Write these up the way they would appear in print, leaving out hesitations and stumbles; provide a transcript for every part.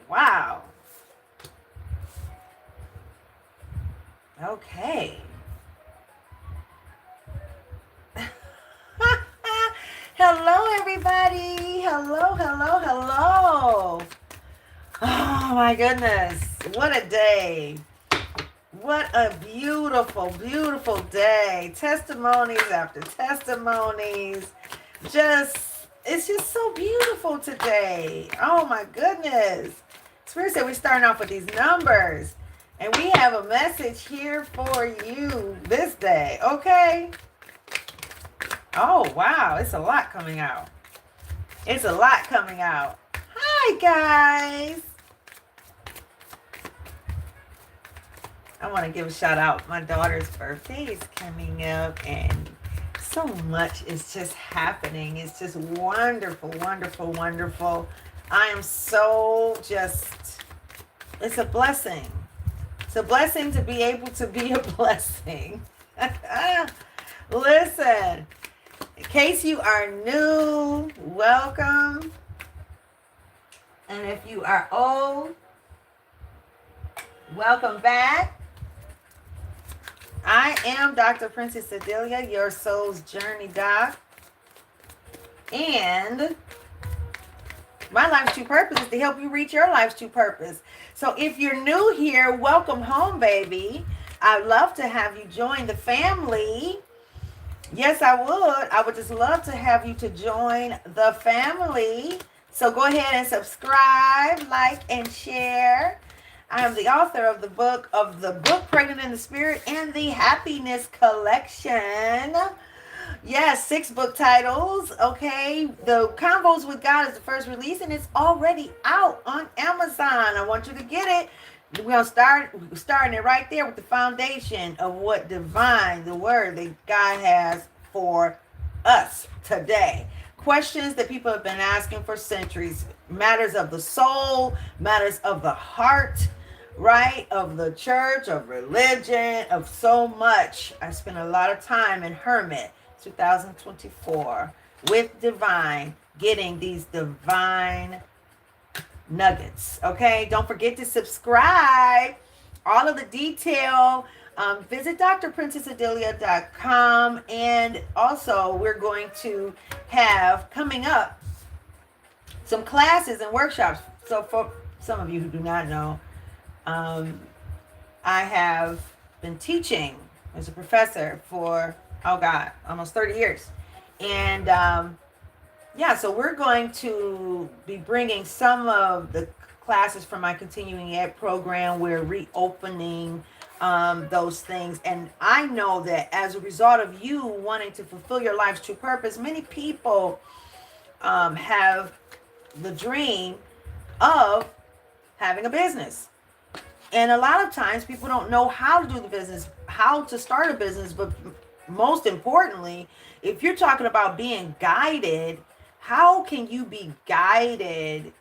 Wow. Okay. Hello, everybody. Hello, hello, hello. Oh, my goodness. What a day. What a beautiful, beautiful day. Testimonies after testimonies. It's just so beautiful today. Oh, my goodness. Spirit said we're starting off with these numbers. And we have a message here for you this day. Okay? Oh, wow. It's a lot coming out. It's a lot coming out. Hi, guys. I want to give a shout out. My daughter's birthday is coming up, and so much is just happening. It's just wonderful, wonderful, wonderful. I am so just, it's a blessing. It's a blessing to be able to be a blessing. Listen, in case you are new, welcome. And if you are old, welcome back. I am Dr. Princess-Odilia, your soul's journey doc. And my life's true purpose is to help you reach your life's true purpose. So if you're new here, welcome home, baby. I'd love to have you join the family. Yes, I would. I would just love to have you to join the family. So go ahead and subscribe, like, and share. I am the author of the book Pregnant in the Spirit and the Happiness Collection. Yes, 6 book titles. Okay, the Convos with God is the first release, and it's already out on Amazon. I want you to get it. We're starting it right there with the foundation of what divine, the word that God has for us today. Questions that people have been asking for centuries. Matters of the soul, matters of the heart, right? Of the church, of religion, of so much. I spent a lot of time in Hermit 2024 with divine, getting these divine nuggets. Okay, don't forget to subscribe. All of the detail, visit drprincessodilia.com. And also we're going to have coming up some classes and workshops. So for some of you who do not know, I have been teaching as a professor for almost 30 years. And yeah, so we're going to be bringing some of the classes from my continuing ed program. We're reopening those things. And I know that as a result of you wanting to fulfill your life's true purpose, many people have the dream of having a business. And a lot of times people don't know how to do the business, how to start a business. But most importantly, if you're talking about being guided, how can you be guided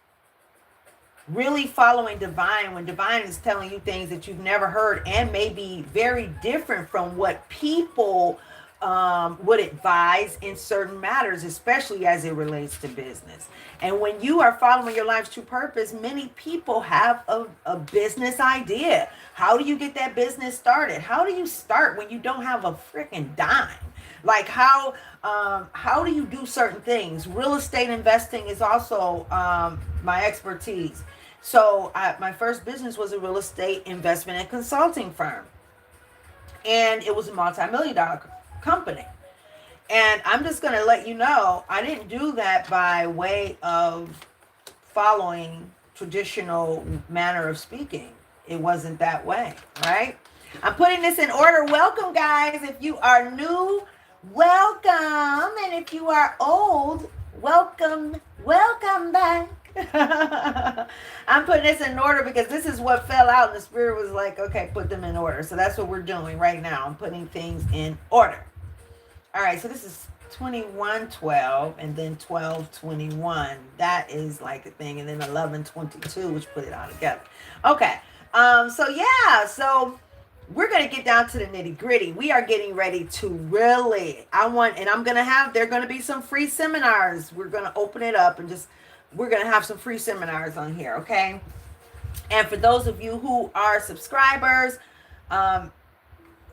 really following divine when divine is telling you things that you've never heard and may be very different from what people would advise in certain matters, especially as it relates to business. And when you are following your life's true purpose, many people have a business idea. How do you get that business started? How do you start when you don't have a freaking dime? Like how do you do certain things? Real estate investing is also my expertise. So my first business was a real estate investment and consulting firm. And it was a multi-million-dollar company. And I'm just going to let you know, I didn't do that by way of following traditional manner of speaking. It wasn't that way, right? I'm putting this in order. Welcome, guys. If you are new, welcome. And if you are old, welcome back. I'm putting this in order because this is what fell out and the spirit was like, okay, put them in order. So that's what we're doing right now. I'm putting things in order. All right, so this is 21:12 and then 12:21. That is like a thing. And then 11:22, which put it all together. Okay, so we're going to get down to the nitty gritty. We are getting ready to really, there are going to be some free seminars. We're going to open it up and we're going to have some free seminars on here, okay? And for those of you who are subscribers, um,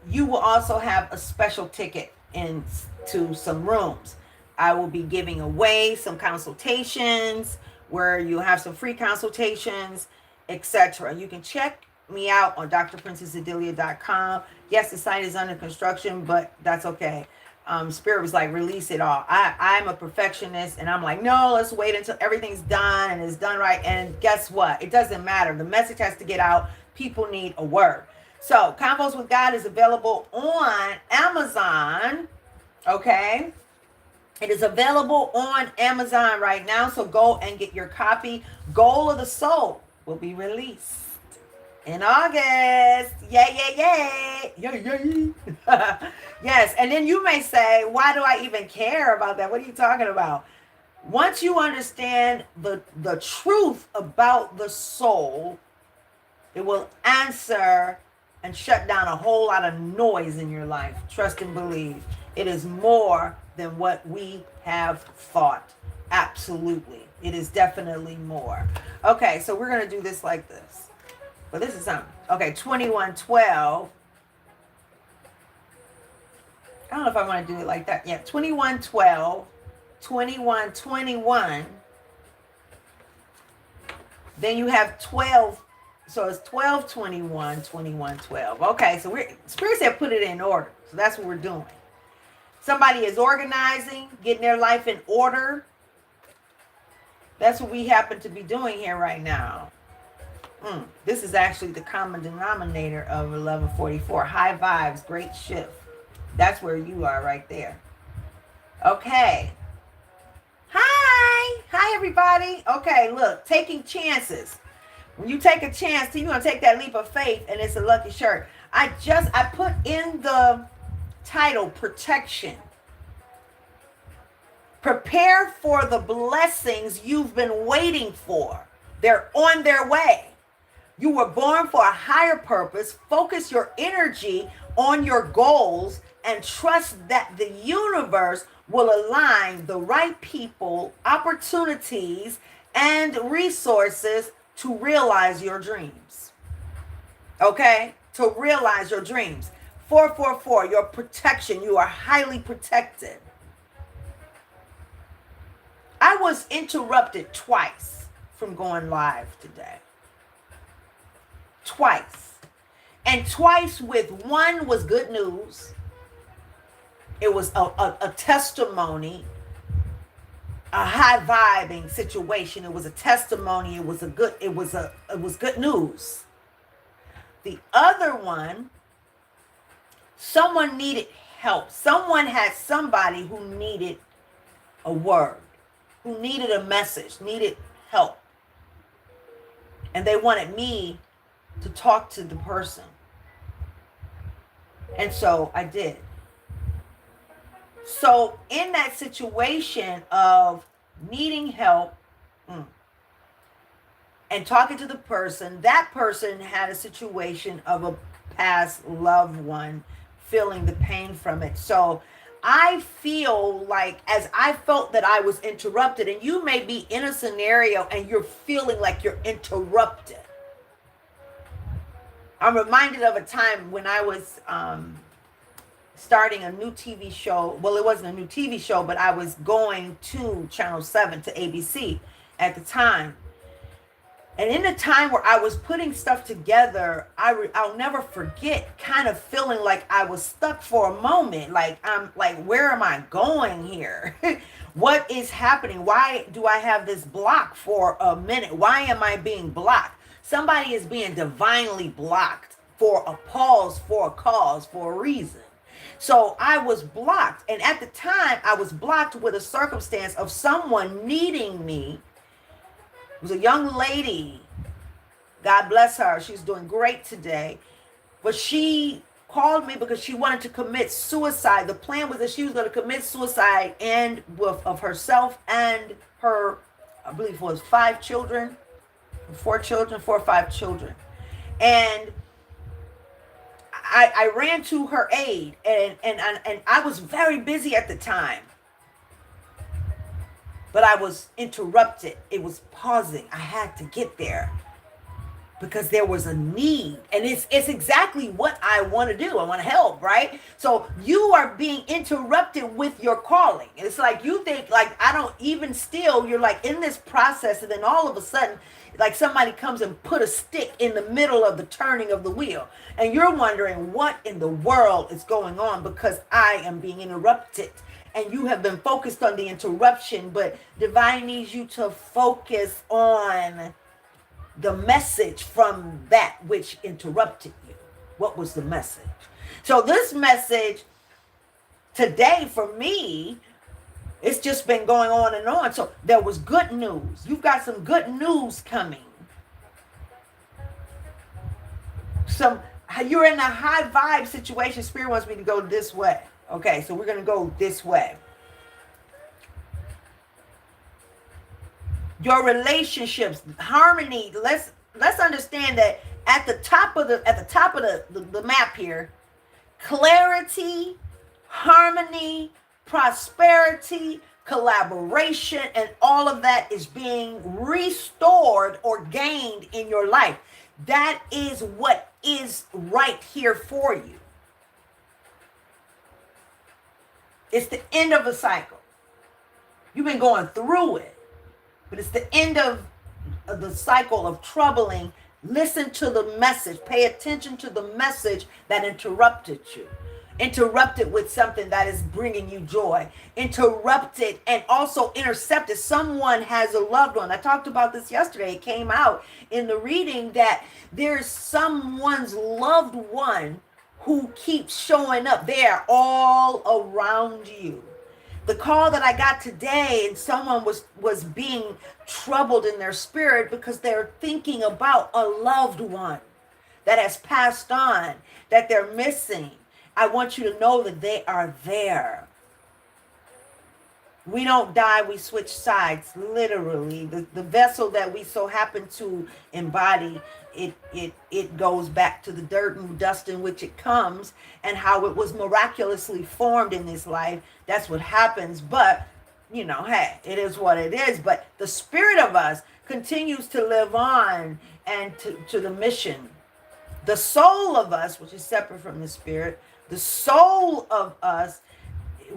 you will also have a special ticket into some rooms. I will be giving away some consultations where you have some free consultations, etc. You can check me out on drprincess-Odilia.com. Yes, the site is under construction, but that's okay. Spirit was like, release it all. I'm a perfectionist, and I'm like, no, let's wait until everything's done and it's done right. And guess what? It doesn't matter. The message has to get out. People need a word. So, Convos with God is available on Amazon. Okay. It is available on Amazon right now. So, go and get your copy. Goal of the Soul will be released in August. Yay, yay, yay. Yay, yay. Yes. And then you may say, why do I even care about that? What are you talking about? Once you understand the truth about the soul, it will answer and shut down a whole lot of noise in your life. Trust and believe. It is more than what we have thought. Absolutely. It is definitely more. Okay, so we're going to do this like this. But this is something. Okay, 2112. I don't know if I want to do it like that. Yeah, 2112, 2121. Then you have 12. So it's 12, 21, 21, 12. Okay, so Spirit said put it in order. So that's what we're doing. Somebody is organizing, getting their life in order. That's what we happen to be doing here right now. This is actually the common denominator of 1144. High vibes, great shift. That's where you are right there. Okay. Hi, everybody. Okay, look, taking chances. When you take a chance, you're going to take that leap of faith, and it's a lucky shirt. I put in the title, protection. Prepare for the blessings you've been waiting for. They're on their way. You were born for a higher purpose. Focus your energy on your goals and trust that the universe will align the right people, opportunities, and resources to realize your dreams. Okay? To realize your dreams. 444, your protection. You are highly protected. I was interrupted twice from going live today. Twice. And twice with one was good news. It was a testimony, a high vibing situation. It was a testimony. It was good news. The other one, someone needed help. Someone had somebody who needed a word, who needed a message, needed help. And they wanted me to talk to the person. And so I did. So in that situation of needing help and talking to the person, that person had a situation of a past loved one feeling the pain from it. So I feel like, as I felt that I was interrupted, and you may be in a scenario and you're feeling like you're interrupted. I'm reminded of a time when I was starting a new TV show. Well, it wasn't a new TV show, but I was going to Channel 7, to ABC at the time. And in the time where I was putting stuff together, I'll never forget kind of feeling like I was stuck for a moment. Like, I'm like, where am I going here? What is happening? Why do I have this block for a minute? Why am I being blocked? Somebody is being divinely blocked for a pause, for a cause, for a reason. So I was blocked. And at the time, I was blocked with a circumstance of someone needing me. It was a young lady. God bless her. She's doing great today. But she called me because she wanted to commit suicide. The plan was that she was going to commit suicide and of herself and her, I believe it was 4 or 5 children. And I ran to her aid, and I was very busy at the time. But I was interrupted. It was pausing. I had to get there. because there was a need, and it's exactly what I want to do. I want to help, right? So you are being interrupted with your calling. It's like you think like I don't even still you're like in this process, and then all of a sudden like somebody comes and put a stick in the middle of the turning of the wheel, and you're wondering what in the world is going on because I am being interrupted. And you have been focused on the interruption, but divine needs you to focus on the message from that which interrupted you. What was the message? So this message today for me, it's just been going on and on. So there was good news. You've got some good news coming. You're in a high vibe situation. Spirit wants me to go this way. Okay, so we're going to go this way. Your relationships, harmony. Let's understand that at the top of the map here, clarity, harmony, prosperity, collaboration, and all of that is being restored or gained in your life. That is what is right here for you. It's the end of a cycle. You've been going through it, but it's the end of the cycle of troubling. Listen to the message. Pay attention to the message that interrupted you. Interrupted with something that is bringing you joy. Interrupted and also intercepted. Someone has a loved one. I talked about this yesterday. It came out in the reading that there's someone's loved one who keeps showing up. They're all around you. The call that I got today, and someone was being troubled in their spirit because they're thinking about a loved one that has passed on, that they're missing. I want you to know that they are there. We don't die, we switch sides, literally. The vessel that we so happen to embody, it goes back to the dirt and dust in which it comes, and how it was miraculously formed in this life. That's what happens. But, you know, hey, it is what it is. But the spirit of us continues to live on and to the mission. The soul of us, which is separate from the spirit, the soul of us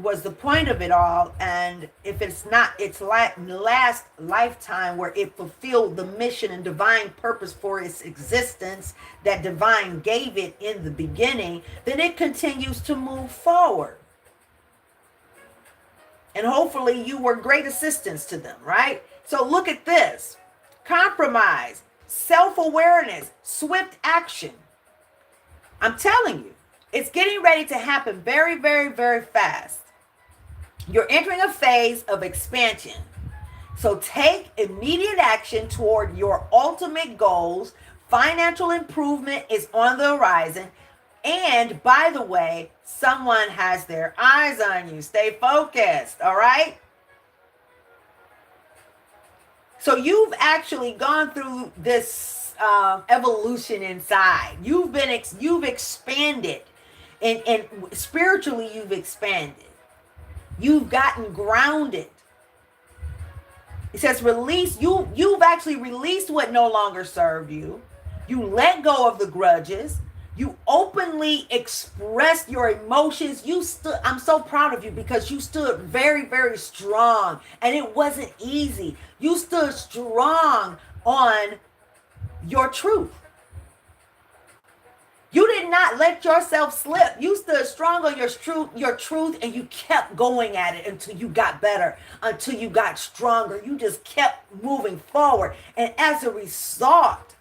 was the point of it all. And if it's not its last lifetime where it fulfilled the mission and divine purpose for its existence that divine gave it in the beginning, then it continues to move forward. And hopefully you were great assistance to them, right? So look at this. Compromise, self-awareness, swift action. I'm telling you, it's getting ready to happen very, very, very fast. You're entering a phase of expansion. So take immediate action toward your ultimate goals. Financial improvement is on the horizon. And by the way, someone has their eyes on you. Stay focused, all right? So you've actually gone through this evolution inside. You've expanded, and spiritually you've expanded. You've gotten grounded. It says release. You've actually released what no longer served you. You let go of the grudges. You openly expressed your emotions. I'm so proud of you because you stood very, very strong, and it wasn't easy. You stood strong on your truth. You did not let yourself slip. You stood strong on your truth, and you kept going at it until you got better, until you got stronger. You just kept moving forward. And as a result,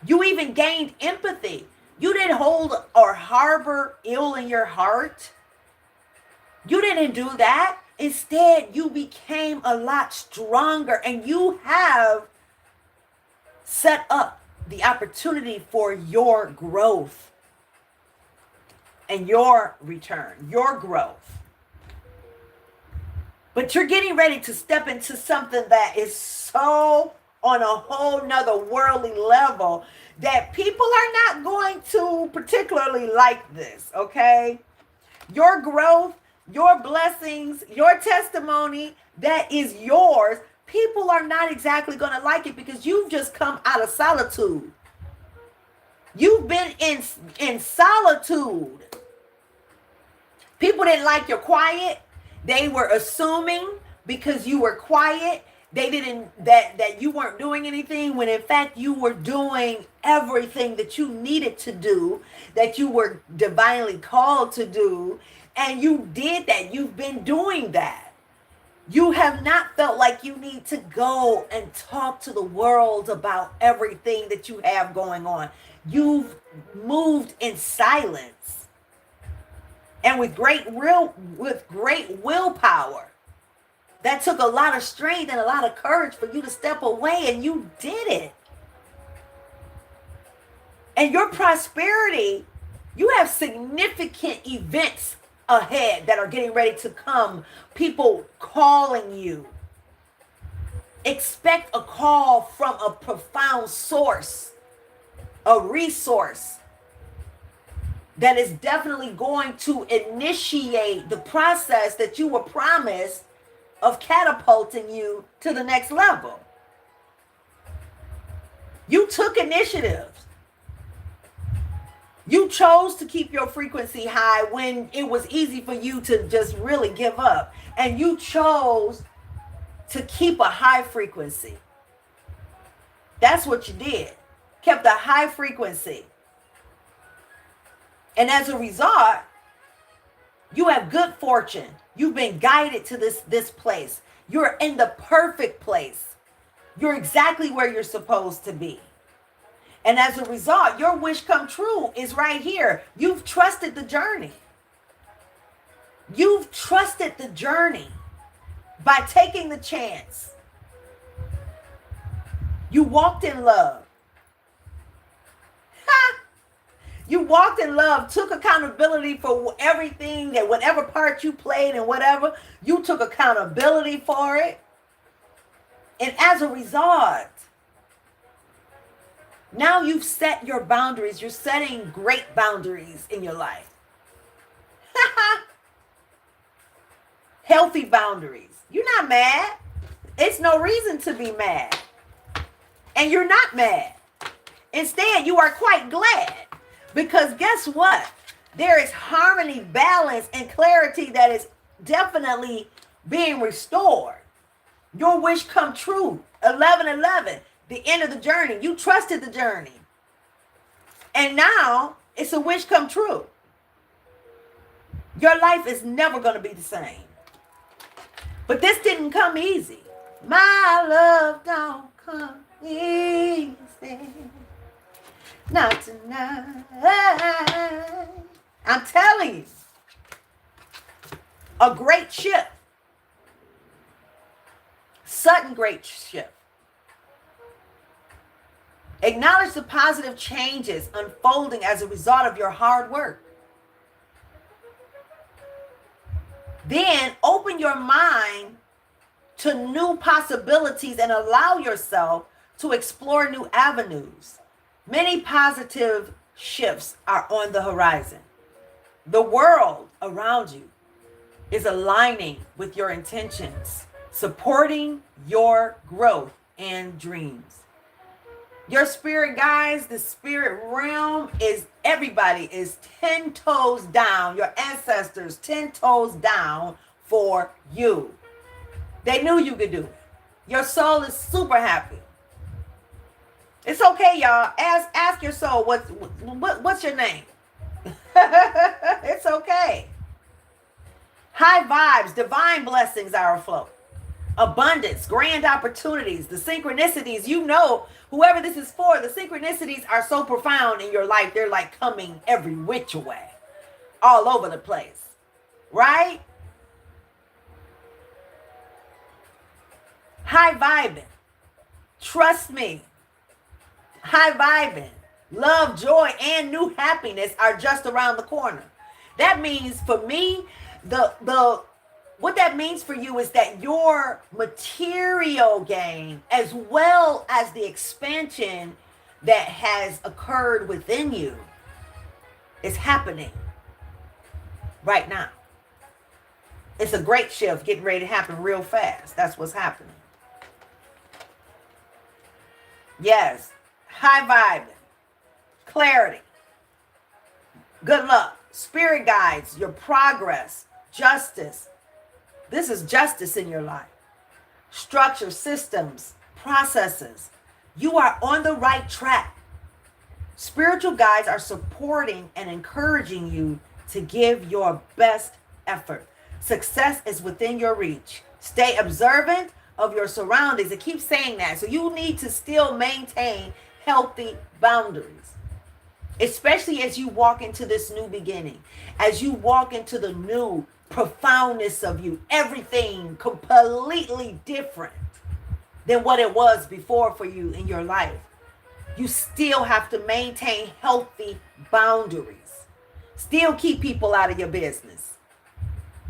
you even gained empathy. You didn't hold or harbor ill in your heart. You didn't do that. Instead, you became a lot stronger, and you have set up the opportunity for your growth and your return, your growth. But you're getting ready to step into something that is so on a whole nother worldly level that people are not going to particularly like this, okay? Your growth, your blessings, your testimony, that is yours. people are not exactly going to like it because you've just come out of solitude. You've been in solitude. People didn't like your quiet. They were assuming because you were quiet, they didn't that you weren't doing anything, when in fact you were doing everything that you needed to do, that you were divinely called to do, and you did that. You've been doing that. You have not felt like you need to go and talk to the world about everything that you have going on. You've moved in silence and with great willpower. That took a lot of strength and a lot of courage for you to step away, and you did it. And your prosperity, you have significant events ahead that are getting ready to come. People calling you. Expect a call from a profound source, a resource that is definitely going to initiate the process that you were promised of catapulting you to the next level. You took initiatives. You chose to keep your frequency high when it was easy for you to just really give up. And you chose to keep a high frequency. That's what you did. Kept a high frequency. And as a result, you have good fortune. You've been guided to this place. You're in the perfect place. You're exactly where you're supposed to be. And as a result, your wish come true is right here. You've trusted the journey. You've trusted the journey by taking the chance. You walked in love. You walked in love, took accountability for everything, that whatever part you played and whatever, you took accountability for it. And as a result, now you've set your boundaries. You're setting great boundaries in your life. Healthy boundaries. You're not mad. It's no reason to be mad. And you're not mad. Instead, you are quite glad. Because guess what? There is harmony, balance, and clarity that is definitely being restored. Your wish come true. 11:11, the end of the journey. You trusted the journey. And now it's a wish come true. Your life is never going to be the same. But this didn't come easy. My love don't come easy. Not tonight. I'm telling you. A great shift. Sudden great shift. Acknowledge the positive changes unfolding as a result of your hard work. Then open your mind to new possibilities and allow yourself to explore new avenues. Many positive shifts are on the horizon. The world around you is aligning with your intentions, supporting your growth and dreams. Your spirit guides, the spirit realm is, everybody is 10 toes down. Your ancestors 10 toes down for you. They knew you could do it. Your soul is super happy. It's okay, y'all. Ask your soul, what's your name? It's okay. High vibes, divine blessings are afloat. Abundance, grand opportunities, the synchronicities, you know, whoever this is for, the synchronicities are so profound in your life. They're like coming every which way, all over the place, right? High vibing. Trust me. High vibing. Love, joy, and new happiness are just around the corner. That means for me, what that means for you is that your material gain, as well as the expansion that has occurred within you, is happening right now. It's a great shift getting ready to happen real fast. That's what's happening. Yes. High vibe, clarity, good luck, spirit guides, your progress, justice. This is justice in your life. Structure, systems, processes. You are on the right track. Spiritual guides are supporting and encouraging you to give your best effort. Success is within your reach. Stay observant of your surroundings. It keeps saying that. So you need to still maintain healthy boundaries, especially as you walk into this new beginning, as you walk into the new profoundness of you, everything completely different than what it was before for you in your life. You still have to maintain healthy boundaries. Still keep people out of your business.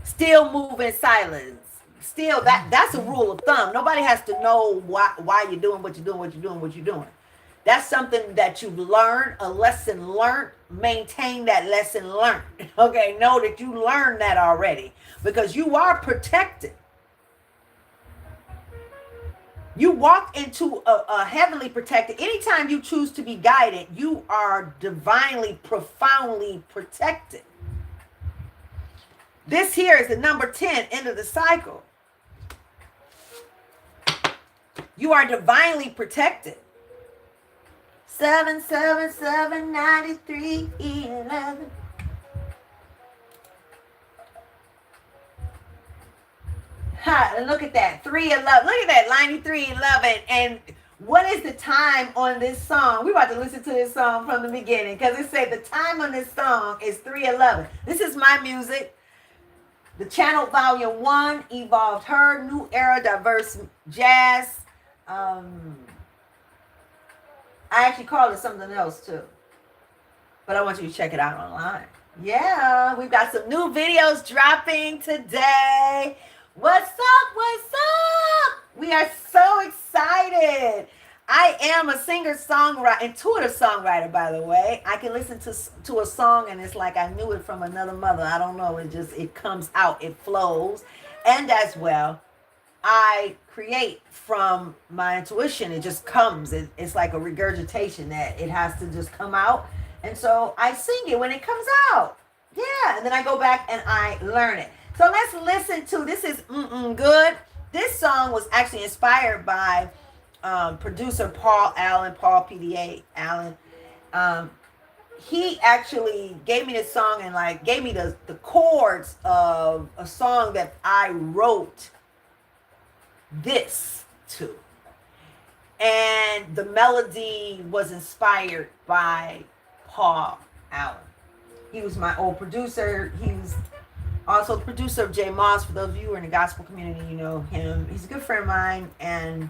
Still move in silence. Still, that's a rule of thumb. Nobody has to know why you're doing what you're doing, what you're doing. That's something that you've learned, a lesson learned. Maintain that lesson learned. Okay, know that you learned that already because you are protected. You walk into a heavenly protected. Anytime you choose to be guided, you are divinely, profoundly protected. This here is the number 10, end of the cycle. You are divinely protected. 7779311. And look at that, 311. Look at that, 9311. And what is the time on this song? We're about to listen to this song from the beginning because it said the time on this song is 311. This is my music. The Channel Volume 1, Evolved Her, New Era, Diverse Jazz. I actually call it something else too. But I want you to check it out online. Yeah, we've got some new videos dropping today. What's up? What's up? We are so excited. I am a singer-songwriter, intuitive songwriter, by the way. I can listen to a song and it's like I knew it from another mother. I don't know. It comes out. It flows. And as well, I create from my intuition. It just comes. It's like a regurgitation that it has to just come out. And so I sing it when it comes out. Yeah. And then I go back and I learn it. So let's listen to, this is Good. This song was actually inspired by producer Paul PDA Allen. He actually gave me this song and like gave me the chords of a song that I wrote this to. And the melody was inspired by Paul Allen. He was my old producer. He's also the producer of J. Moss. For those of you who are in the gospel community, you know him. He's a good friend of mine. And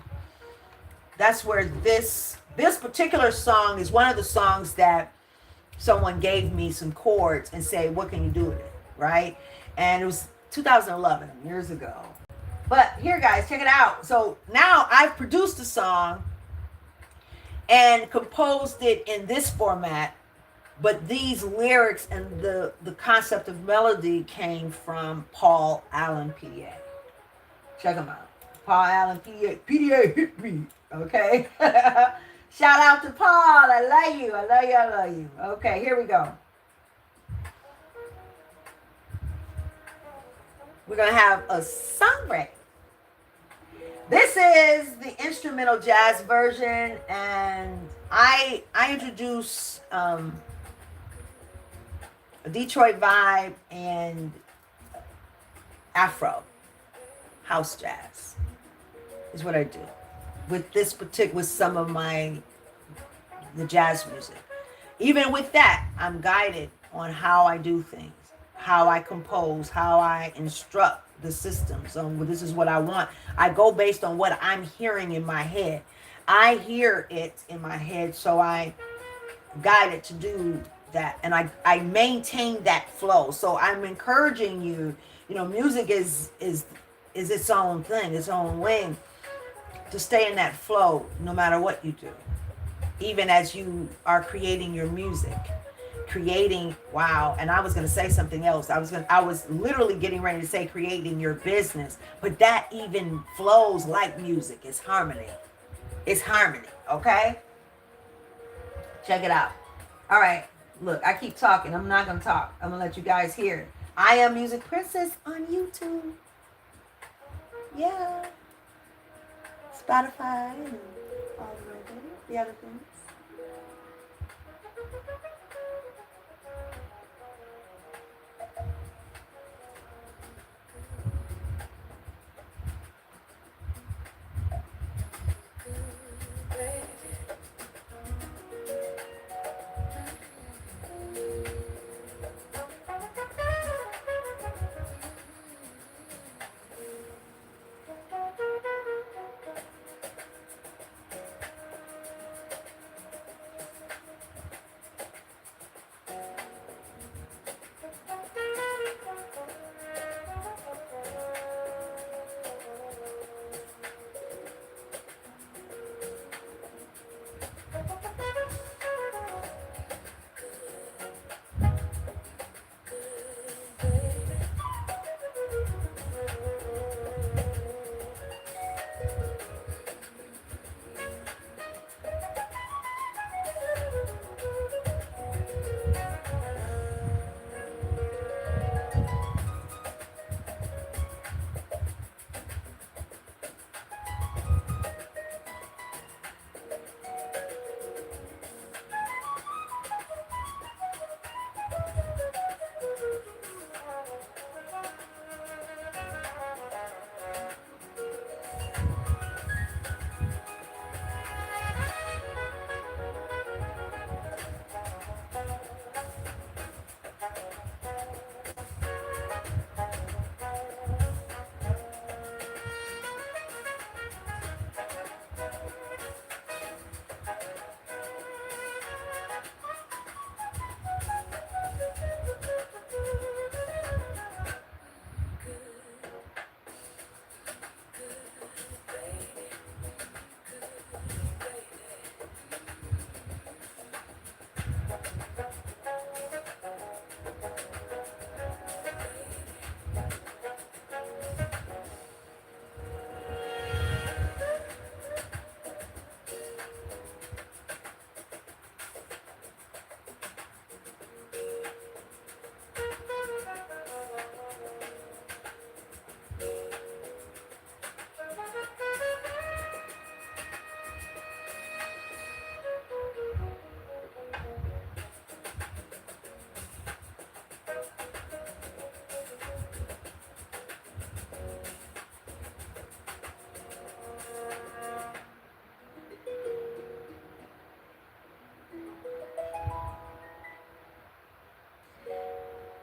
that's where this particular song is one of the songs that someone gave me some chords and say, what can you do with it? Right? And it was 2011, years ago. But here, guys, check it out. So now I've produced a song and composed it in this format. But these lyrics and the concept of melody came from Paul Allen, PDA. Check him out. Paul Allen, PDA. PDA hit me. Okay. Shout out to Paul. I love you. I love you. I love you. Okay, here we go. We're going to have a song break. This is the instrumental jazz version, and I introduce a Detroit vibe and Afro house jazz is what I do with some of the jazz music. Even with that, I'm guided on how I do things, how I compose, how I instruct the systems on this is what I want. I go based on what I'm hearing in my head. I hear it in my head, so I guide it to do that, and I maintain that flow. So I'm encouraging you, music is its own thing, its own wing, to stay in that flow no matter what you do. Even as you are creating your music, and I was going to say something else. I was literally getting ready to say creating your business, but that even flows like music. It's harmony. It's harmony. Okay? Check it out. All right. Look, I keep talking. I'm not going to talk. I'm going to let you guys hear it. I am Music Princess on YouTube. Yeah. Spotify and all the other things.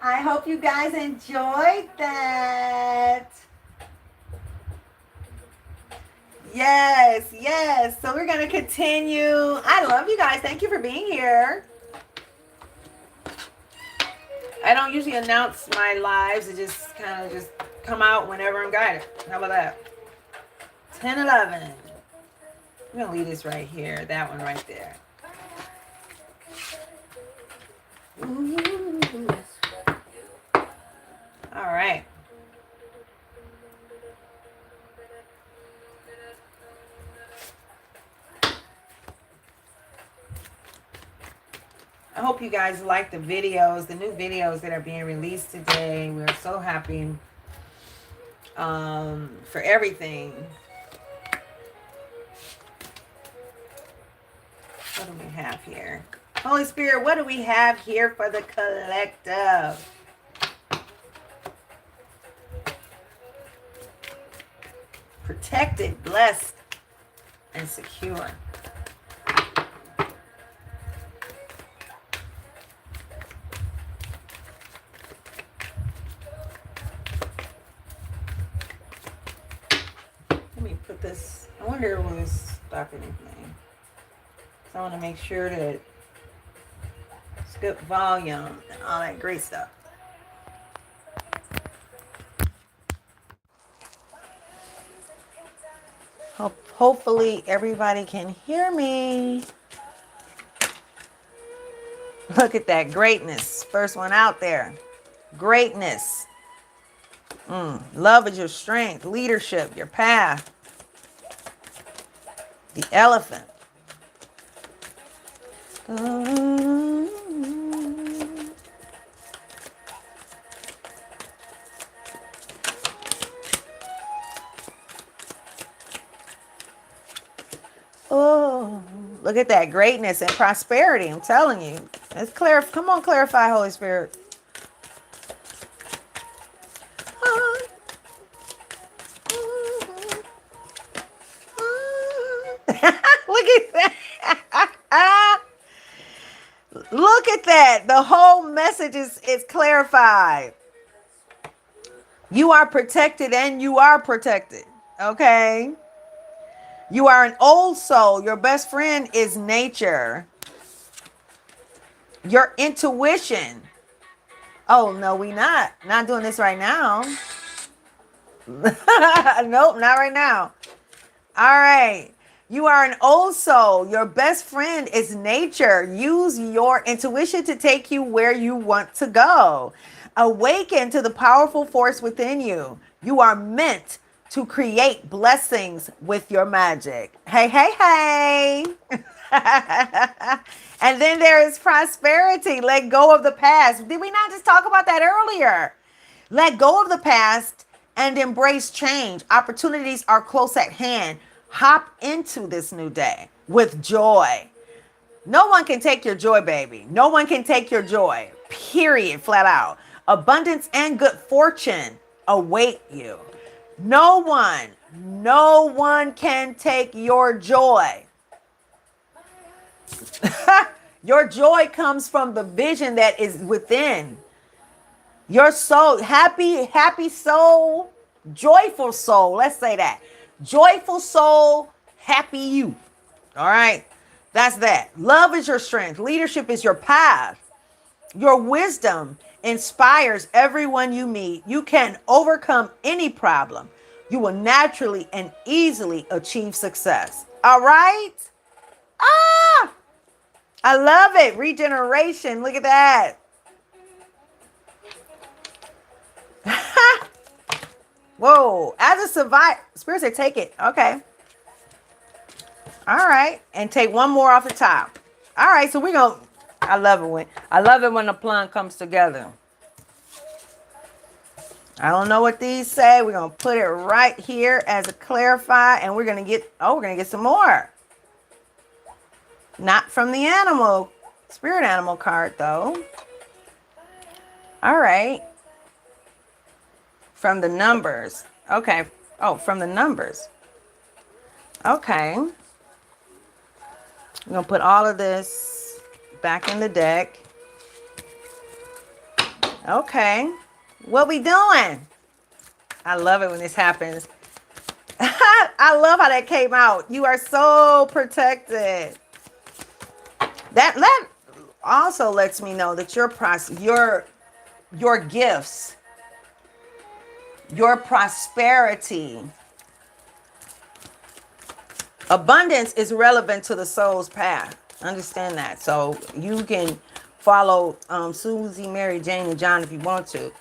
I hope you guys enjoyed that. Yes, yes. So we're going to continue. I love you guys. Thank you for being here. I don't usually announce my lives. It just kind of just come out whenever I'm guided. How about that? 10:11. I'm going to leave this right here. That one right there. Ooh. All right. I hope you guys like the videos, the new videos that are being released today. We're so happy for everything. What do we have here? Holy Spirit, what do we have here for the collective? Protected, blessed, and secure. Let me put this. I wonder will this stop anything. So I want to make sure that skip volume and all that great stuff. Hopefully everybody can hear me. Look at that greatness. First one out there. Greatness. Love is your strength. Leadership, your path. The elephant. Oh, look at that greatness and prosperity. I'm telling you. It's clear. Come on, clarify, Holy Spirit. Look at that. Look at that. The whole message is clarified. You are protected and you are protected. Okay. You are an old soul. Your best friend is nature. Your intuition. Oh, no, we not. Not doing this right now. Nope, not right now. All right. You are an old soul. Your best friend is nature. Use your intuition to take you where you want to go. Awaken to the powerful force within you. You are meant to create blessings with your magic. Hey, hey, hey. And then there is prosperity. Let go of the past. Did we not just talk about that earlier? Let go of the past and embrace change. Opportunities are close at hand. Hop into this new day with joy. No one can take your joy, baby. No one can take your joy. Period. Flat out. Abundance and good fortune await you. No one can take your joy. Your joy comes from the vision that is within. Your soul, happy soul, joyful soul. Let's say that. Joyful soul, happy you. All right. That's that. Love is your strength. Leadership is your path. Your wisdom inspires everyone you meet. You can overcome any problem. You will naturally and easily achieve success. All right. Ah, I love it. Regeneration. Look at that. Whoa. As a survivor, Spirit said take it. Okay. All right. And take one more off the top. All right. So we're going to, I love it when the plan comes together. I don't know what these say. We're going to put it right here as a clarify. And we're going to get some more. Not from the animal, spirit animal card though. All right. From the numbers. Okay. Oh, from the numbers. Okay. I'm going to put all of this back in the deck. Okay. What we doing? I love it when this happens. I love how that came out. You are so protected. That also lets me know that your gifts, your prosperity, abundance is relevant to the soul's path. Understand that. So you can follow Susie, Mary, Jane, and John if you want to.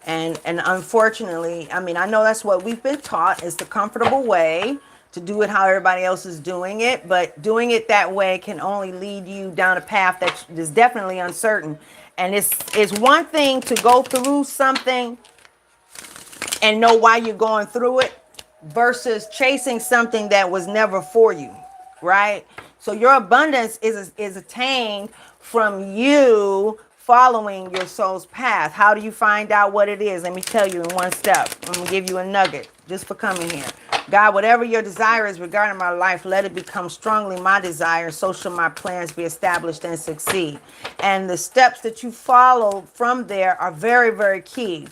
And unfortunately, I mean, I know that's what we've been taught is the comfortable way to do it how everybody else is doing it. But doing it that way can only lead you down a path that is definitely uncertain. And it's one thing to go through something and know why you're going through it versus chasing something that was never for you, right? So your abundance is attained from you following your soul's path. How do you find out what it is? Let me tell you in one step. I'm going to give you a nugget just for coming here. God, whatever your desire is regarding my life, let it become strongly my desire. So shall my plans be established and succeed. And the steps that you follow from there are very, very key.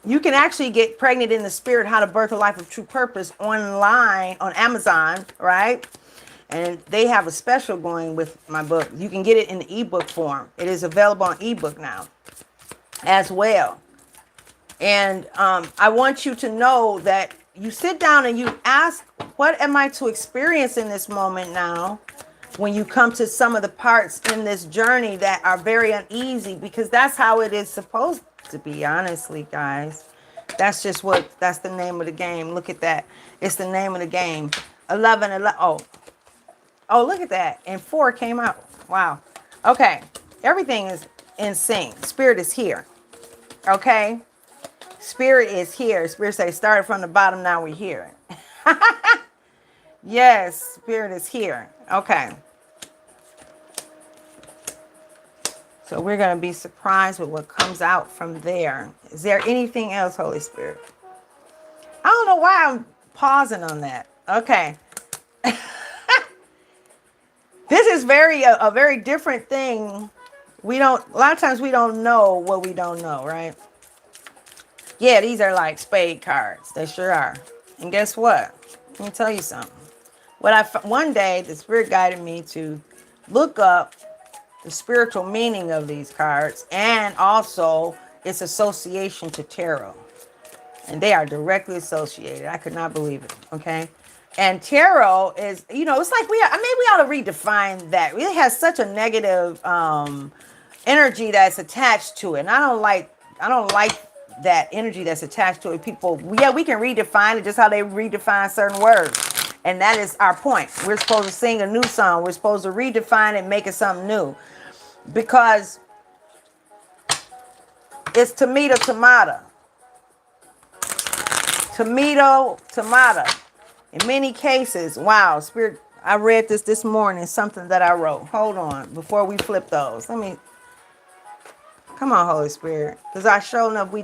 You can actually get pregnant in the spirit, how to birth a life of true purpose online on Amazon, right? And they have a special going with my book. You can get it in the ebook form. It is available on ebook now as well. And I want you to know that you sit down and you ask, what am I to experience in this moment now? When you come to some of the parts in this journey that are very uneasy, because that's how it is supposed to be, honestly, guys. That's the name of the game. Look at that. It's the name of the game. 11. Oh, Oh, look at that. And 4 came out. Wow. Okay. Everything is in sync. Spirit is here. Okay. Spirit is here. Spirit say started from the bottom. Now we're here. Yes. Spirit is here. Okay. So we're going to be surprised with what comes out from there. Is there anything else, Holy Spirit? I don't know why I'm pausing on that. Okay. This is a very different thing. A lot of times we don't know what we don't know, right? Yeah, these are like spade cards. They sure are. And guess what? Let me tell you something. One day the Spirit guided me to look up the spiritual meaning of these cards and also its association to tarot. And they are directly associated. I could not believe it. Okay. And tarot is, it's like we ought to redefine that. It has such a negative energy that's attached to it. And I don't like that energy that's attached to it. People, yeah, we can redefine it just how they redefine certain words. And that is our point. We're supposed to sing a new song. We're supposed to redefine it and make it something new. Because it's tomato. Tomato. In many cases, wow, Spirit, I read this morning, something that I wrote. Hold on, before we flip those. Come on, Holy Spirit. Because I sure enough, we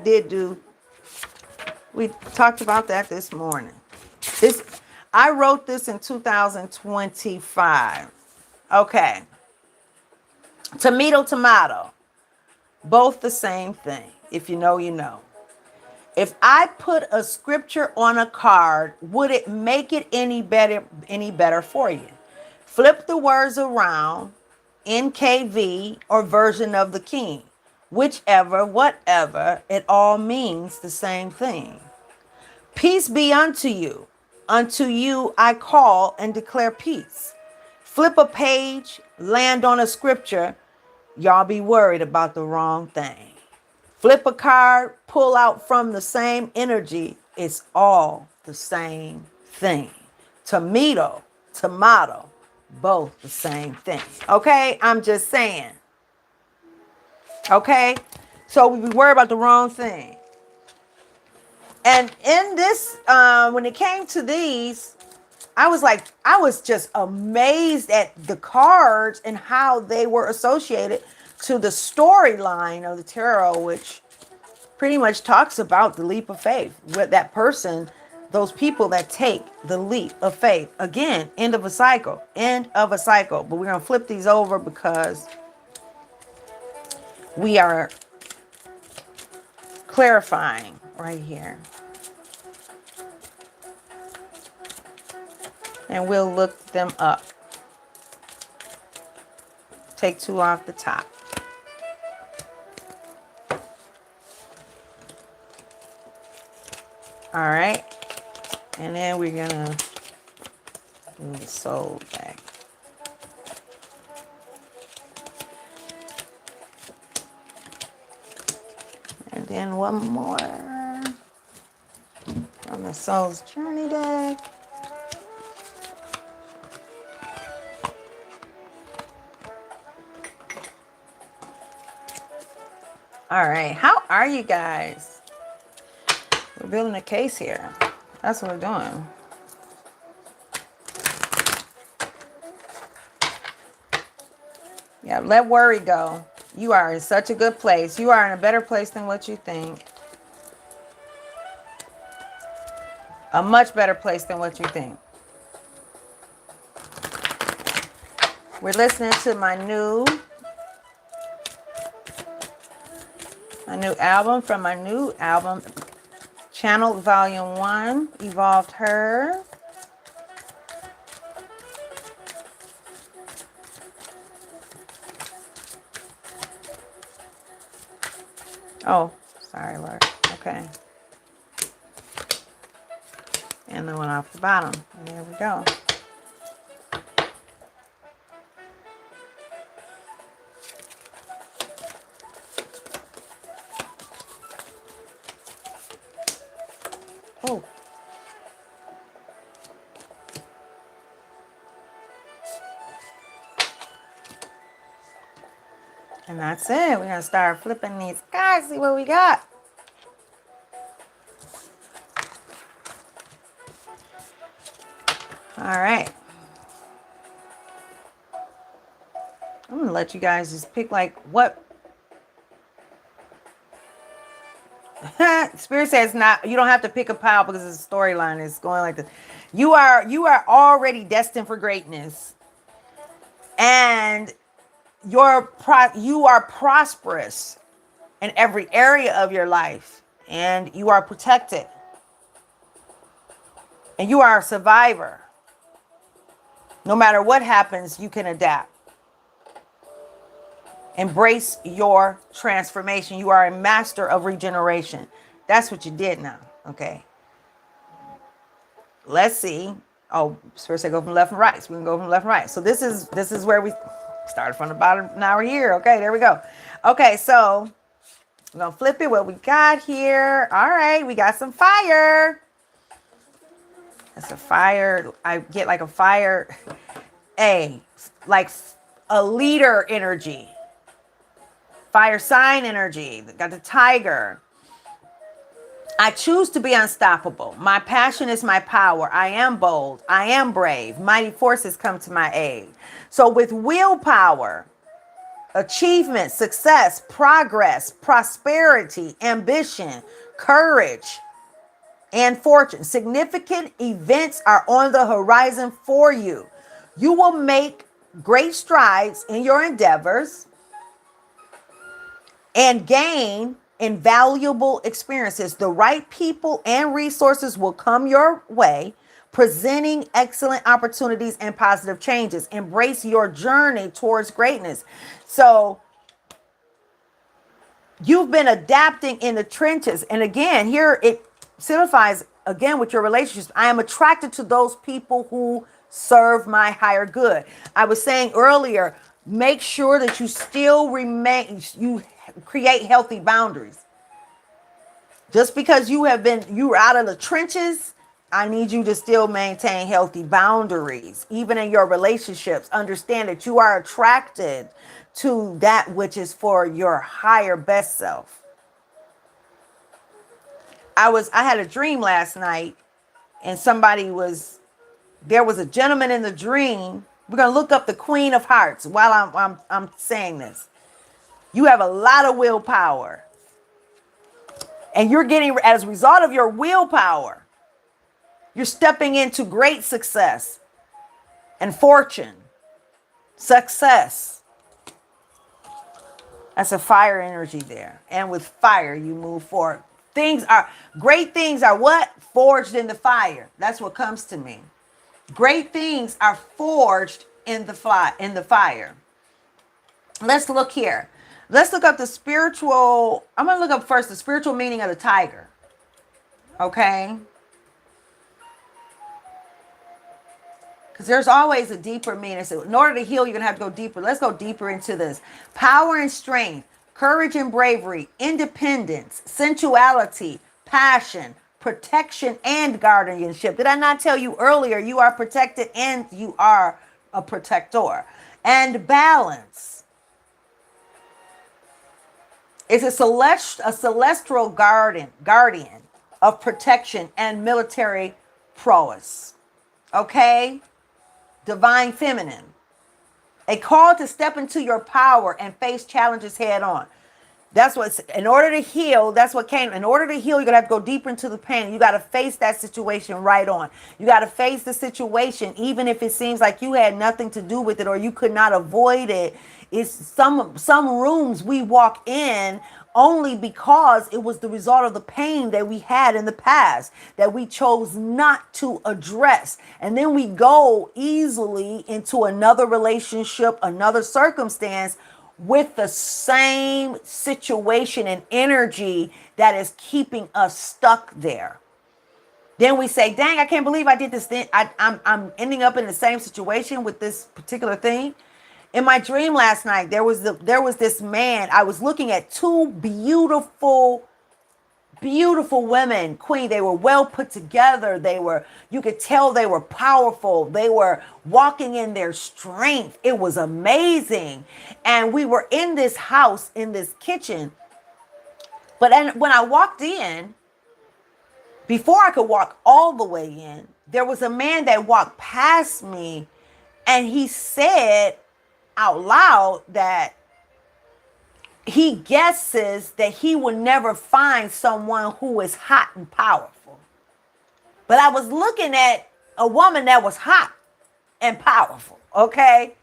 talked about that this morning. I wrote this in 2025. Okay. Tomato. Both the same thing. If you know, you know. If I put a scripture on a card, would it make it any better for you? Flip the words around, NKV or version of the King. Whichever, whatever, it all means the same thing. Peace be unto you. Unto you I call and declare peace. Flip a page, land on a scripture, y'all be worried about the wrong thing. Flip a card, pull out from the same energy. It's all the same thing. Tomato, both the same thing. Okay? I'm just saying. Okay? So we worry about the wrong thing. And in this, when it came to these, I was just amazed at the cards and how they were associated to the storyline of the tarot, which pretty much talks about the leap of faith. With that person, those people that take the leap of faith. Again, end of a cycle. But we're going to flip these over because we are clarifying right here. And we'll look them up. Take 2 off the top. All right. And then we're going to do the soul back. And then one more from the Soul's Journey deck. All right. How are you guys? We're building a case here. That's what we're doing. Yeah, let worry go. You are in such a good place. You are in a better place than what you think. A much better place than what you think. We're listening to my new album from my new album, Channel Volume 1, Evolved Her. Oh, sorry, Lord. Okay. And the one off the bottom. And there we go. Oh. And that's it. We're going to start flipping these cards, see what we got. All right. I'm going to let you guys just pick like what. Spirit says not, you don't have to pick a pile because the storyline is going like this. You are already destined for greatness. And you are prosperous in every area of your life, and you are protected, and you are a survivor. No matter what happens, you can adapt. Embrace your transformation. You are a master of regeneration. That's what you did now. Okay. Let's see. Oh, first I go from left and right. So we can go from left and right. So this is where we started from the bottom. Now we're here. Okay, there we go. Okay, so we're gonna flip it. What we got here? All right, we got some fire. That's a fire. I get like a fire, like a leader energy. Fire sign energy. Got the tiger. I choose to be unstoppable. My passion is my power. I am bold. I am brave. Mighty forces come to my aid. So with willpower, achievement, success, progress, prosperity, ambition, courage, and fortune, significant events are on the horizon for you. You will make great strides in your endeavors and gain invaluable experiences. The right people and resources will come your way, presenting excellent opportunities and positive changes. Embrace your journey towards greatness. So you've been adapting in the trenches. And again, here it signifies, again, with your relationships, I am attracted to those people who serve my higher good. I was saying earlier, make sure that you still you create healthy boundaries. Just because you're out of the trenches, I need you to still maintain healthy boundaries. Even in your relationships, understand that you are attracted to that which is for your higher best self. I had a dream last night, and there was a gentleman in the dream. We're going to look up the Queen of Hearts while I'm saying this. You have a lot of willpower. And you're getting, as a result of your willpower, you're stepping into great success and fortune. Success. That's a fire energy there. And with fire, you move forward. Great things are what? Forged in the fire. That's what comes to me. Great things are forged in the fire. Let's look here. Let's look up I'm going to look up first the spiritual meaning of the tiger. Okay? Because there's always a deeper meaning. So in order to heal, you're going to have to go deeper. Let's go deeper into this. Power and strength, courage and bravery, independence, sensuality, passion, protection, and guardianship. Did I not tell you earlier you are protected and you are a protector? And balance. It's a celestial guardian of protection and military prowess. Okay? Divine feminine. A call to step into your power and face challenges head on. That's what's, in order to heal, that's what came. In order to heal, you're going to have to go deeper into the pain. You got to face that situation right on. You got to face the situation, even if it seems like you had nothing to do with it or you could not avoid it. It's some rooms we walk in only because it was the result of the pain that we had in the past that we chose not to address. And then we go easily into another relationship, another circumstance with the same situation and energy that is keeping us stuck there. Then we say, dang, I can't believe I did this thing. I'm ending up in the same situation with this particular thing. In my dream last night, there was this man. I was looking at two beautiful beautiful women, queen. They were well put together. You could tell they were powerful. They were walking in their strength. It was amazing. And we were in this house, in this kitchen. But when I walked in, before I could walk all the way in, there was a man that walked past me, and he said out loud that he guesses that he will never find someone who is hot and powerful. But I was looking at a woman that was hot and powerful, okay?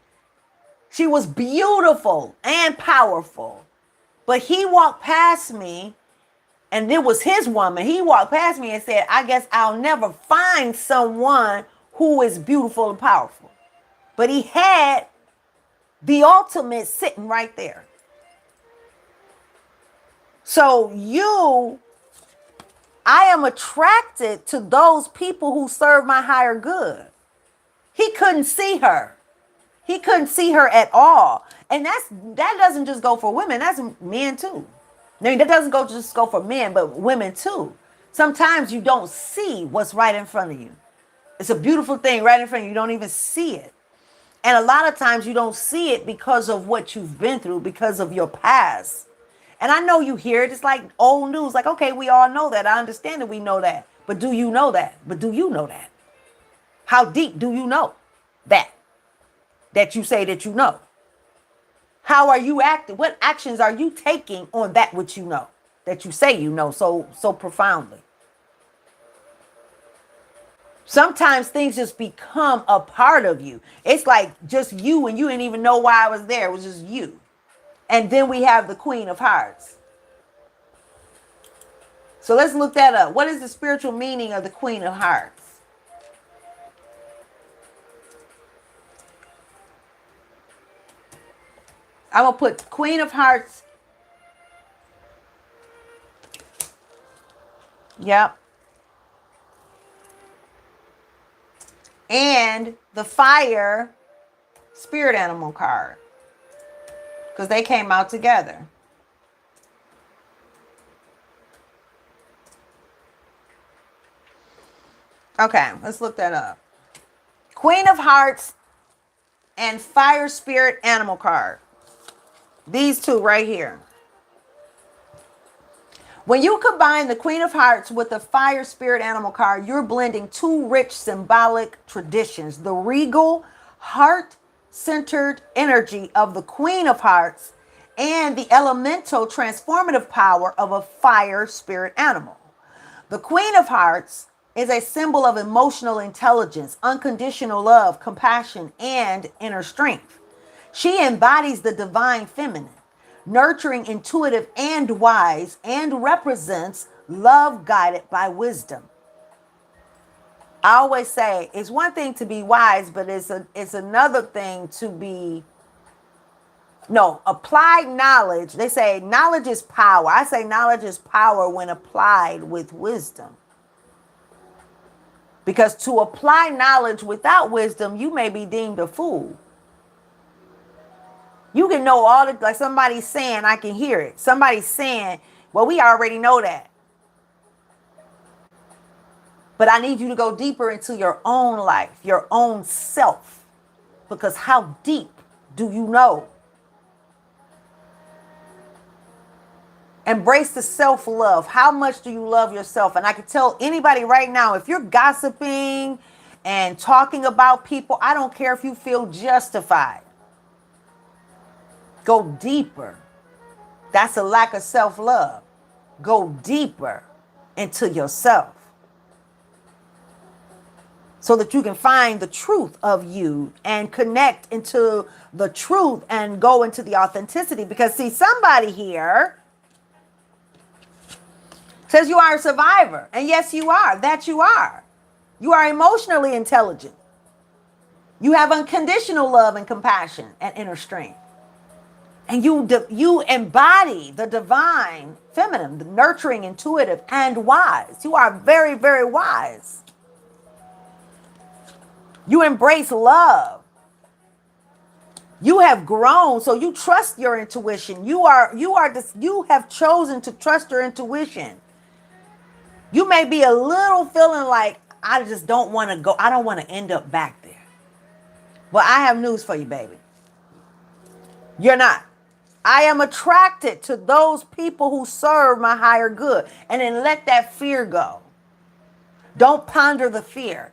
She was beautiful and powerful. But he walked past me, and it was his woman. He walked past me and said, I guess I'll never find someone who is beautiful and powerful. But he had the ultimate sitting right there. So I am attracted to those people who serve my higher good. He couldn't see her. He couldn't see her at all. And that doesn't just go for women. That's men too. I mean, that doesn't just go for men, but women too. Sometimes you don't see what's right in front of you. It's a beautiful thing right in front of you. You don't even see it. And a lot of times you don't see it because of what you've been through, because of your past. And I know you hear it. It's like old news. Like, okay, we all know that. I understand that we know that. But do you know that? But do you know that? How deep do you know that? That you say that you know? How are you acting? What actions are you taking on that which you know? That you say you know so profoundly? Sometimes things just become a part of you. It's like just you, and you didn't even know why I was there. It was just you. And then we have the Queen of Hearts. So let's look that up. What is the spiritual meaning of the Queen of Hearts? I'm going to put Queen of Hearts. Yep. And the Fire Spirit Animal card. Because they came out together. Okay, let's look that up. Queen of Hearts and Fire Spirit Animal card. These two right here. When you combine the Queen of Hearts with the Fire Spirit Animal card, you're blending two rich symbolic traditions. The regal, heart-centered energy of the Queen of Hearts and the elemental transformative power of a fire spirit animal. The Queen of Hearts is a symbol of emotional intelligence, unconditional love, compassion, and inner strength. She embodies the divine feminine, nurturing, intuitive, and wise, and represents love guided by wisdom. I always say it's one thing to be wise, but it's another thing to be, applied knowledge. They say knowledge is power. I say knowledge is power when applied with wisdom. Because to apply knowledge without wisdom, you may be deemed a fool. You can know all the, like somebody's saying, I can hear it. Somebody's saying, well, we already know that. But I need you to go deeper into your own life, your own self. Because how deep do you know? Embrace the self-love. How much do you love yourself? And I can tell anybody right now, if you're gossiping and talking about people, I don't care if you feel justified. Go deeper. That's a lack of self-love. Go deeper into yourself so that you can find the truth of you and connect into the truth and go into the authenticity. Because see, somebody here says you are a survivor. And yes, you are. That you are. You are emotionally intelligent. You have unconditional love and compassion and inner strength. And you embody the divine feminine, the nurturing, intuitive, and wise. You are very, very wise. You embrace love. You have grown, so you trust your intuition. You have chosen to trust your intuition. You may be a little feeling like, I just don't want to go. I don't want to end up back there. Well, I have news for you, baby. You're not. I am attracted to those people who serve my higher good. And then let that fear go. Don't ponder the fear.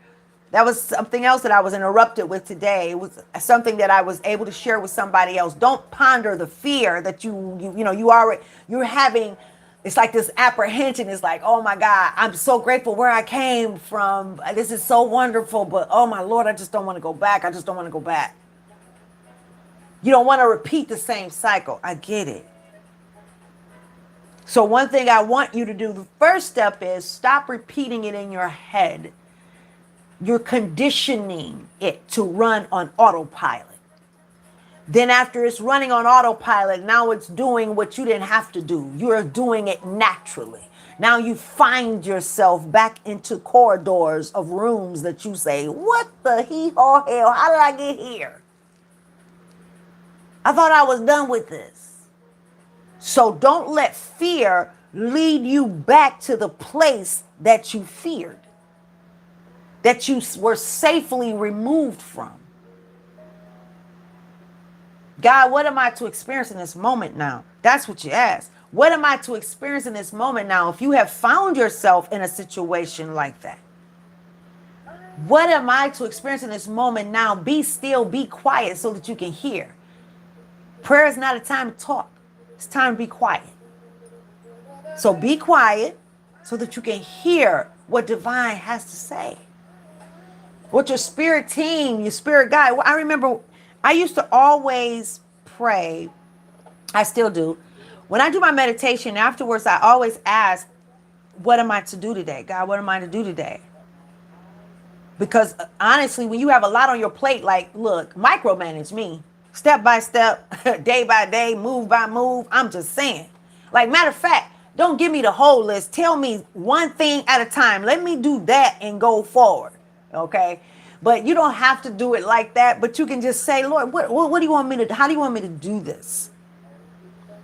That was something else that I was interrupted with today. It was something that I was able to share with somebody else. Don't ponder the fear that you're having. It's like this apprehension. It's like, oh my God, I'm so grateful where I came from. This is so wonderful, but oh my Lord, I just don't want to go back. I just don't want to go back. You don't want to repeat the same cycle. I get it. So one thing I want you to do, the first step is stop repeating it in your head. You're conditioning it to run on autopilot. Then after it's running on autopilot, now it's doing what you didn't have to do. You're doing it naturally. Now you find yourself back into corridors of rooms that you say, what the hell? How did I get here? I thought I was done with this. So don't let fear lead you back to the place that you feared, that you were safely removed from. God, what am I to experience in this moment now? That's what you ask. What am I to experience in this moment now? If you have found yourself in a situation like that, what am I to experience in this moment now? Be still, be quiet so that you can hear. Prayer is not a time to talk. It's time to be quiet. So be quiet so that you can hear what divine has to say. What your spirit team, your spirit guide. I remember I used to always pray. I still do. When I do my meditation afterwards, I always ask, what am I to do today? God, what am I to do today? Because honestly, when you have a lot on your plate, like, look, micromanage me. Step by step, day by day, move by move. I'm just saying. Like, matter of fact, don't give me the whole list. Tell me one thing at a time. Let me do that and go forward. Okay? But you don't have to do it like that. But you can just say, Lord, what do you want me to, how do you want me to do this?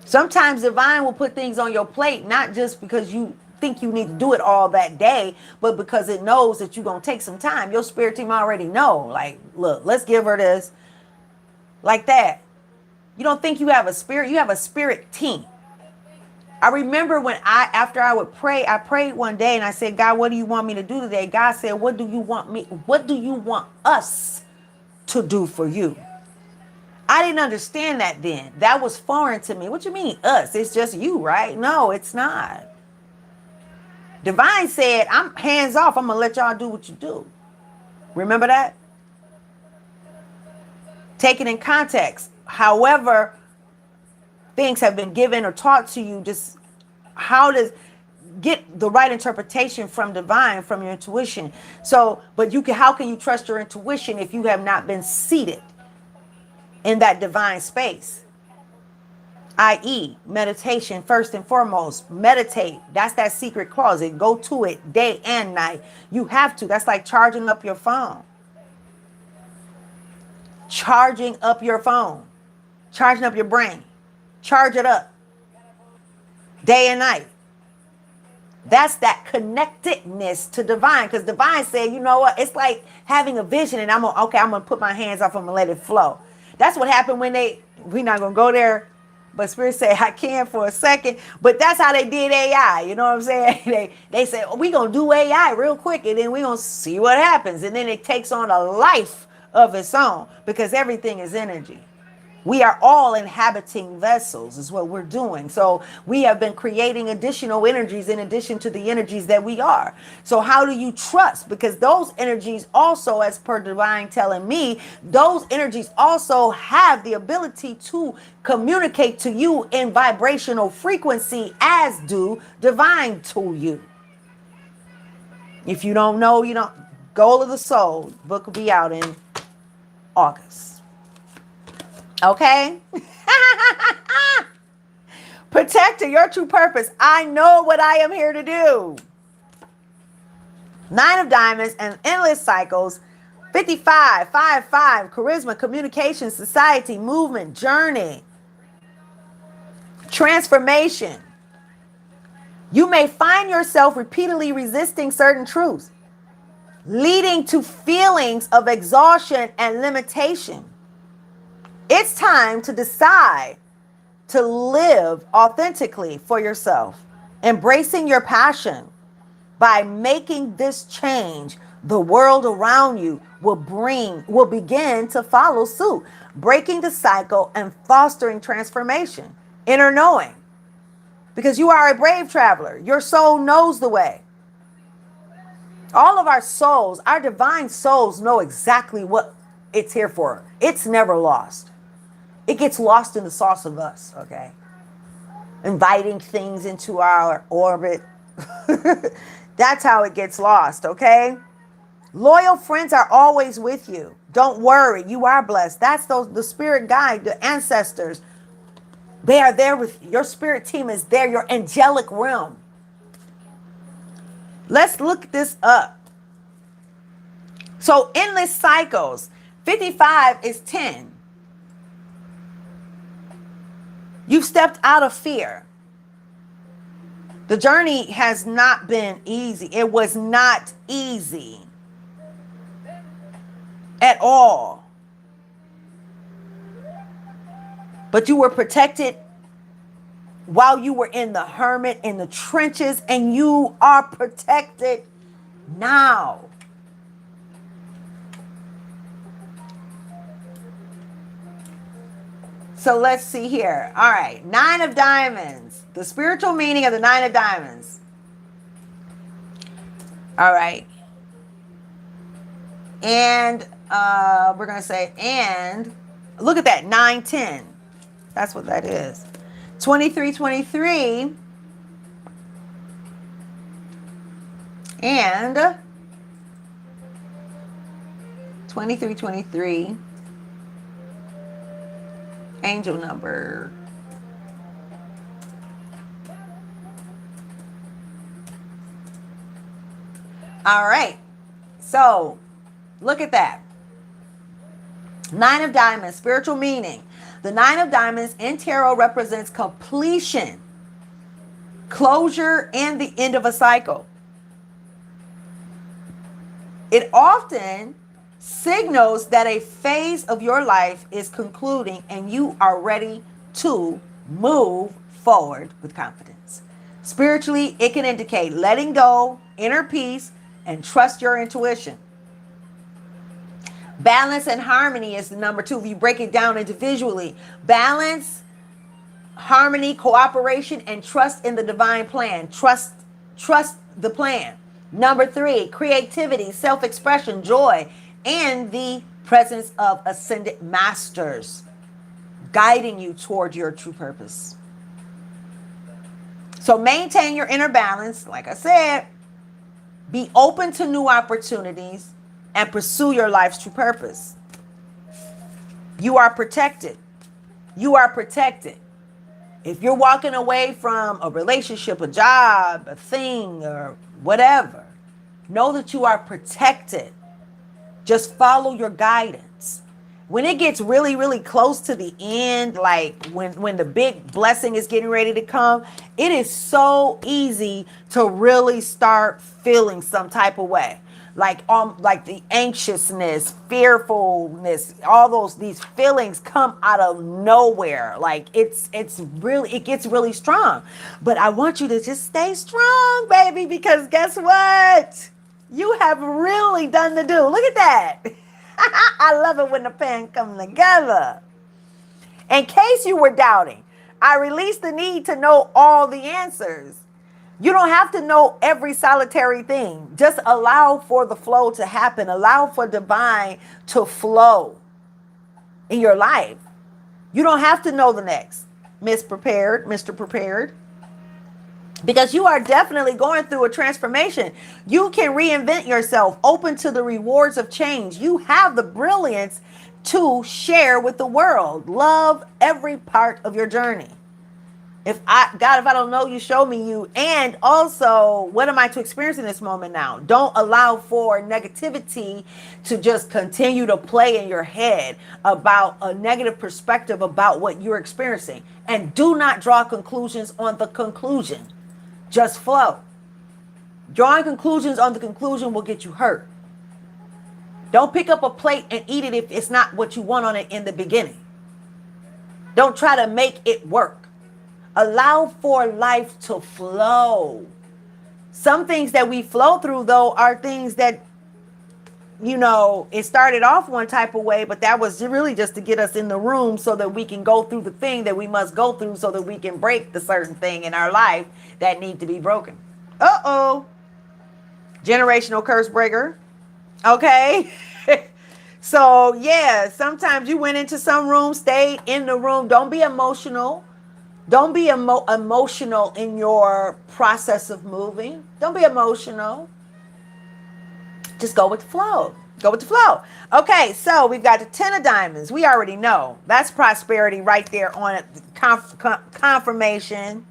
Sometimes divine will put things on your plate, not just because you think you need to do it all that day, but because it knows that you're going to take some time. Your spirit team already know. Like, look, let's give her this. Like that. You don't think you have a spirit. You have a spirit team. I remember when after I would pray, I prayed one day and I said, God, what do you want me to do today? God said, what do you want us to do for you? I didn't understand that then. That was foreign to me. What you mean us? It's just you, right? No, it's not. Divine said, I'm hands off. I'm going to let y'all do what you do. Remember that? Take it in context. However things have been given or taught to you, just how to get the right interpretation from divine, from your intuition. So, but how can you trust your intuition if you have not been seated in that divine space? I.e., meditation, first and foremost. Meditate. That's that secret closet. Go to it day and night. You have to. That's like charging up your phone. Charging up your phone. Charging up your brain. Charge it up. Day and night. That's that connectedness to divine. Because divine said, you know what? It's like having a vision and I'm going to put my hands off. I'm going to let it flow. That's what happened when we're not going to go there. But Spirit said, I can for a second. But that's how they did AI. You know what I'm saying? They said, we're going to do AI real quick. And then we're going to see what happens. And then it takes on a life of its own. Because everything is energy. We are all inhabiting vessels is what we're doing. So we have been creating additional energies in addition to the energies that we are. So how do you trust? Because those energies also, as per divine telling me, those energies also have the ability to communicate to you in vibrational frequency, as do divine to you. If you don't know, you don't. Goal of the Soul book will be out in August. Okay? Protector, your true purpose. I know what I am here to do. 9 of Diamonds and endless cycles. 55, 5, charisma, communication, society, movement, journey, transformation. You may find yourself repeatedly resisting certain truths, leading to feelings of exhaustion and limitation. It's time to decide to live authentically for yourself, embracing your passion. By making this change, the world around you will begin to follow suit, breaking the cycle and fostering transformation. Inner knowing. Because you are a brave traveler. Your soul knows the way. All of our souls, our divine souls, know exactly what it's here for. It's never lost. It gets lost in the sauce of us, okay? Inviting things into our orbit. That's how it gets lost, okay? Loyal friends are always with you. Don't worry, you are blessed. That's the spirit guide, the ancestors. They are there with you. Your spirit team is there, your angelic realm. Let's look this up. So endless cycles. 55 is 10. You've stepped out of fear. The journey has not been easy. It was not easy at all. But you were protected while you were in the hermit, in the trenches, and you are protected now. So let's see here. All right. 9 of Diamonds. The spiritual meaning of the 9 of Diamonds. All right. And we're going to say, and look at that. 9-10. That's what that is. 23-23. And 23-23. Angel number. All right. So look at that. 9 of Diamonds, spiritual meaning. The 9 of Diamonds in tarot represents completion, closure, and the end of a cycle. It often signals that a phase of your life is concluding and you are ready to move forward with confidence. Spiritually, it can indicate letting go, inner peace, and trust your intuition. Balance and harmony is the number 2. If you break it down individually, balance, harmony, cooperation, and trust in the divine plan. Trust the plan. Number 3, creativity, self-expression, joy, and the presence of ascended masters guiding you toward your true purpose. So maintain your inner balance. Like I said, be open to new opportunities and pursue your life's true purpose. You are protected. You are protected. If you're walking away from a relationship, a job, a thing, or whatever, know that you are protected. Just follow your guidance. When it gets really, really close to the end, like when the big blessing is getting ready to come, it is so easy to really start feeling some type of way. Like the anxiousness, fearfulness, these feelings come out of nowhere. Like it gets really strong. But I want you to just stay strong, baby, because guess what? You have really done the do. Look at that. I love it when the plan comes together. In case you were doubting, I released the need to know all the answers. You don't have to know every solitary thing. Just allow for the flow to happen. Allow for divine to flow in your life. You don't have to know the next. Miss Prepared, Mr. Prepared. Because you are definitely going through a transformation. You can reinvent yourself, open to the rewards of change. You have the brilliance to share with the world. Love every part of your journey. If I don't know you, show me you. And also, what am I to experience in this moment now? Don't allow for negativity to just continue to play in your head about a negative perspective about what you're experiencing. And do not draw conclusions on the conclusion. Just flow. Drawing conclusions on the conclusion will get you hurt. Don't pick up a plate and eat it if it's not what you want on it in the beginning. Don't try to make it work. Allow for life to flow. Some things that we flow through, though, are things that, it started off one type of way, but that was really just to get us in the room so that we can go through the thing that we must go through so that we can break the certain thing in our life that need to be broken. Uh-oh. Generational curse breaker. Okay. So, yeah, sometimes you went into some room, stayed in the room. Don't be emotional. Don't be emotional in your process of moving. Don't be emotional. Just go with the flow. Go with the flow. Okay, so we've got the 10 of diamonds. We already know. That's prosperity right there on it. Confirmation.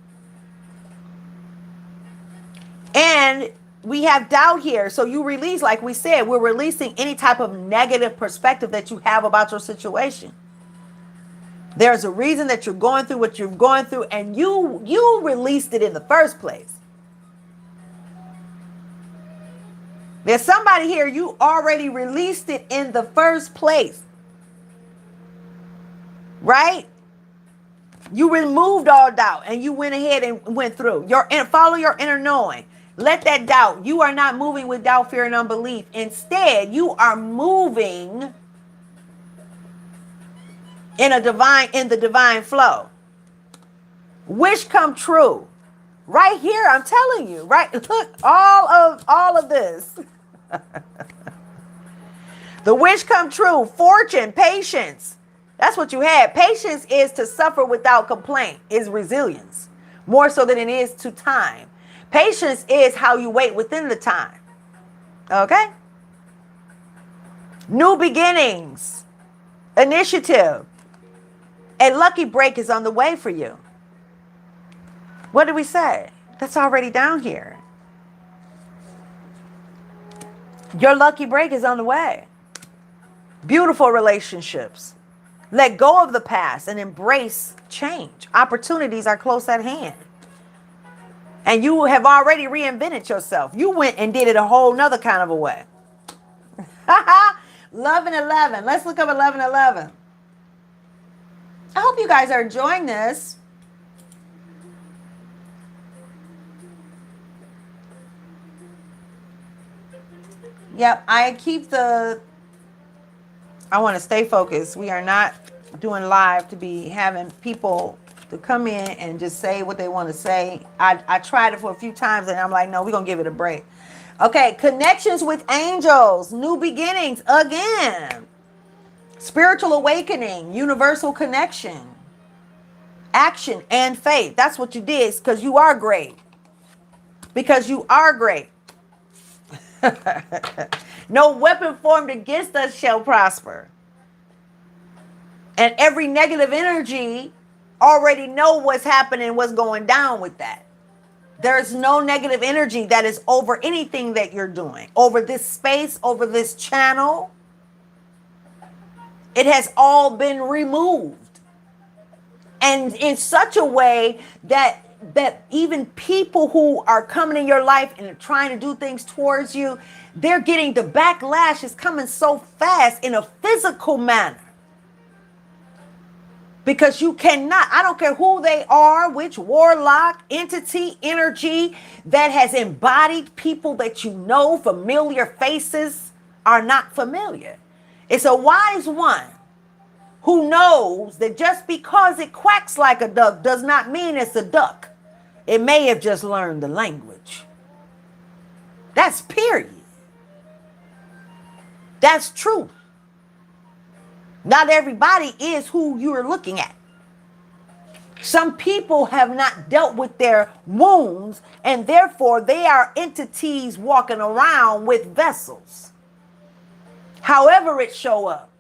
And we have doubt here. So you release, like we said, we're releasing any type of negative perspective that you have about your situation. There's a reason that you're going through what you're going through, and you released it in the first place. There's somebody here, you already released it in the first place. Right? You removed all doubt and you went ahead and went through. Follow your inner knowing. Let that doubt. You are not moving with doubt, fear, and unbelief. Instead, you are moving in the divine flow. Wish come true. Right here, I'm telling you, right? Look, all of this. The wish come true. Fortune, patience. That's what you had. Patience is to suffer without complaint, is resilience. More so than it is to time. Patience is how you wait within the time. Okay? New beginnings. Initiative. A lucky break is on the way for you. What did we say? That's already down here. Your lucky break is on the way. Beautiful relationships. Let go of the past and embrace change. Opportunities are close at hand. And you have already reinvented yourself. You went and did it a whole nother kind of a way. Love and 11. Let's look up 1111. I hope you guys are enjoying this. Yep, I want to stay focused. We are not doing live to be having people to come in and just say what they want to say. I tried it for a few times and I'm like, no, we're going to give it a break. Okay, connections with angels, new beginnings again. Spiritual awakening, universal connection, action and faith. That's what you did because you are great. Because you are great. No weapon formed against us shall prosper. And every negative energy already know what's happening, what's going down with that. There's no negative energy that is over anything that you're doing, over this space, over this channel. It has all been removed. And in such a way that even people who are coming in your life and trying to do things towards you, they're getting the backlash is coming so fast in a physical manner. Because you cannot, I don't care who they are, which warlock, entity, energy that has embodied people that you know, familiar faces are not familiar. It's a wise one who knows that just because it quacks like a duck does not mean it's a duck. It may have just learned the language. That's period. That's truth. Not everybody is who you're looking at. Some people have not dealt with their wounds, and therefore they are entities walking around with vessels. However it show up.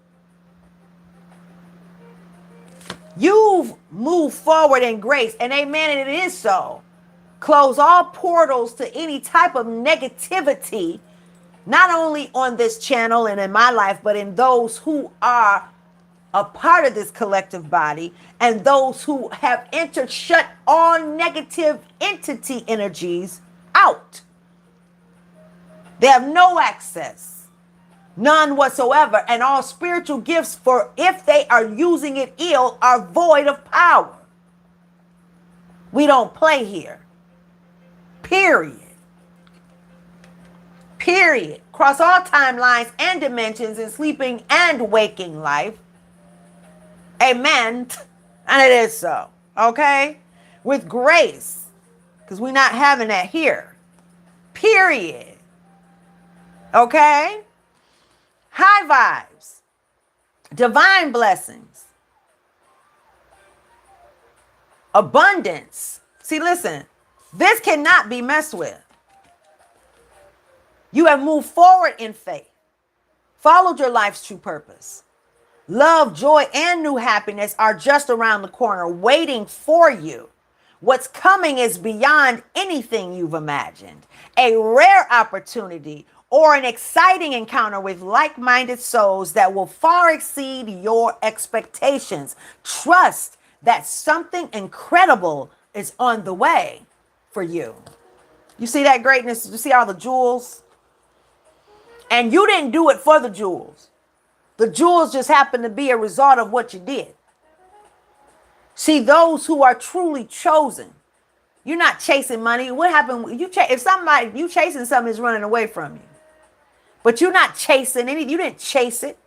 You've moved forward in grace, and amen, and it is so. Close all portals to any type of negativity, not only on this channel and in my life, but in those who are a part of this collective body, and those who have entered shut all negative entity energies out. They have no access, none whatsoever, and all spiritual gifts, for if they are using it ill, are void of power. We don't play here. Period. Period. Across all timelines and dimensions in sleeping and waking life. Amen. And it is so. Okay? With grace. Because we're not having that here. Period. Okay? High vibes. Divine blessings. Abundance. See, listen. This cannot be messed with. You have moved forward in faith. Followed your life's true purpose. Love, joy, and new happiness are just around the corner waiting for you. What's coming is beyond anything you've imagined. A rare opportunity or an exciting encounter with like-minded souls that will far exceed your expectations. Trust that something incredible is on the way for you. You see that greatness? You see all the jewels? And you didn't do it for the jewels. The jewels just happened to be a result of what you did. See, those who are truly chosen, you're not chasing money. What happened? If somebody, you chasing something is running away from you. But you're not chasing anything. You didn't chase it.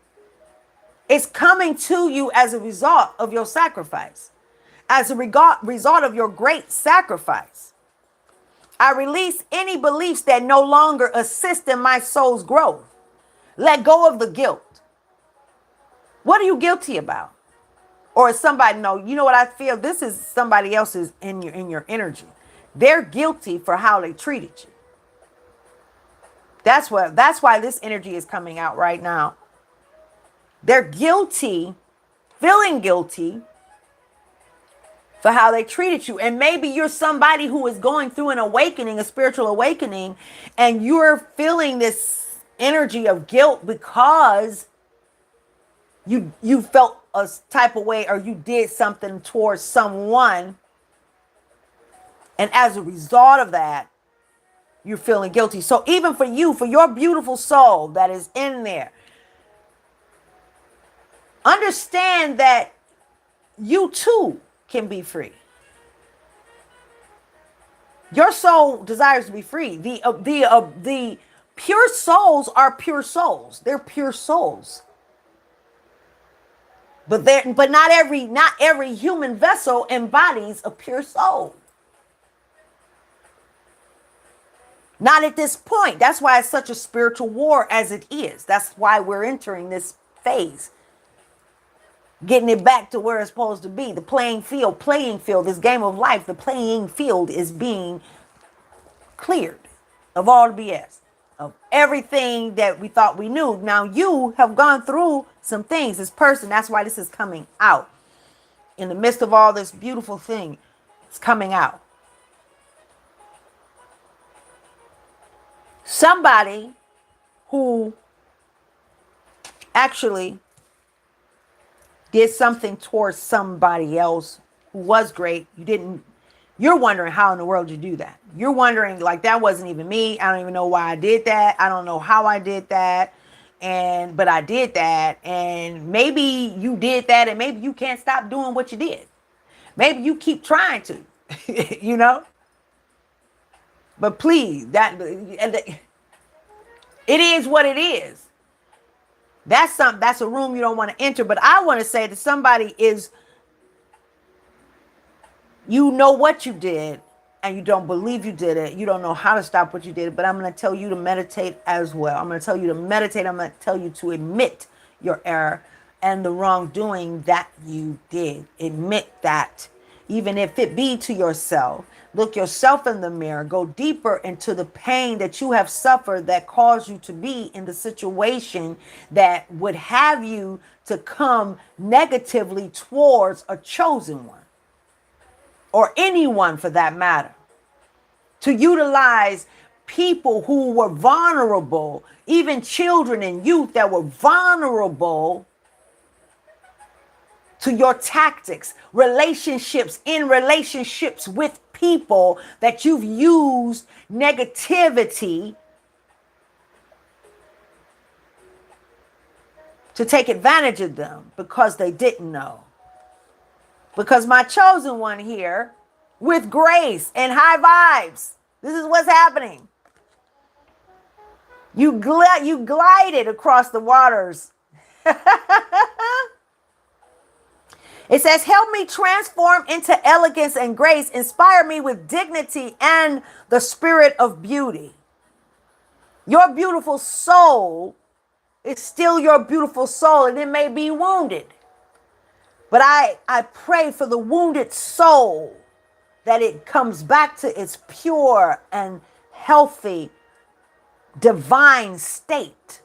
It's coming to you as a result of your sacrifice. As a result of your great sacrifice. I release any beliefs that no longer assist in my soul's growth. Let go of the guilt. What are you guilty about? Or is somebody, no, you know what I feel? This is somebody else's in your energy. They're guilty for how they treated you. That's why this energy is coming out right now. They're guilty, feeling guilty for how they treated you. And maybe you're somebody who is going through an awakening, a spiritual awakening, and you're feeling this energy of guilt because you felt a type of way or you did something towards someone. And as a result of that, you're feeling guilty. So even for you, for your beautiful soul that is in there, understand that you too can be free. Your soul desires to be free. The pure souls are pure souls. They're pure souls. But not every human vessel embodies a pure soul. Not at this point. That's why it's such a spiritual war as it is. That's why we're entering this phase. Getting it back to where it's supposed to be. The playing field, this game of life, the playing field is being cleared of all the BS, of everything that we thought we knew. Now you have gone through some things, this person, that's why this is coming out. In the midst of all this beautiful thing, it's coming out. Somebody who actually did something towards somebody else who was great. You're wondering how in the world you do that. You're wondering, like, that wasn't even me. I don't even know why I did that. I don't know how I did that. But I did that. And maybe you did that and maybe you can't stop doing what you did. Maybe you keep trying to, you know. But please, it is what it is. That's a room you don't want to enter. But I want to say that somebody is, you know what you did and you don't believe you did it. You don't know how to stop what you did. But I'm going to tell you to meditate as well. I'm going to tell you to meditate. I'm going to tell you to admit your error and the wrongdoing that you did. Admit that. Even if it be to yourself. Look yourself in the mirror. Go deeper into the pain that you have suffered that caused you to be in the situation that would have you to come negatively towards a chosen one. Or anyone for that matter. To utilize people who were vulnerable, even children and youth that were vulnerable to your tactics, in relationships with people that you've used negativity to take advantage of them because they didn't know. Because my chosen one here, with grace and high vibes, this is what's happening. You glided across the waters. It says, help me transform into elegance and grace. Inspire me with dignity and the spirit of beauty. Your beautiful soul is still your beautiful soul, and it may be wounded. But I pray for the wounded soul that it comes back to its pure and healthy, divine state.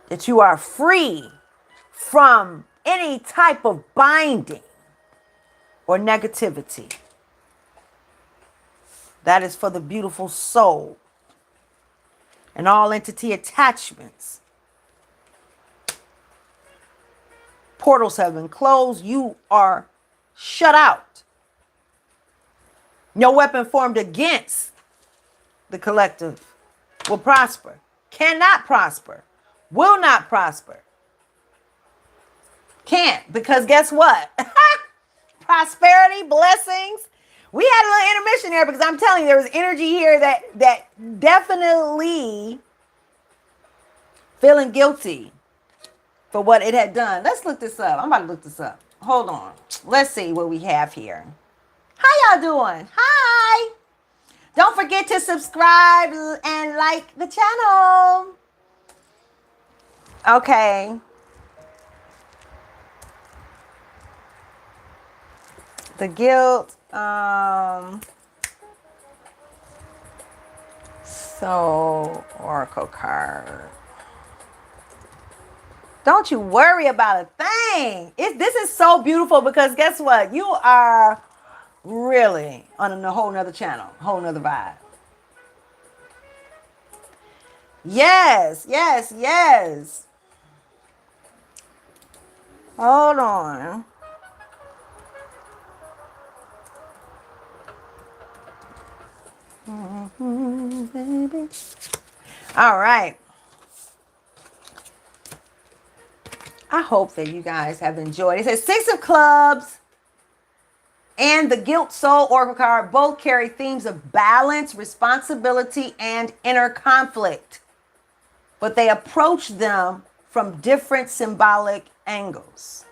That you are free from any type of binding or negativity. That is for the beautiful soul and all entity attachments. Portals have been closed. You are shut out. No weapon formed against the collective will prosper, cannot prosper, will not prosper. Can't, because guess what? Prosperity, blessings. We had a little intermission there because I'm telling you, there was energy here that definitely feeling guilty for what it had done. Let's look this up. I'm about to look this up. Hold on. Let's see what we have here. How y'all doing? Hi. Don't forget to subscribe and like the channel. Okay. The guilt. So, Oracle card. Don't you worry about a thing. This is so beautiful because guess what? You are really on a whole nother channel, whole nother vibe. Yes, yes, yes. Hold on. Baby. All right. I hope that you guys have enjoyed. It says 6 of Clubs and the Guilt Soul Oracle card both carry themes of balance, responsibility, and inner conflict. But they approach them from different symbolic angles.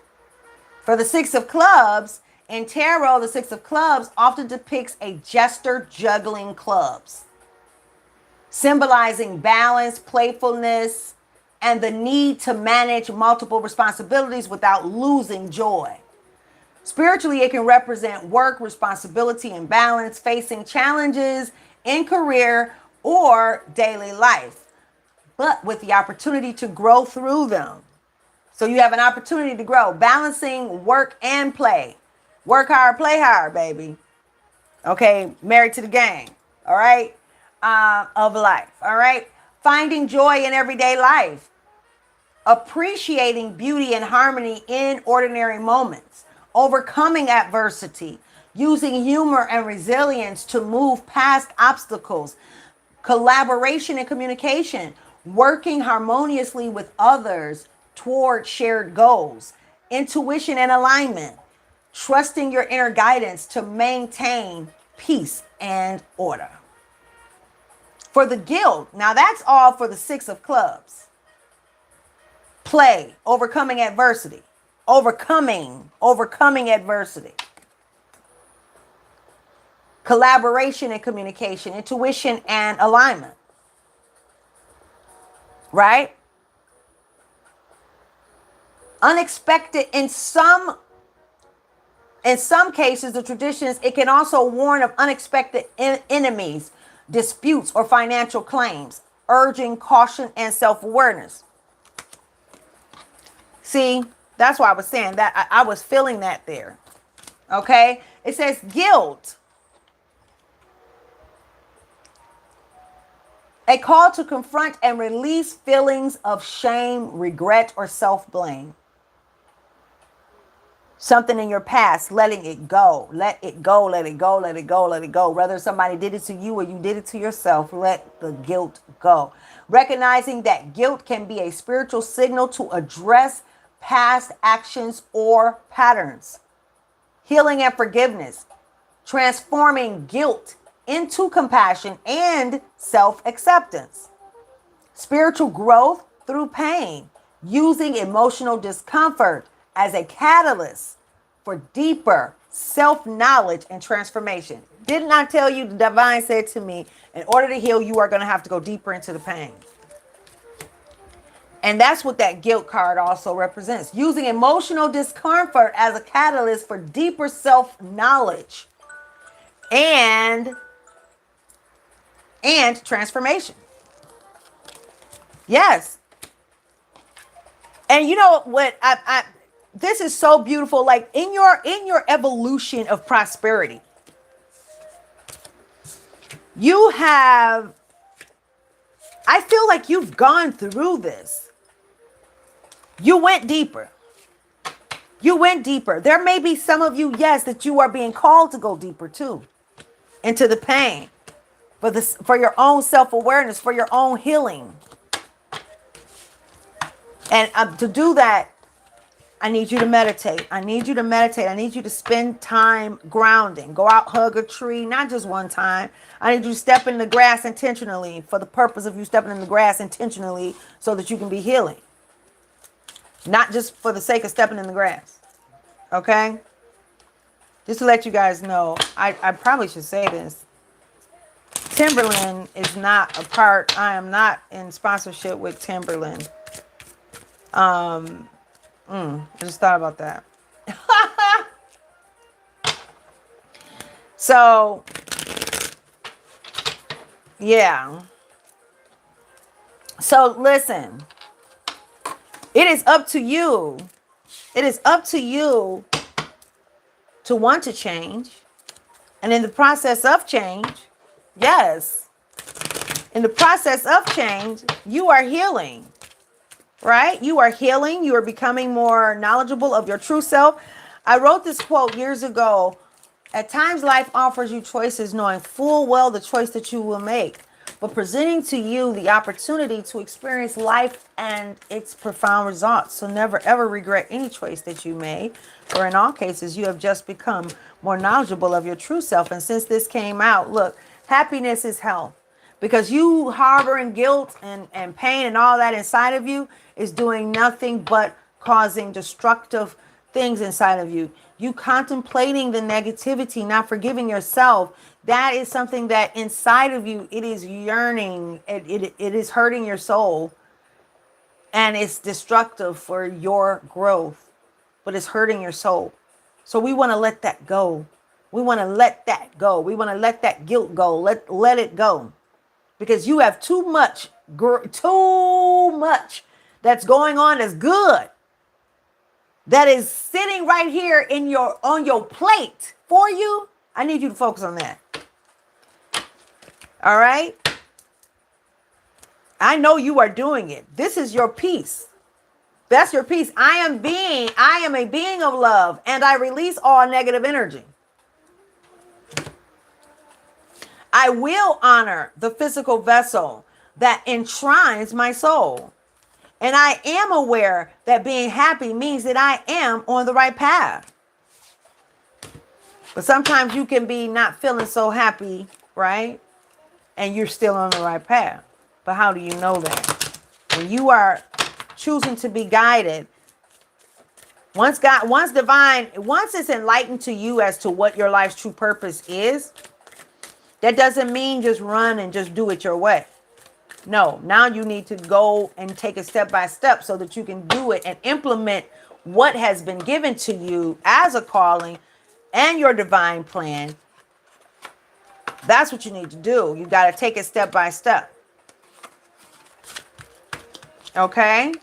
For the 6 of Clubs, in tarot, the 6 of Clubs often depicts a jester juggling clubs, symbolizing balance, playfulness, and the need to manage multiple responsibilities without losing joy. Spiritually, it can represent work, responsibility, and balance, facing challenges in career or daily life, but with the opportunity to grow through them. So you have an opportunity to grow, balancing work and play. Work hard, play hard, baby. Okay, married to the gang, all right, of life, all right? Finding joy in everyday life. Appreciating beauty and harmony in ordinary moments. Overcoming adversity. Using humor and resilience to move past obstacles. Collaboration and communication. Working harmoniously with others toward shared goals. Intuition and alignment. Trusting your inner guidance to maintain peace and order. For the guilt, now that's all for the 6 of Clubs. Play, overcoming adversity. Overcoming adversity. Collaboration and communication, intuition and alignment. Right? Unexpected in some cases, the traditions, it can also warn of unexpected enemies, disputes, or financial claims, urging caution and self-awareness. See, that's why I was saying that. I was feeling that there. Okay? It says guilt. A call to confront and release feelings of shame, regret, or self-blame. Something in your past, letting it go. Let it go, let it go, let it go, let it go. Whether somebody did it to you or you did it to yourself, let the guilt go. Recognizing that guilt can be a spiritual signal to address past actions or patterns. Healing and forgiveness. Transforming guilt into compassion and self-acceptance. Spiritual growth through pain, using emotional discomfort as a catalyst for deeper self-knowledge and transformation. Didn't I tell you, the divine said to me, in order to heal, you are going to have to go deeper into the pain. And that's what that guilt card also represents. Using emotional discomfort as a catalyst for deeper self-knowledge and transformation. Yes. And you know what? This is so beautiful. Like in your evolution of prosperity, you have, I feel like you've gone through this. You went deeper. You went deeper. There may be some of you, yes, that you are being called to go deeper too, into the pain, for your own self-awareness, for your own healing. And to do that, I need you to meditate. I need you to meditate. I need you to spend time grounding. Go out, hug a tree, not just one time. I need you to step in the grass intentionally for the purpose of you stepping in the grass intentionally so that you can be healing. Not just for the sake of stepping in the grass. Okay? Just to let you guys know, I probably should say this. Timberland is not a part. I am not in sponsorship with Timberland. I just thought about that. So, yeah. So listen, it is up to you. It is up to you to want to change. And in the process of change, yes, in the process of change, you are healing. Right? You are healing. You are becoming more knowledgeable of your true self. I wrote this quote years ago. At times, life offers you choices, knowing full well the choice that you will make, but presenting to you the opportunity to experience life and its profound results. So never, ever regret any choice that you made. For in all cases, you have just become more knowledgeable of your true self. And since this came out, look, happiness is health. Because you harboring guilt and pain and all that inside of you is doing nothing but causing destructive things inside of you. You contemplating the negativity, not forgiving yourself, that is something that inside of you, it is yearning. It is hurting your soul. And it's destructive for your growth. But it's hurting your soul. So we want to let that go. We want to let that go. We want to let that guilt go. Let it go. Because you have too much that's going on that's good, that is sitting right here on your plate for you. I need you to focus on that. All right? I know you are doing it. This is your peace. That's your peace. I am a being of love, and I release all negative energy. I will honor the physical vessel that enshrines my soul. And I am aware that being happy means that I am on the right path. But sometimes you can be not feeling so happy, right? And you're still on the right path. But how do you know that? When you are choosing to be guided, once it's enlightened to you as to what your life's true purpose is, that doesn't mean just run and just do it your way. No, now you need to go and take it step by step so that you can do it and implement what has been given to you as a calling and your divine plan. That's what you need to do. You got to take it step by step. Okay?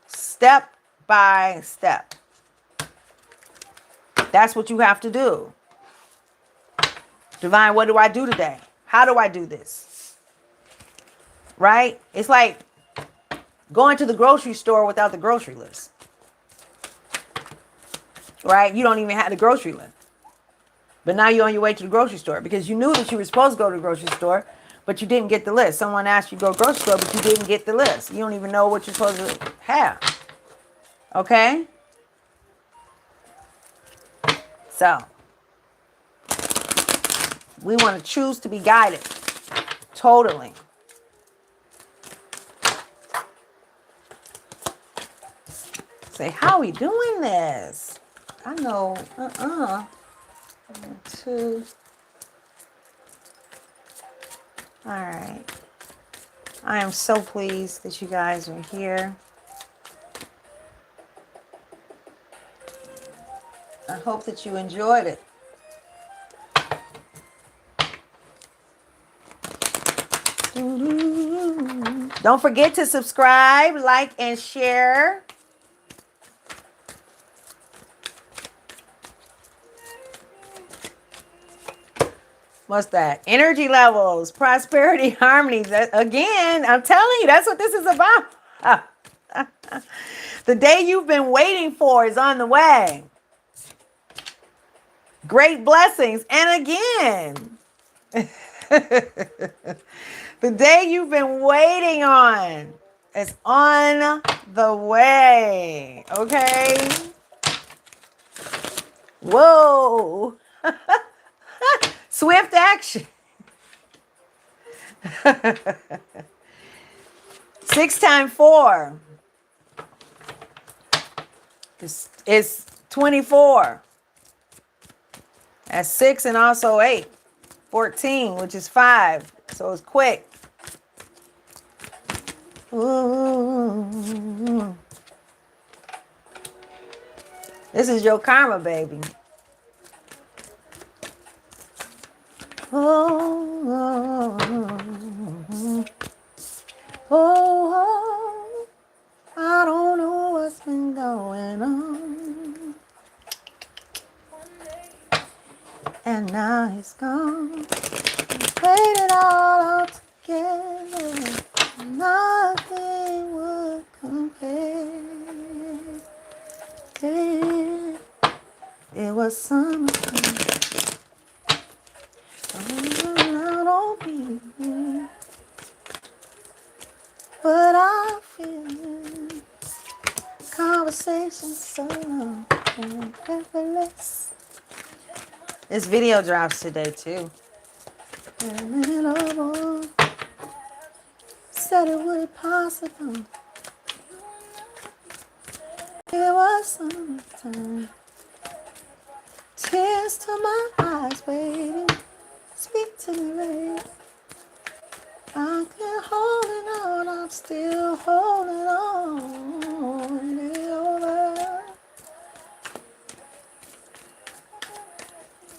Step by step. That's what you have to do. Divine, what do I do today? How do I do this? right? It's like going to the grocery store without the grocery list, right? You don't even have the grocery list. But now you're on your way to the grocery store because you knew that you were supposed to go to the grocery store, but you didn't get the list. Someone asked you to go to the grocery store, but you didn't get the list. You don't even know what you're supposed to have. Okay? So, we want to choose to be guided. Totally. Say, how are we doing this? I know. 1, 2. All right. I am so pleased that you guys are here. I hope that you enjoyed it. Don't forget to subscribe, like, and share. What's that? Energy levels, prosperity, harmony. Again, I'm telling you, that's what this is about. The day you've been waiting for is on the way. Great blessings. And again, the day you've been waiting on is on the way. Okay? Whoa. Swift action. 6 times 4 is 24. That's 6 and also 8. 14, which is 5. So it's quick. Ooh. This is your karma, baby. Oh, I don't know what's been going on. And now he's gone. Played it all out together. Nothing would compare. It was summertime. But I feel conversations so long and effortless. This video drops today too. Said it would be possible. It was summertime. Tears to my eyes, baby. Speak to me, baby. I'm still holding on. I'm still holding on.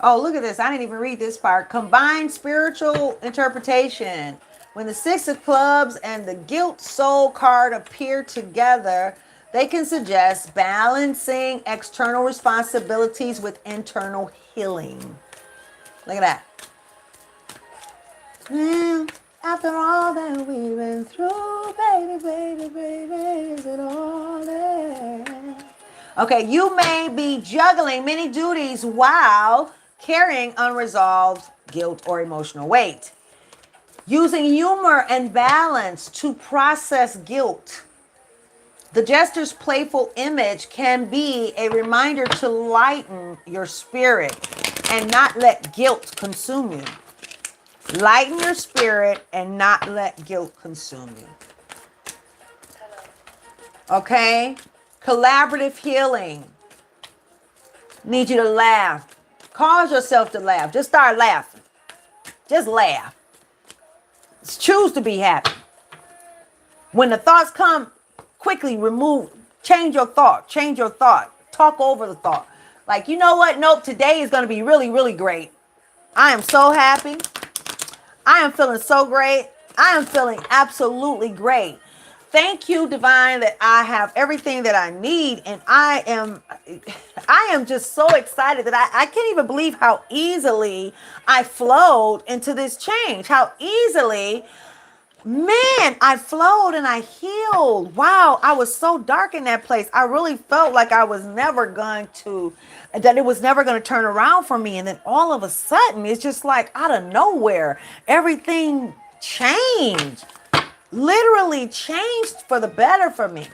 Oh, look at this. I didn't even read this part. Combined spiritual interpretation. When the 6 of clubs and the guilt soul card appear together, they can suggest balancing external responsibilities with internal healing. Look at that. After all that we've been through, baby, is it all there? Okay, you may be juggling many duties while carrying unresolved guilt or emotional weight. Using humor and balance to process guilt. The jester's playful image can be a reminder to lighten your spirit and not let guilt consume you. Lighten your spirit and not let guilt consume you. Okay? Collaborative healing. Need you to laugh. Cause yourself to laugh. Just start laughing. Just laugh. Choose to be happy. When the thoughts come, quickly remove. Change your thought. Change your thought. Talk over the thought. Like, you know what? Nope, today is going to be really, really great. I am so happy. I am feeling so great. I am feeling absolutely great. Thank you, Divine, that I have everything that I need. And I am just so excited that I can't even believe how easily I flowed into this change. How easily Man, I flowed and I healed. Wow, I was so dark in that place. I really felt like I was never going to, that it was never going to turn around for me. And then all of a sudden, it's just like out of nowhere, everything changed, literally changed for the better for me.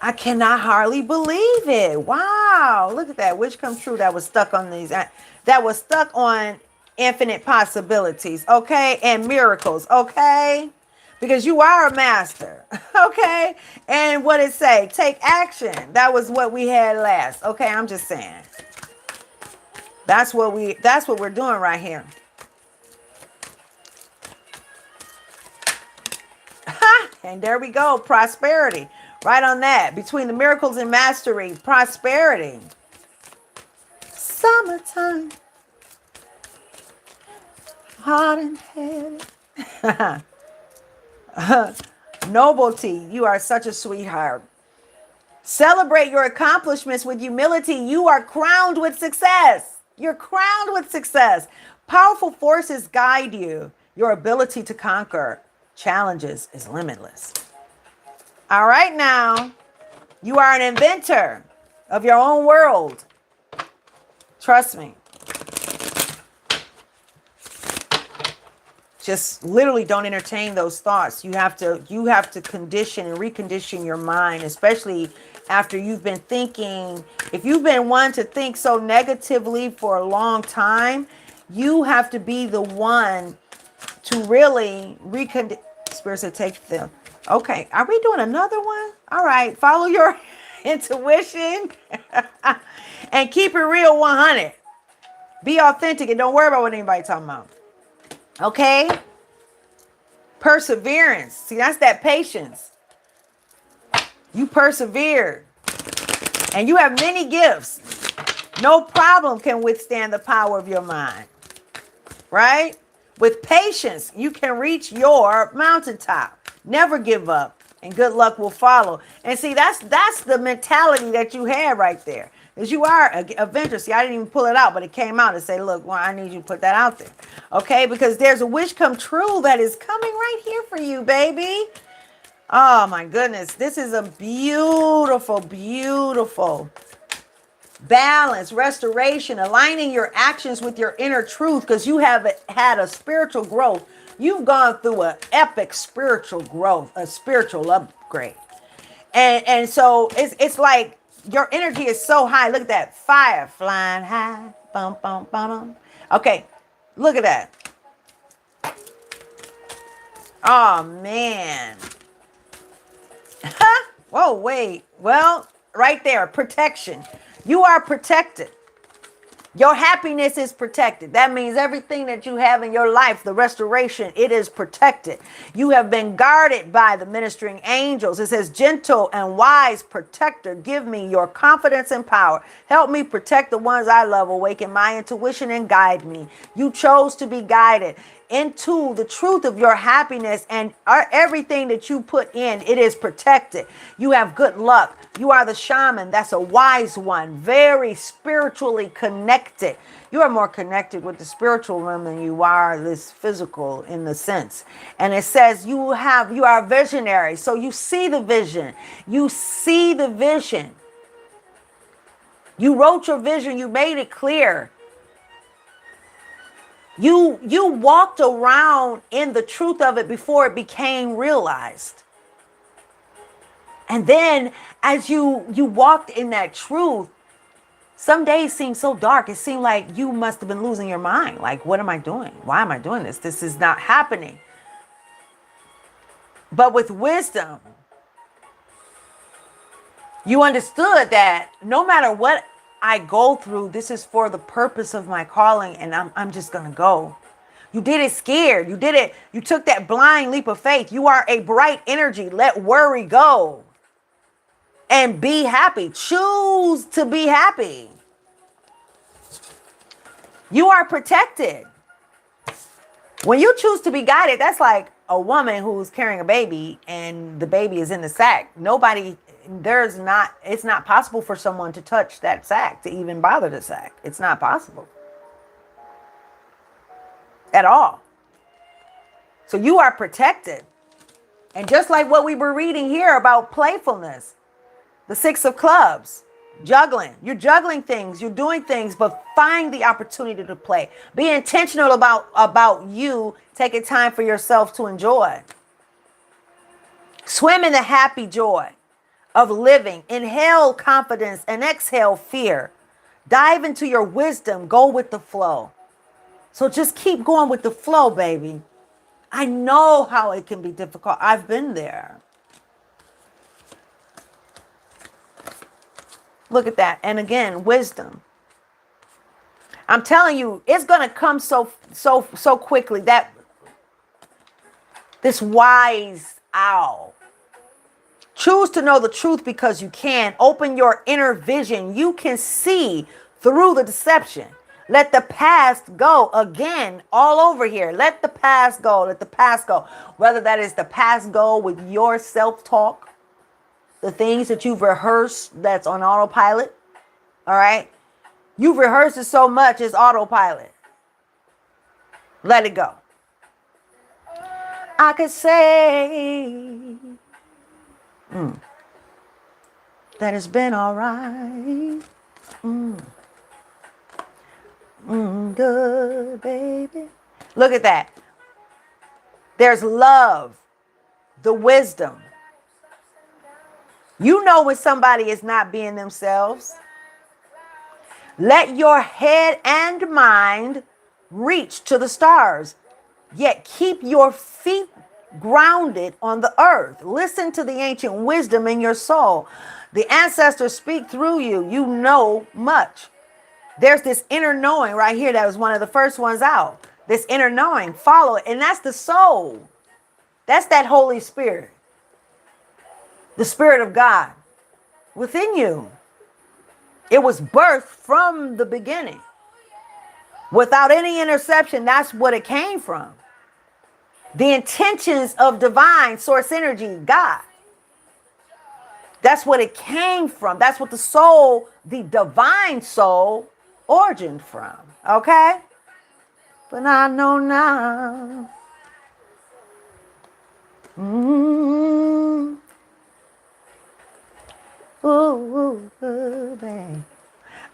I cannot hardly believe it. Wow, look at that. Which come true that was stuck on these, that was stuck on infinite possibilities, okay? And miracles, okay? Because you are a master, okay? And what it say? Take action. That was what we had last. Okay, I'm just saying. That's what we're doing right here. And there we go. Prosperity. Right on that. Between the miracles and mastery, prosperity. Summertime. Hot and heavy. Nobility. You are such a sweetheart. Celebrate your accomplishments with humility. You are crowned with success. You're crowned with success. Powerful forces guide you. Your ability to conquer challenges is limitless. All right, now, you are an inventor of your own world. Trust me. Just literally don't entertain those thoughts. You have to condition and recondition your mind, especially after you've been thinking. If you've been one to think so negatively for a long time, you have to be the one to really recondition. Spirit said, take them. Okay, are we doing another one? All right, follow your intuition and keep it real 100. Be authentic and don't worry about what anybody's talking about. Okay? Perseverance. See, that's that patience. You persevered. And you have many gifts. No problem can withstand the power of your mind. Right? With patience, you can reach your mountaintop. Never give up. And good luck will follow. And see, that's the mentality that you had right there. Because you are a venture. See, I didn't even pull it out, but it came out and say, look, well, I need you to put that out there. Okay? Because there's a wish come true that is coming right here for you, baby. Oh, my goodness. This is a beautiful, beautiful balance, restoration, aligning your actions with your inner truth because you have had a spiritual growth. You've gone through an epic spiritual growth, a spiritual upgrade. And so it's like your energy is so high. Look at that fire flying high. Bum, bum, bum, bum. Okay, look at that. Oh, man. Whoa, wait. Well, right there, protection. You are protected. Your happiness is protected. That means everything that you have in your life, the restoration, it is protected. You have been guarded by the ministering angels. It says, gentle and wise protector, give me your confidence and power. Help me protect the ones I love. Awaken my intuition and guide me. You chose to be guided into the truth of your happiness, and everything that you put in, it is protected. You have good luck. You are the shaman. That's a wise one, very spiritually connected. You are more connected with the spiritual realm than you are this physical in the sense. And it says you are visionary. So you see the vision. You see the vision. You wrote your vision. You made it clear. You walked around in the truth of it before it became realized. And then as you walked in that truth, some days seemed so dark. It seemed like you must have been losing your mind. Like, what am I doing? Why am I doing this? This is not happening. But with wisdom, you understood that no matter what I go through, this is for the purpose of my calling, and I'm just going to go. You did it scared. You did it. You took that blind leap of faith. You are a bright energy. Let worry go and be happy. Choose to be happy. You are protected. When you choose to be guided, that's like a woman who's carrying a baby and the baby is in the sack. It's not possible for someone to touch that sack, to even bother the sack. It's not possible. At all. So you are protected. And just like what we were reading here about playfulness, the Six of Clubs, juggling. You're juggling things, you're doing things, but find the opportunity to play. Be intentional about you taking time for yourself to enjoy. Swim in the happy joy of living. Inhale confidence and exhale fear. Dive into your wisdom. Go with the flow. So just keep going with the flow, baby. I know how it can be difficult. I've been there. Look at that. And again, wisdom. I'm telling you, it's going to come so quickly. That this wise owl. Choose to know the truth because you can. Open your inner vision. You can see through the deception. Let the past go. Again, all over here. Let the past go. Let the past go. Whether that is the past go with your self-talk, the things that you've rehearsed that's on autopilot. All right. You've rehearsed it so much, it's autopilot. Let it go. I could say that it's been all right. Good, baby. Look at that. There's love, the wisdom. You know when somebody is not being themselves. Let your head and mind reach to the stars, yet keep your feet grounded on the earth. Listen to the ancient wisdom in your soul. The ancestors speak through you. You know much. There's this inner knowing right here that was one of the first ones out. This inner knowing, follow it. And that's the soul. That's that Holy Spirit. The Spirit of God within you. It was birthed from the beginning. Without any interception, that's what it came from. The intentions of divine source energy, God. That's what it came from. That's what the soul, the divine soul, origined from. Okay? But I know now. Ooh, babe.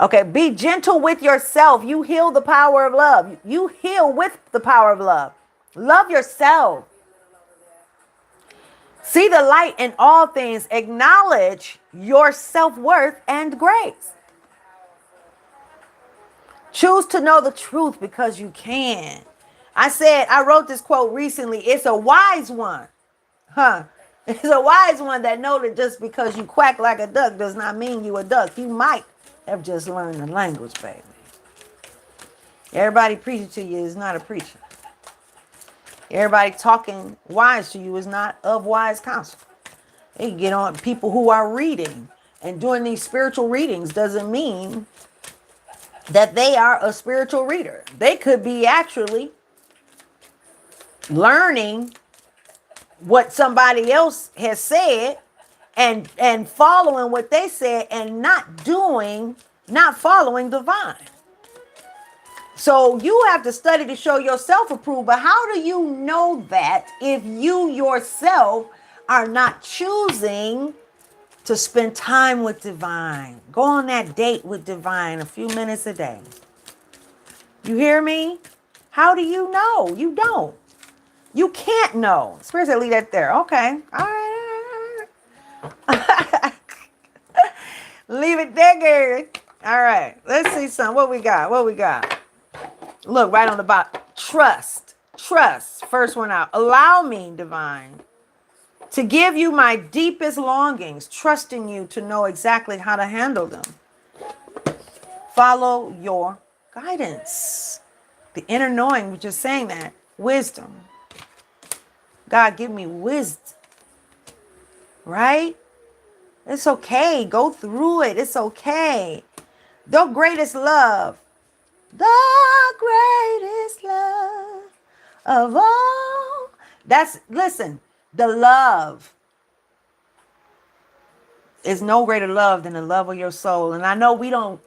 Okay, be gentle with yourself. You heal the power of love. You heal with the power of love. Love yourself. See the light in all things. Acknowledge your self-worth and grace. Choose to know the truth because you can. I wrote this quote recently. It's a wise one. It's a wise one that know that just because you quack like a duck does not mean you a duck. You might have just learned the language, baby. Everybody preaching to you is not a preacher. Everybody talking wise to you is not of wise counsel. They get on people who are reading and doing these spiritual readings doesn't mean that they are a spiritual reader. They could be actually learning what somebody else has said and following what they said and not following divine. So you have to study to show yourself approved. But how do you know that if you yourself are not choosing to spend time with divine? Go on that date with divine a few minutes a day. You hear me? How do you know? You don't. You can't know. Spirit said, leave that there. Okay. All right. Leave it there, Gary. All right. Let's see some. What we got? Look, right on the bottom. Trust. First one out. Allow me, divine, to give you my deepest longings, trusting you to know exactly how to handle them. Follow your guidance. The inner knowing, we're just saying that. Wisdom. God, give me wisdom. Right? It's okay. Go through it. It's okay. The greatest love. The greatest love of all. Listen, the love is no greater love than the love of your soul. And I know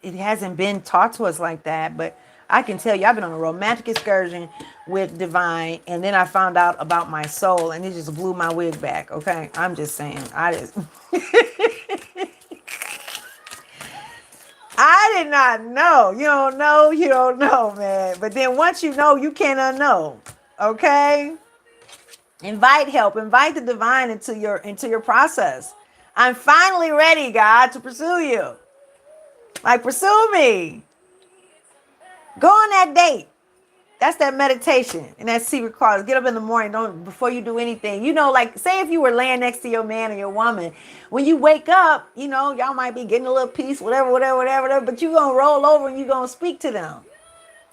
it hasn't been taught to us like that, but I can tell you, I've been on a romantic excursion with Divine, and then I found out about my soul, and it just blew my wig back. Okay, I'm just saying, I did not know. You don't know, man. But then once you know, you can't unknow. Okay, invite help, invite the divine into your process. I'm finally ready, God, to pursue you. Like, pursue me. Go on that date. That's that meditation and that secret closet. Get up in the morning, don't before you do anything. Like say if you were laying next to your man or your woman, when you wake up, y'all might be getting a little peace, whatever, but you're gonna roll over and you're gonna speak to them.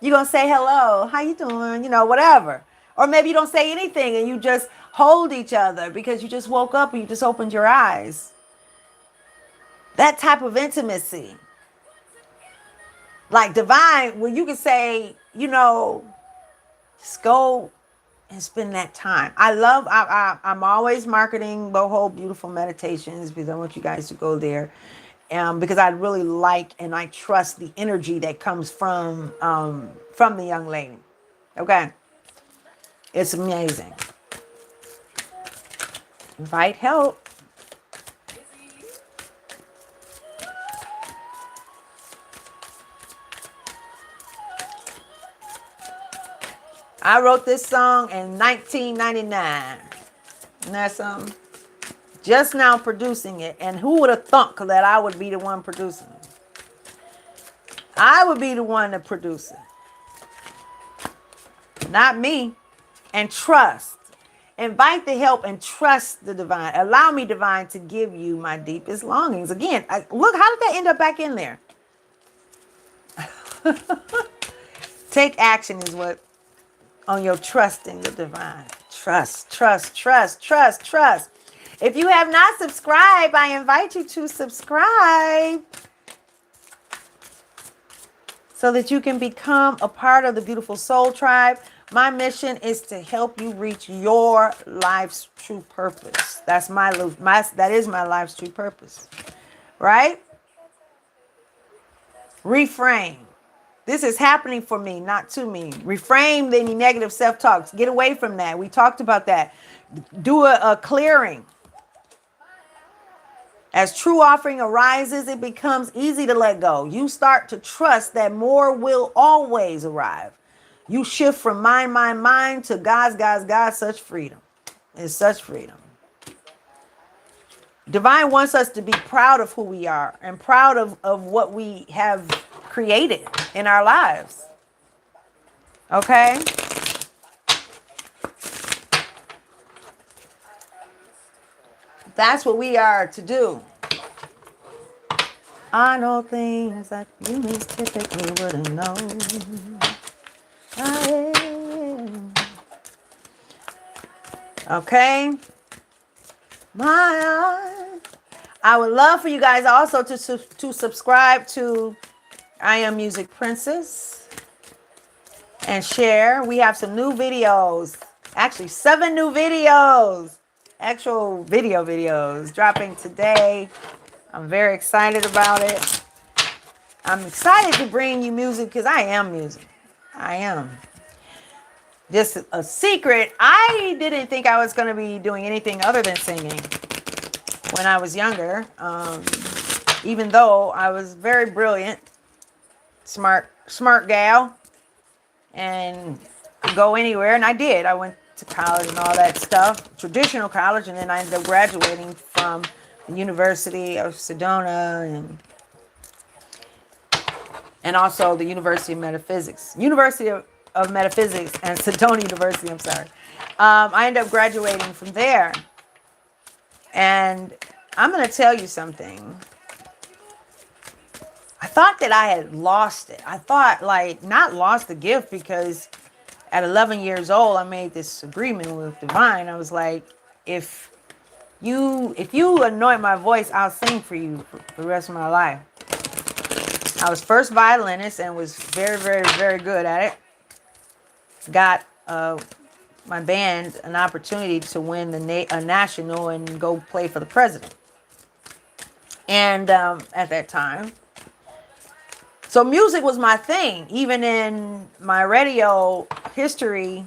You're gonna say hello, how you doing? Whatever. Or maybe you don't say anything and you just hold each other because you just woke up and you just opened your eyes. That type of intimacy. Like divine, where you can say, just go and spend that time. I'm always marketing Boho Beautiful Meditations because I want you guys to go there. Because I really like and I trust the energy that comes from the young lady. Okay. It's amazing. Invite help. I wrote this song in 1999. Isn't that something? Just now producing it. And who would have thunk that I would be the one producing it? I would be the one to produce it. Not me. And trust. Invite the help and trust the divine. Allow me, divine, to give you my deepest longings. Again, look, how did that end up back in there? Take action is what on your trust in the divine. Trust. If you have not subscribed, I invite you to subscribe so that you can become a part of the Beautiful Soul Tribe. My mission is to help you reach your life's true purpose. That is my life's true purpose. Right? Reframe. This is happening for me, not to me. Reframe any negative self-talks. Get away from that. We talked about that. Do a clearing. As true offering arises, it becomes easy to let go. You start to trust that more will always arrive. You shift from mind to God's, such freedom. It's such freedom. Divine wants us to be proud of who we are and proud of what we have created in our lives. Okay? That's what we are to do. I know things that humans typically wouldn't know. Okay? I would love for you guys also to subscribe to I Am Music Princess and share. We have some new videos. Actually, 7 new videos. Actual videos dropping today. I'm very excited about it. I'm excited to bring you music because I am music. I am. Just a secret, I didn't think I was going to be doing anything other than singing when I was younger. Even though I was very brilliant, smart gal, and could go anywhere, and I did. I went to college and all that stuff, traditional college, and then I ended up graduating from the University of Sedona and also the University of Metaphysics. University of Metaphysics and Sedona University, I'm sorry. I ended up graduating from there. And I'm going to tell you something. I thought that I had lost it. I thought, not lost the gift, because at 11 years old, I made this agreement with Divine. I was like, if you anoint my voice, I'll sing for you for the rest of my life. I was first violinist and was very, very, very good at it. Got my band an opportunity to win a national and go play for the president. And at that time. So music was my thing. Even in my radio history,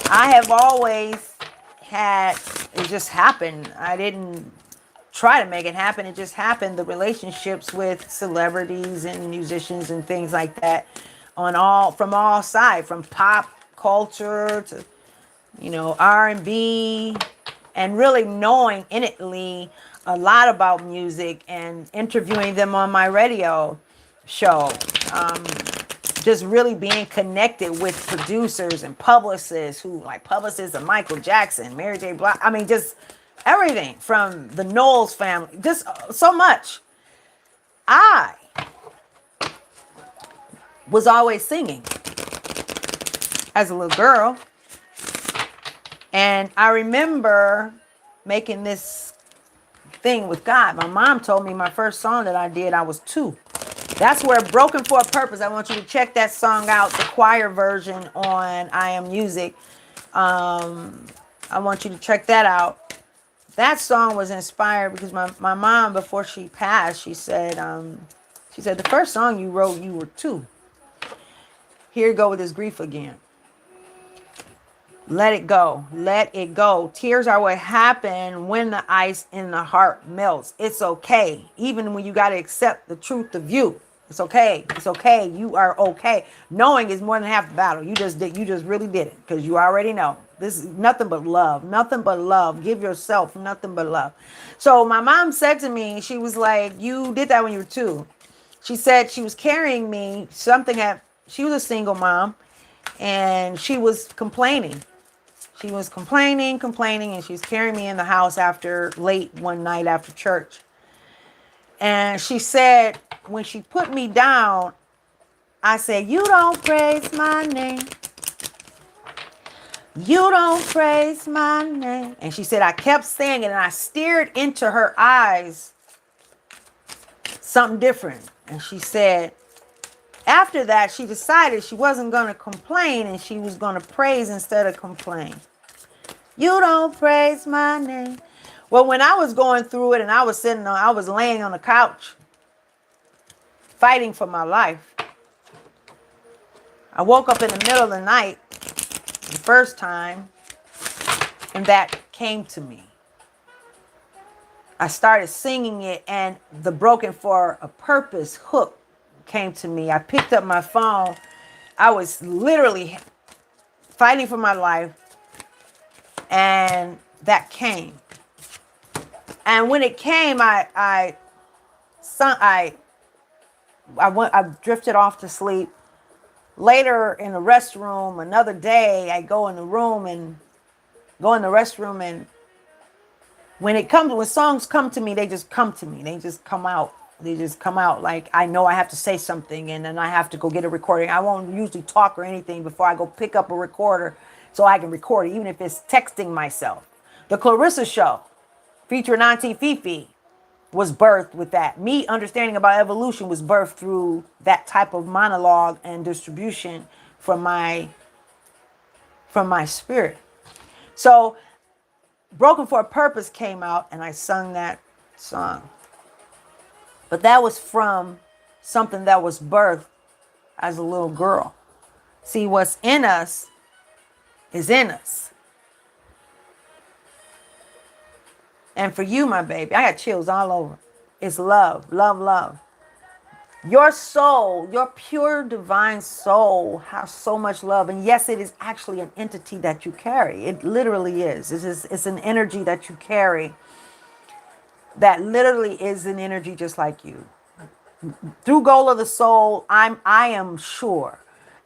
I have always had, it just happened. I didn't try to make it happen. It just happened. The relationships with celebrities and musicians and things like that from all sides, from pop culture to, R&B, and really knowing innately a lot about music and interviewing them on my radio show. Just really being connected with producers and publicists publicists of Michael Jackson, Mary J. Blige. I mean, just everything from the Knowles family, just so much. I was always singing as a little girl. And I remember making this thing with God. My mom told me my first song that I did, I was 2. That's where Broken for a Purpose. I want you to check that song out, the choir version on I Am Music. I want you to check that out. That song was inspired because my mom, before she passed, she said, the first song you wrote, you were 2. Here you go with this grief again. Let it go. Let it go. Tears are what happen when the ice in the heart melts. It's okay. Even when you got to accept the truth of you. It's okay. It's okay. You are okay. Knowing is more than half the battle. You just really did it because you already know. This is nothing but love. Nothing but love. Give yourself nothing but love. So my mom said to me, she was like, you did that when you were 2. She said she was carrying me. She was a single mom and she was complaining. She was complaining, and she was carrying me in the house late one night after church. And she said, when she put me down, I said, you don't praise my name. You don't praise my name. And she said, I kept saying it and I stared into her eyes, something different. And she said, after that, she decided she wasn't going to complain and she was going to praise instead of complain. You don't praise my name. Well, when I was going through it and I was laying on the couch fighting for my life, I woke up in the middle of the night the first time and that came to me. I started singing it and the Broken for a Purpose hook came to me. I picked up my phone. I was literally fighting for my life and that came. And when it came, I drifted off to sleep. Later in the restroom, another day, I go in the restroom and when songs come to me, they just come to me. They just come out. They just come out like I know I have to say something and then I have to go get a recording. I won't usually talk or anything before I go pick up a recorder so I can record it, even if it's texting myself. The Clarissa Show, featuring Auntie Fifi, was birthed with that. Me understanding about evolution was birthed through that type of monologue and distribution from my spirit. So Broken for a Purpose came out and I sung that song. But that was from something that was birthed as a little girl. See, what's in us is in us. And for you, my baby, I got chills all over. It's love, love, love. Your soul, your pure divine soul has so much love. And yes, it is actually an entity that you carry. It literally is. It's an energy that you carry that literally is an energy just like you. Through Goal of the Soul, I am sure,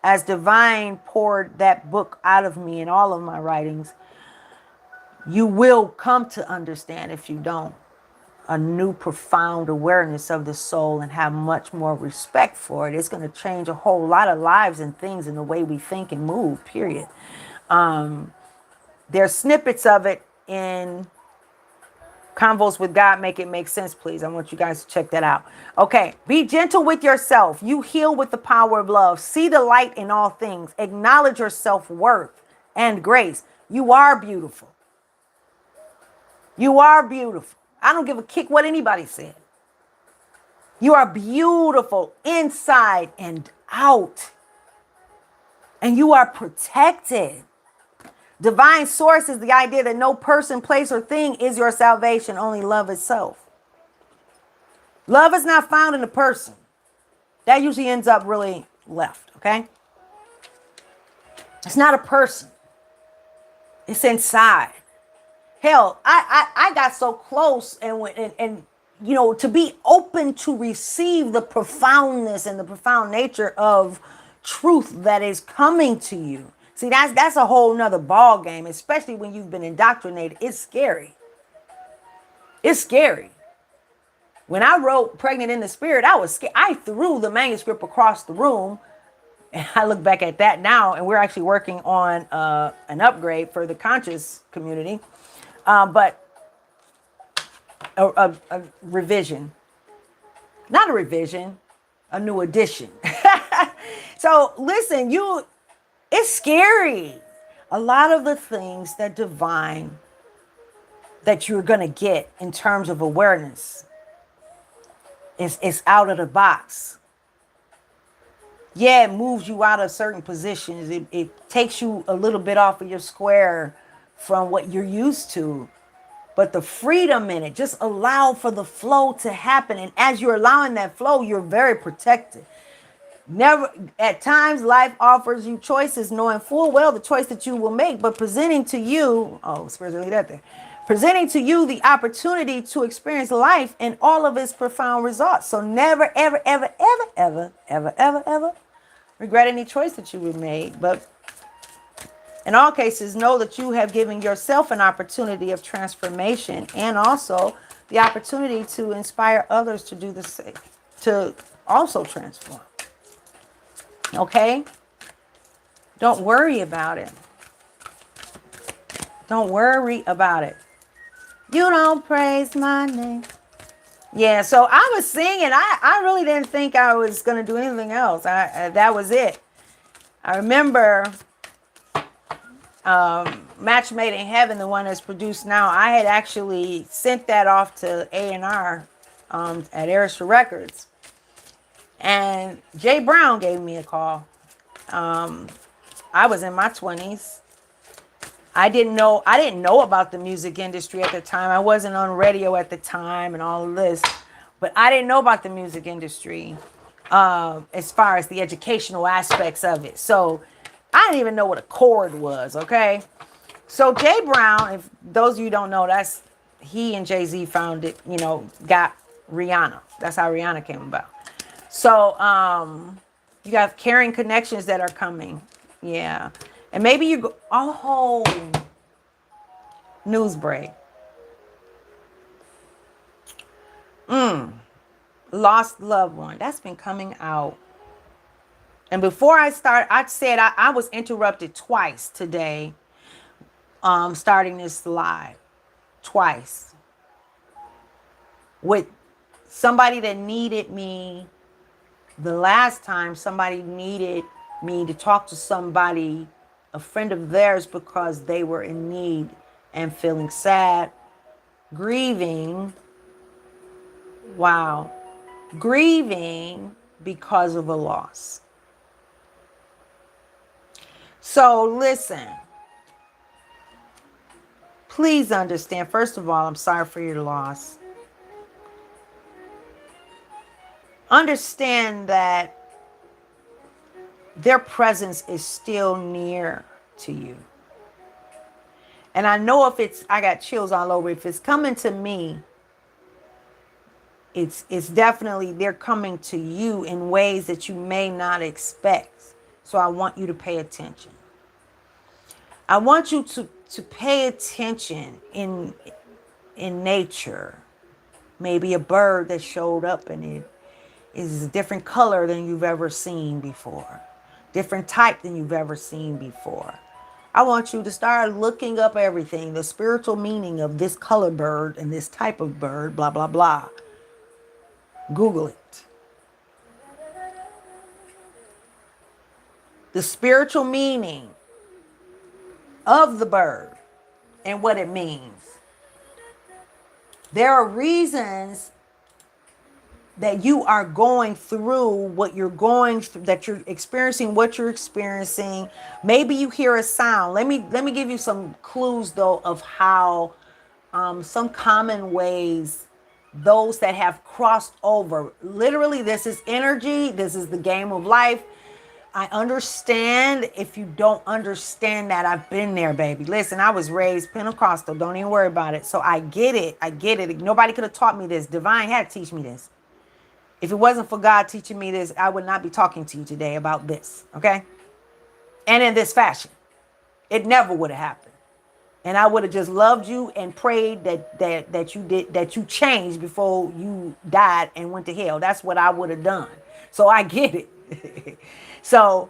as divine poured that book out of me in all of my writings, you will come to understand, if you don't, a new profound awareness of the soul and have much more respect for it. It's going to change a whole lot of lives and things in the way we think and move, period. There's snippets of it in Convos with God. Make it make sense, please. I want you guys to check that out. Okay. Be gentle with yourself. You heal with the power of love. See the light in all things. Acknowledge your self-worth and grace. You are beautiful. You are beautiful. I don't give a kick what anybody said. You are beautiful inside and out. And you are protected. Divine source is the idea that no person, place, or thing is your salvation, only love itself. Love is not found in a person. That usually ends up really left, okay? It's not a person. It's inside. Hell, I got so close and you know, to be open to receive the profoundness and the profound nature of truth that is coming to you. See, that's a whole nother ball game, especially when you've been indoctrinated. It's scary. It's scary. When I wrote Pregnant in the Spirit, I was scared. I threw the manuscript across the room. And I look back at that now, and we're actually working on an upgrade for the conscious community. But a revision, not a revision, a new edition. So listen, it's scary. A lot of the things that divine that you're going to get in terms of awareness is out of the box. Yeah, it moves you out of certain positions. It takes you a little bit off of your square from what you're used to. But the freedom in it, just allow for the flow to happen. And as you're allowing that flow, you're very protected. Never, at times, life offers you choices, knowing full well the choice that you will make, but presenting to you, spiritually that there, presenting to you the opportunity to experience life and all of its profound results. So never, ever, ever, ever, ever, ever, ever, ever regret any choice that you have made. But in all cases, know that you have given yourself an opportunity of transformation and also the opportunity to inspire others to do the same, to also transform. Okay? Don't worry about it. Don't worry about it. You don't praise my name. Yeah, so I was singing. I really didn't think I was going to do anything else. That was it. I remember Match Made in Heaven, the one that's produced now. I had actually sent that off to A&R at Arista Records. And Jay Brown gave me a call. I was in my 20s. I didn't know about the music industry at the time. I wasn't on radio at the time and all of this. But I didn't know about the music industry as far as the educational aspects of it. So I didn't even know what a chord was, okay? So Jay Brown, if those of you don't know, that's he and Jay-Z founded, got Rihanna. That's how Rihanna came about. So you got caring connections that are coming. Yeah. And maybe you go, news break. Lost loved one. That's been coming out. And before I start, I said I was interrupted twice today, starting this live. Twice. With somebody that needed me. The last time somebody needed me to talk to somebody, a friend of theirs, because they were in need and feeling sad, grieving. Wow. Grieving because of a loss. So listen, please understand. First of all, I'm sorry for your loss. Understand that their presence is still near to you. And I know I got chills all over. If it's coming to me, it's definitely, they're coming to you in ways that you may not expect. So I want you to pay attention. I want you to pay attention in nature. Maybe a bird that showed up and it is a different color than you've ever seen before. Different type than you've ever seen before. I want you to start looking up everything, the spiritual meaning of this color bird and this type of bird, blah, blah, blah. Google it. The spiritual meaning of the bird and what it means. There are reasons that you are going through what you're going through, that you're experiencing what you're experiencing. Maybe you hear a sound. Let me give you some clues though of how some common ways those that have crossed over. Literally, this is energy. This is the game of life. I understand if you don't understand that. I've been there, baby. Listen, I was raised Pentecostal. Don't even worry about it. So I get it. I get it. Nobody could have taught me this. Divine had to teach me this. If it wasn't for God teaching me this, I would not be talking to you today about this. Okay? And in this fashion. It never would have happened. And I would have just loved you and prayed that you changed before you died and went to hell. That's what I would have done. So I get it. So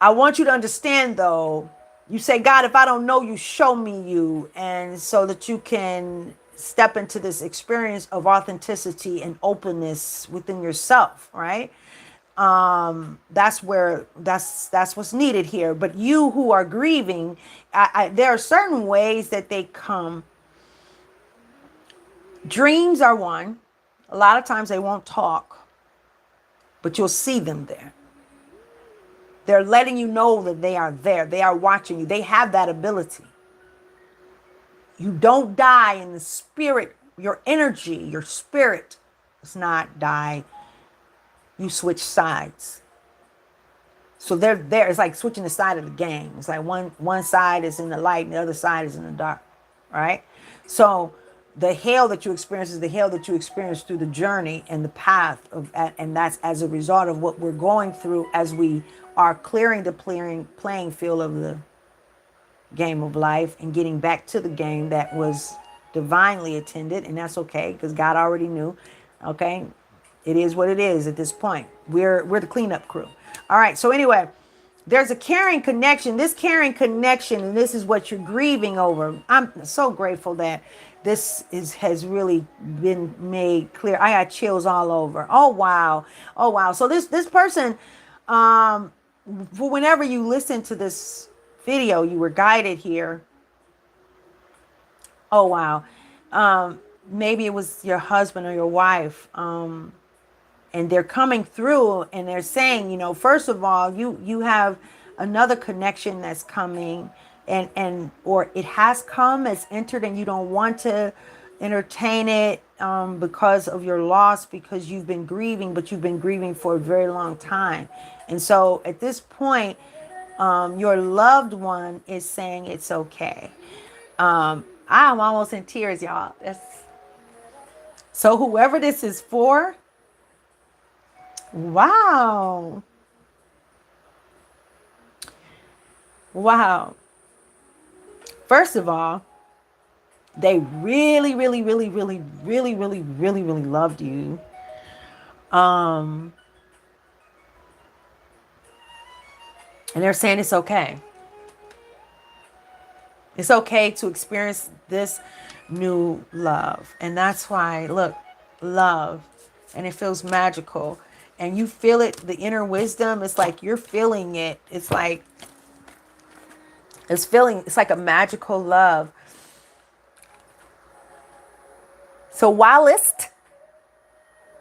I want you to understand though, you say, God, if I don't know you, show me you. And so that you can step into this experience of authenticity and openness within yourself, right? That's what's needed here. But you who are grieving, there are certain ways that they come. Dreams are one. A lot of times they won't talk, but you'll see them there. They're letting you know that they are there. They are watching you. They have that ability. You don't die in the spirit. Your energy, your spirit does not die. You switch sides. So they're there. It's like switching the side of the game. It's like one side is in the light and the other side is in the dark. Right? So the hell that you experience is the hell that you experience through the journey and the path of, and that's as a result of what we're going through as we are clearing the playing field of the game of life and getting back to the game that was divinely attended. And that's okay because God already knew. Okay. It is what it is at this point. We're the cleanup crew. All right. So anyway, there's a caring connection. This caring connection, and this is what you're grieving over. I'm so grateful that has really been made clear. I got chills all over. Oh wow. Oh wow. So this person, for whenever you listen to this video, you were guided here. Oh wow. Maybe it was your husband or your wife. And they're coming through and they're saying, first of all, you have another connection that's coming or it has come, it's entered and you don't want to entertain it because of your loss, because you've been grieving, but you've been grieving for a very long time. And so at this point, your loved one is saying it's okay. I'm almost in tears, y'all. So whoever this is for, wow. Wow. First of all, they really, really, really, really, really, really, really, really loved you. And they're saying it's okay. It's okay to experience this new love. And that's why, look, love, and it feels magical. And you feel it, the inner wisdom, it's like you're feeling it. It's like a magical love. So whilst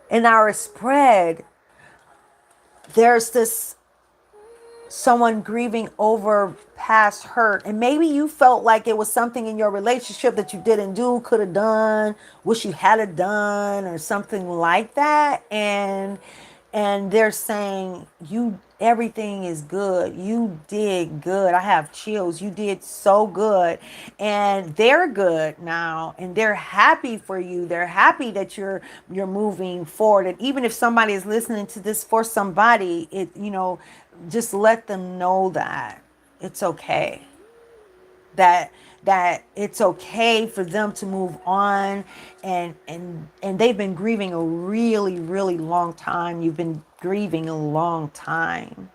in our spread, there's this someone grieving over past hurt. And maybe you felt like it was something in your relationship that you didn't do, could have done, wish you had done, or something like that. And they're saying everything is good. You did good. I have chills. You did so good. And they're good now. And they're happy for you. They're happy that you're moving forward. And even if somebody is listening to this for somebody, just let them know that it's okay. That it's okay for them to move on, and they've been grieving a really, really long time. You've been grieving a long time.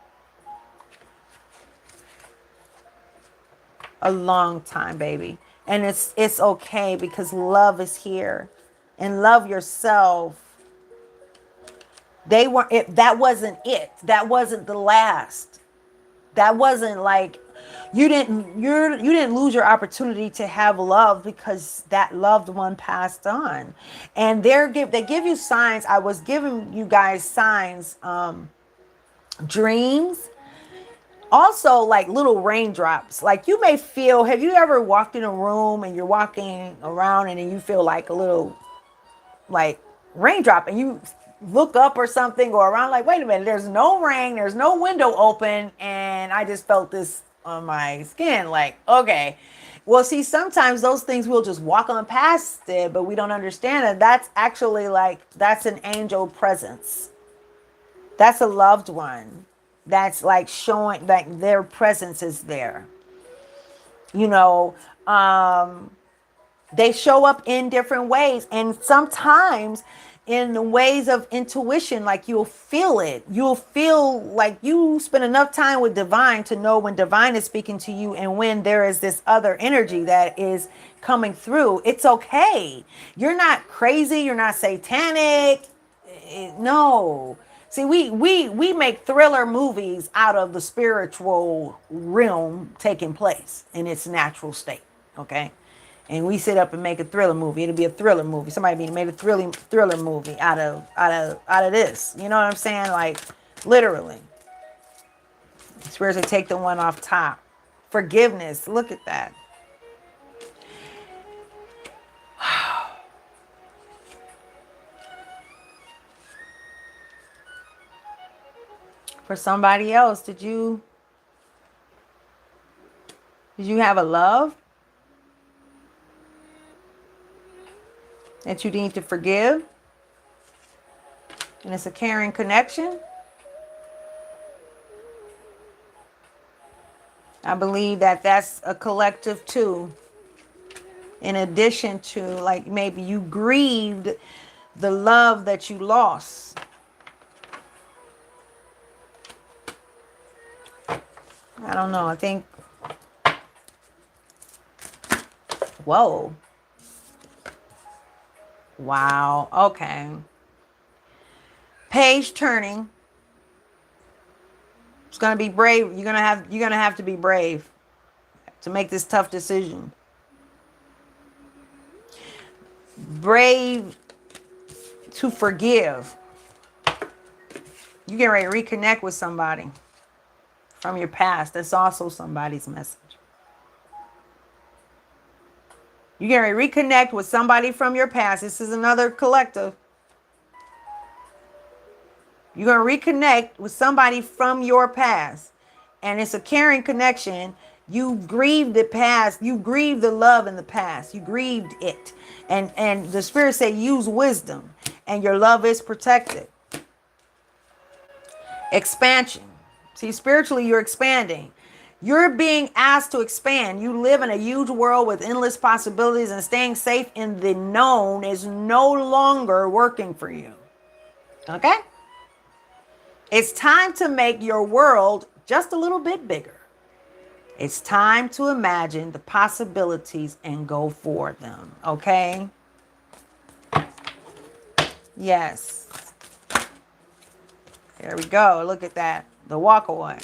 A long time, baby. And it's okay because love is here. And love yourself. That wasn't it. That wasn't the last. That wasn't like You didn't lose your opportunity to have love because that loved one passed on. And they give you signs. I was giving you guys signs, dreams, also like little raindrops. Like you may feel, have you ever walked in a room and you're walking around and then you feel like a little like raindrop, and you look up or something or around, like, wait a minute, there's no rain, there's no window open, and I just felt this on my skin. Like, okay. Well, see, sometimes those things we'll just walk on past it, but we don't understand it. That's actually like, that's an angel presence. That's a loved one. That's like showing like their presence is there. You know, they show up in different ways, and sometimes in the ways of intuition. Like you'll feel it. You'll feel like you spend enough time with divine to know when divine is speaking to you and when there is this other energy that is coming through. It's okay. You're not crazy. You're not satanic. No. See, we make thriller movies out of the spiritual realm taking place in its natural state. Okay. And we sit up and make a thriller movie. It'll be a thriller movie. Somebody made a thriller movie out of this. You know what I'm saying? Like literally. Spirits to take the one off top. Forgiveness. Look at that. For somebody else, did you have a love that you need to forgive? And it's a caring connection. I believe that that's a collective too. In addition to, like, maybe you grieved the love that you lost. I don't know. I think, whoa. Wow. Okay. Page turning. It's going to be brave. You're going to have to be brave to make this tough decision. Brave to forgive. You get ready to reconnect with somebody from your past. That's also somebody's message. You get ready to reconnect with somebody from your past. This is another collective. You're going to reconnect with somebody from your past. And it's a caring connection. You grieved the past. You grieved the love in the past. You grieved it. And the spirit say use wisdom. And your love is protected. Expansion. See, spiritually, you're expanding. You're being asked to expand. You live in a huge world with endless possibilities, and staying safe in the known is no longer working for you. Okay? It's time to make your world just a little bit bigger. It's time to imagine the possibilities and go for them. Okay? Yes. There we go. Look at that. The walk away.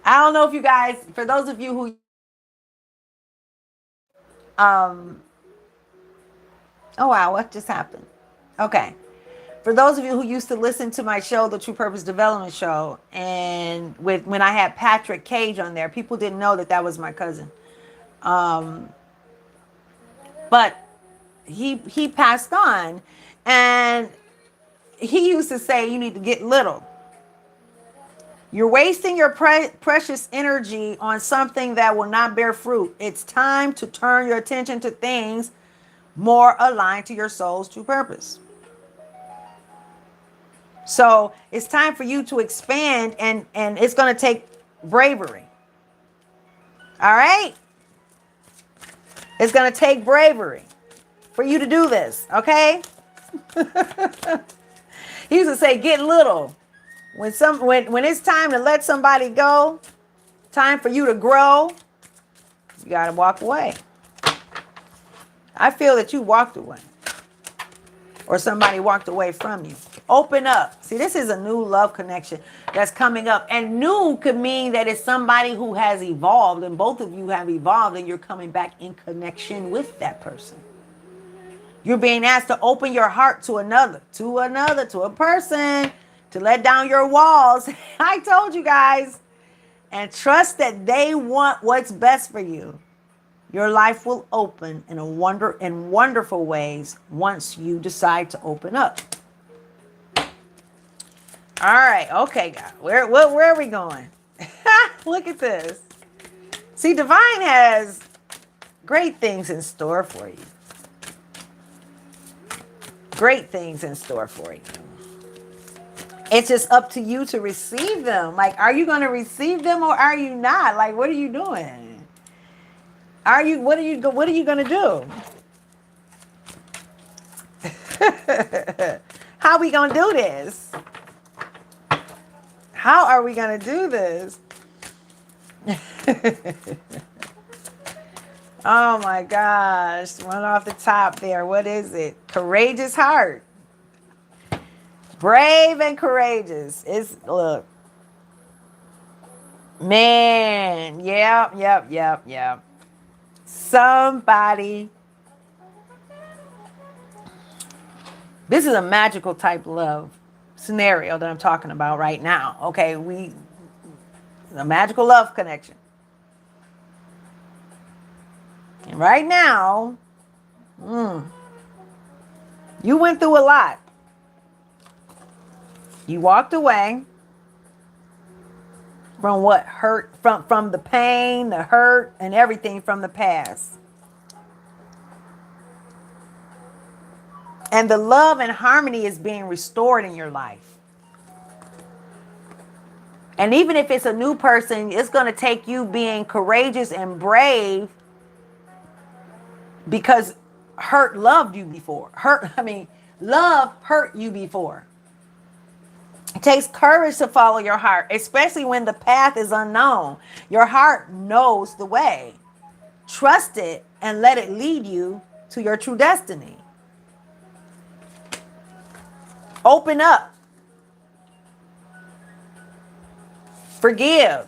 I don't know if you guys, for those of you who, oh wow, what just happened? Okay. For those of you who used to listen to my show, the True Purpose Development Show, and when I had Patrick Cage on there, people didn't know that was my cousin. But he passed on, and he used to say, you need to get little. You're wasting your precious energy on something that will not bear fruit. It's time to turn your attention to things more aligned to your soul's true purpose. So it's time for you to expand, and it's going to take bravery. All right? It's going to take bravery for you to do this, okay? He used to say, get little. When it's time to let somebody go, time for you to grow, you got to walk away. I feel that you walked away, or somebody walked away from you. Open up. See, this is a new love connection that's coming up. And new could mean that it's somebody who has evolved, and both of you have evolved, and you're coming back in connection with that person. You're being asked to open your heart to another, to a person, to let down your walls. I told you guys. And trust that they want what's best for you. Your life will open in wonderful ways once you decide to open up. All right, okay, God. Where are we going? Look at this. See, Divine has great things in store for you. Great things in store for you. It's just up to you to receive them. Like, are you going to receive them or are you not? Like, what are you doing? What are you going to do? How are we going to do this? How are we going to do this? Oh my gosh. One off the top there. What is it? Courageous heart. Brave and courageous. Look. Man. Yep. Somebody. This is a magical type love scenario that I'm talking about right now. Okay, a magical love connection. And right now, you went through a lot. You walked away from what hurt, from the pain, the hurt, and everything from the past. And the love and harmony is being restored in your life. And even if it's a new person, it's going to take you being courageous and brave because hurt loved you before. Love hurt you before. It takes courage to follow your heart, especially when the path is unknown. Your heart knows the way. Trust it and let it lead you to your true destiny. Open up. Forgive.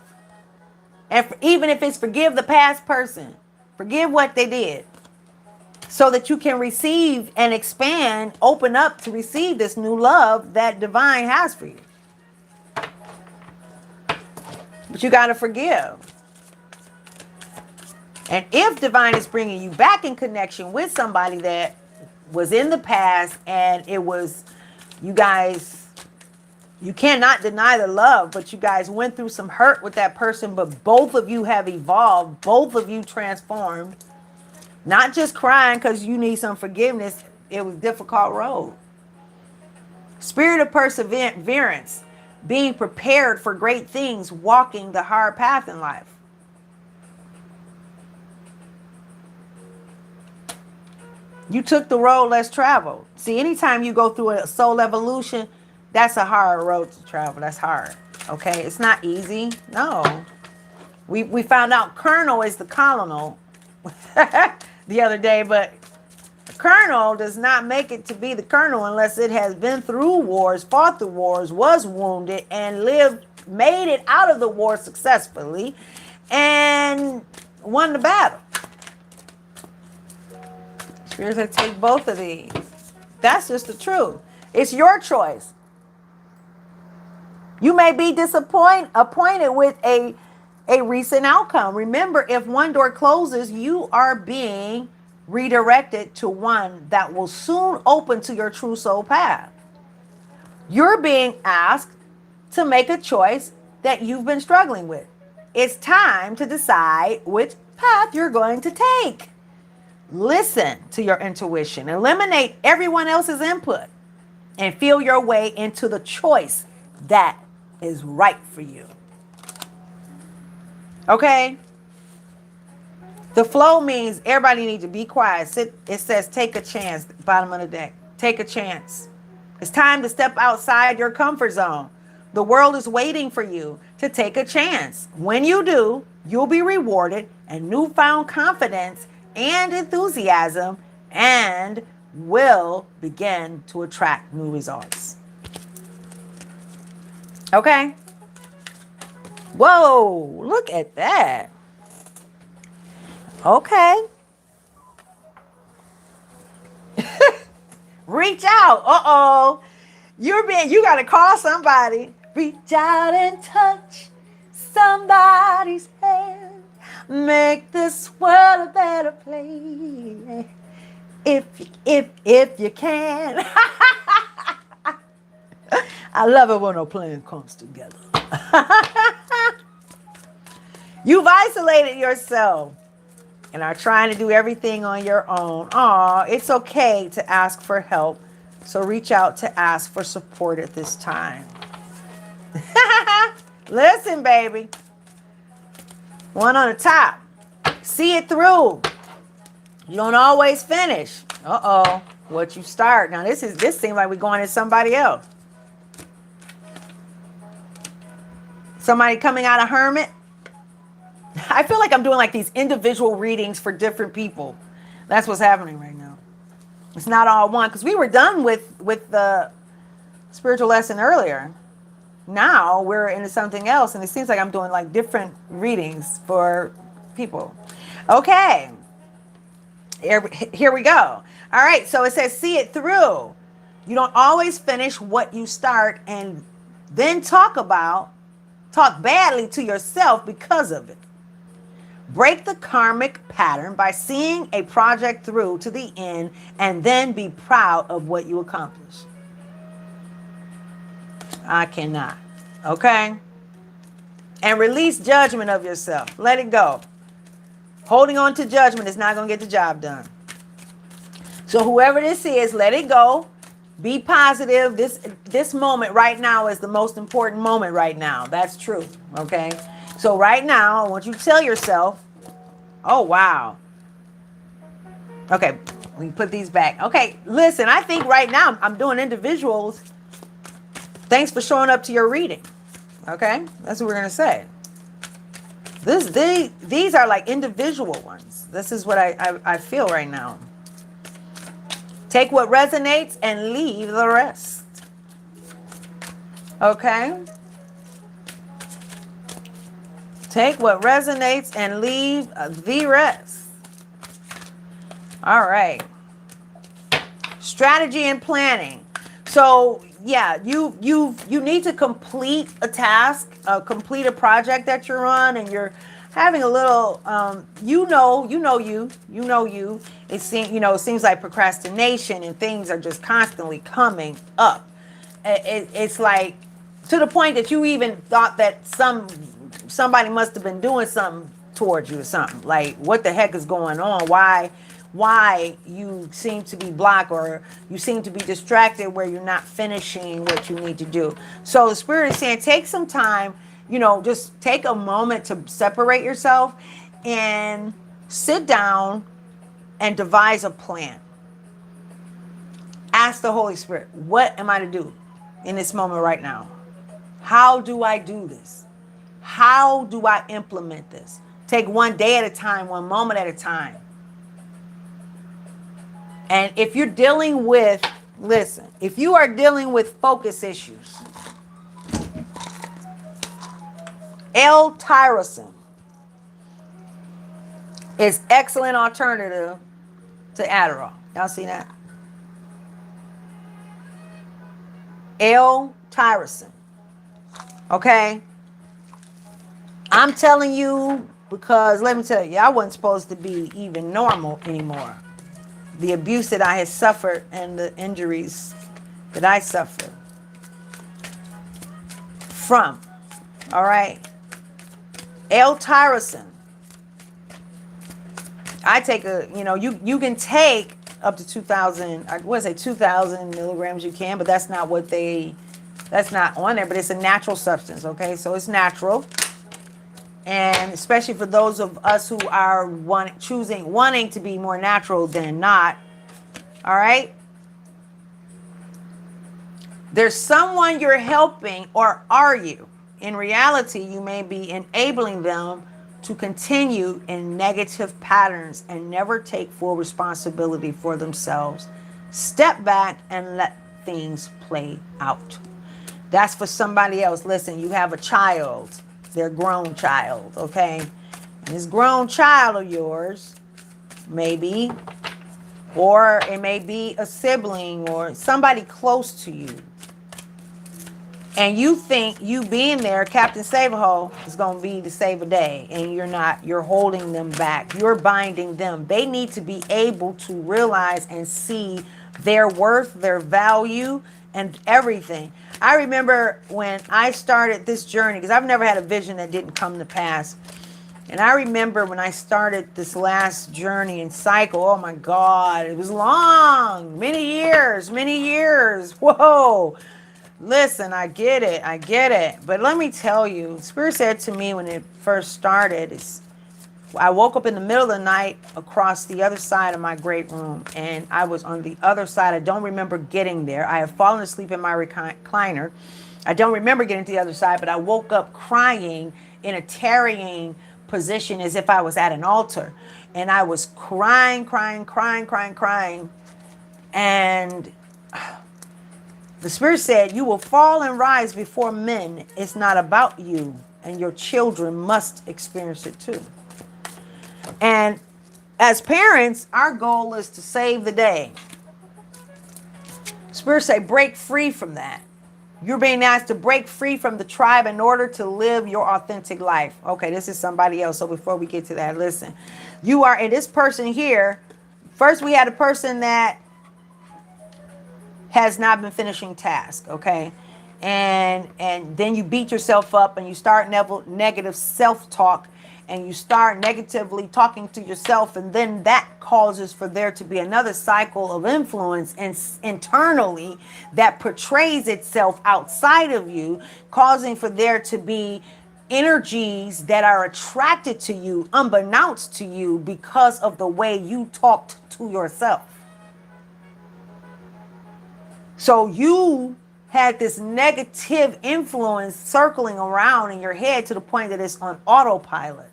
And even if it's forgive the past person, forgive what they did so that you can receive and expand, open up to receive this new love that Divine has for you. But you got to forgive. And if Divine is bringing you back in connection with somebody that was in the past and it was, you guys, you cannot deny the love, but you guys went through some hurt with that person, but both of you have evolved, both of you transformed, not just crying because you need some forgiveness. It was a difficult road. Spirit of perseverance, being prepared for great things, walking the hard path in life. You took the road less traveled. See, anytime you go through a soul evolution, that's a hard road to travel. That's hard. Okay? It's not easy. No. We found out Colonel is the colonel the other day, but the colonel does not make it to be the colonel unless it has been through wars, fought the wars, was wounded, and made it out of the war successfully, and won the battle. Spirits that take both of these. That's just the truth. It's your choice. You may be appointed with a recent outcome. Remember, if one door closes, you are being redirected to one that will soon open to your true soul path. You're being asked to make a choice that you've been struggling with. It's time to decide which path you're going to take. Listen to your intuition. Eliminate everyone else's input and feel your way into the choice that is right for you. Okay? The flow means everybody needs to be quiet. It says take a chance, bottom of the deck. Take a chance. It's time to step outside your comfort zone. The world is waiting for you to take a chance. When you do, you'll be rewarded and newfound confidence and enthusiasm and will begin to attract new results. Okay. Whoa, look at that. Okay. Reach out. Uh-oh. You gotta call somebody. Reach out and touch somebody's hand. Make this world a better place. If you can. I love it when a plan comes together. You've isolated yourself and are trying to do everything on your own. Aw, it's okay to ask for help. So reach out to ask for support at this time. Listen, baby. One on the top. See it through. You don't always finish. Uh-oh. What you start. Now this seems like we're going to somebody else. Somebody coming out of hermit. I feel like I'm doing like these individual readings for different people. That's what's happening right now. It's not all one, because we were done with the spiritual lesson earlier. Now we're into something else, and it seems like I'm doing like different readings for people. Okay. Here we go. All right. So it says, see it through. You don't always finish what you start and then talk badly to yourself because of it. Break the karmic pattern by seeing a project through to the end and then be proud of what you accomplish. I cannot. Okay? And release judgment of yourself. Let it go. Holding on to judgment is not going to get the job done. So whoever this is, let it go. Be positive. This moment right now is the most important moment right now. That's true. Okay? So right now, I want you to tell yourself, oh, wow. Okay, we can put these back. Okay, listen, I think right now I'm doing individuals. Thanks for showing up to your reading. Okay, that's what we're going to say. These are like individual ones. This is what I feel right now. Take what resonates and leave the rest. Okay? Take what resonates and leave the rest. All right. Strategy and planning. So yeah, you need to complete a task, complete a project that you're on, and you're having a little, It seems like procrastination and things are just constantly coming up. It's like to the point that you even thought that somebody must have been doing something towards you or something. Like, what the heck is going on? Why you seem to be blocked, or you seem to be distracted where you're not finishing what you need to do. So the Spirit is saying, take some time, just take a moment to separate yourself and sit down and devise a plan. Ask the Holy Spirit, what am I to do in this moment right now? How do I do this? How do I implement this? Take one day at a time, one moment at a time. And if you're dealing with, if you are dealing with focus issues, L-tyrosine is excellent alternative to Adderall. Y'all see that? L-tyrosine. Okay? I'm telling you because, let me tell you, I wasn't supposed to be even normal anymore. The abuse that I had suffered and the injuries that I suffered from. All right? L-tyrosine. I take you can take up to 2,000, I would say 2,000 milligrams you can, but that's not on there, but it's a natural substance, okay? So it's natural. And especially for those of us who are wanting to be more natural than not, all right? There's someone you're helping, or are you? In reality, you may be enabling them to continue in negative patterns and never take full responsibility for themselves. Step back and let things play out. That's for somebody else. Listen, you have a child. They're a grown child, okay? And this grown child of yours, maybe, or it may be a sibling or somebody close to you. And you think you being there, Captain Save-A-Ho, is going to be to save a day. And you're not. You're holding them back. You're binding them. They need to be able to realize and see their worth, their value, and everything. I remember when I started this journey, because I've never had a vision that didn't come to pass. And I remember when I started this last journey and cycle, oh my God, it was long, many years, many years. Whoa. Listen, I get it. But let me tell you, Spirit said to me when it first started, I woke up in the middle of the night across the other side of my great room, and I was on the other side. I don't remember getting there. I have fallen asleep in my recliner. I don't remember getting to the other side, but I woke up crying in a tarrying position as if I was at an altar. And I was crying. And the Spirit said, you will fall and rise before men. It's not about you, and your children must experience it too. And as parents, our goal is to save the day. Spirit say, break free from that. You're being asked to break free from the tribe in order to live your authentic life. Okay, this is somebody else. So before we get to that, listen. You are, and this person here, first we had a person that has not been finishing tasks, okay? And then you beat yourself up and you start negative self-talk and you start negatively talking to yourself, and then that causes for there to be another cycle of influence internally that portrays itself outside of you, causing for there to be energies that are attracted to you unbeknownst to you because of the way you talked to yourself. So you had this negative influence circling around in your head to the point that it's on autopilot.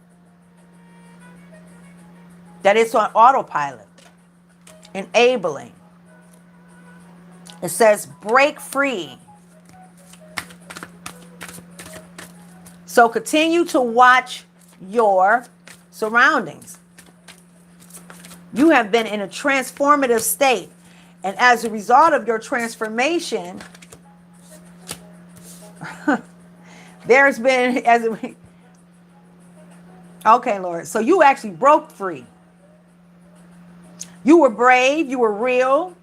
Enabling. It says break free. So continue to watch your surroundings. You have been in a transformative state. And as a result of your transformation, there's been, okay, Lord. So you actually broke free. You were brave. You were real.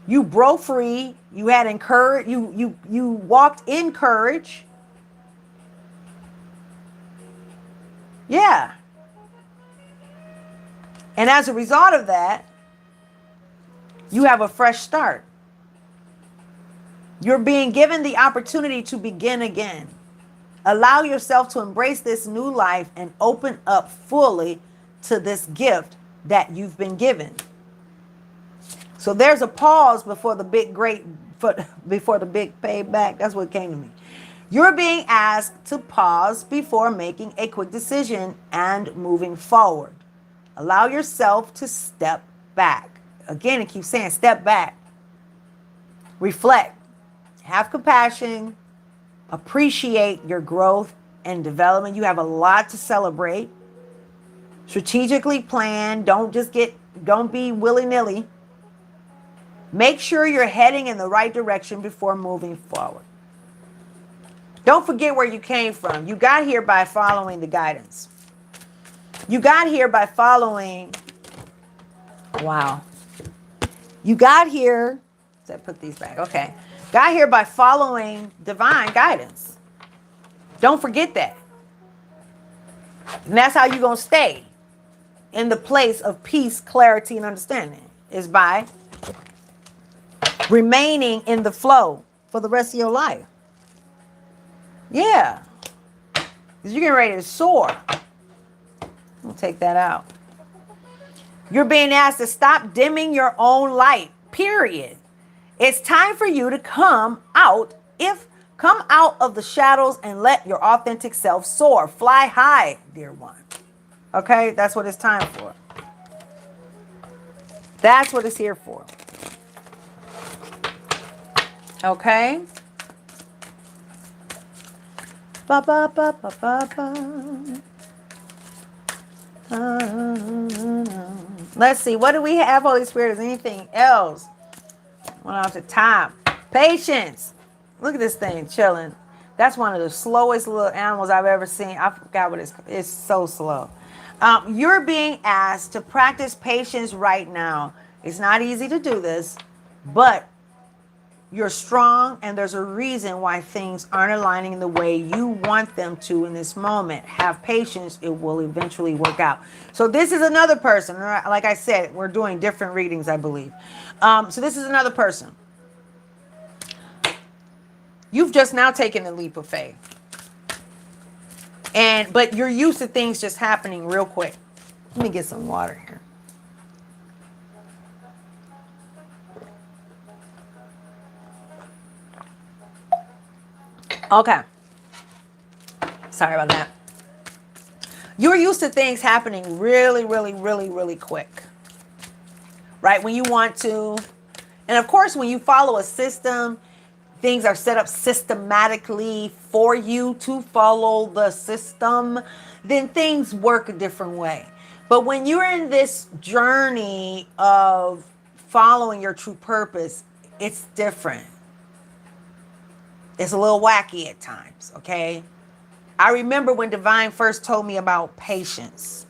You broke free. You had encouraged. You walked in courage. Yeah. And as a result of that, you have a fresh start. You're being given the opportunity to begin again. Allow yourself to embrace this new life and open up fully to this gift that you've been given. So there's a pause before the big payback. That's what came to me. You're being asked to pause before making a quick decision and moving forward. Allow yourself to step back. Again, it keeps saying step back. Reflect. Have compassion. Appreciate your growth and development. You have a lot to celebrate. Strategically plan. Don't be willy-nilly. Make sure you're heading in the right direction before moving forward. Don't forget where you came from. You got here by following the guidance. You got here by following. Wow. You got here. Let's put these back. Okay. Got here by following divine guidance. Don't forget that. And that's how you're going to stay in the place of peace, clarity, and understanding, is by remaining in the flow for the rest of your life. Yeah. Because you're getting ready to soar. We'll take that out. You're being asked to stop dimming your own light, period. It's time for you to come out of the shadows and let your authentic self soar. Fly high, dear one. Okay? That's what it's time for. That's what it's here for. Okay? Ba ba ba ba ba ba. Let's see. What do we have, Holy Spirit? Is anything else? Went off the top. Patience. Look at this thing chilling. That's one of the slowest little animals I've ever seen. I forgot what it's so slow. You're being asked to practice patience right now. It's not easy to do this, but you're strong, and there's a reason why things aren't aligning the way you want them to in this moment. Have patience. It will eventually work out. So this is another person. Like I said, we're doing different readings, I believe. So this is another person. You've just now taken a leap of faith. But you're used to things just happening real quick. Let me get some water here. Okay. Sorry about that. You're used to things happening really, really, really, really quick. Right? When you want to. And of course, when you follow a system, things are set up systematically for you to follow the system, then things work a different way. But when you're in this journey of following your true purpose, it's different. It's a little wacky at times, okay? I remember when Divine first told me about patience.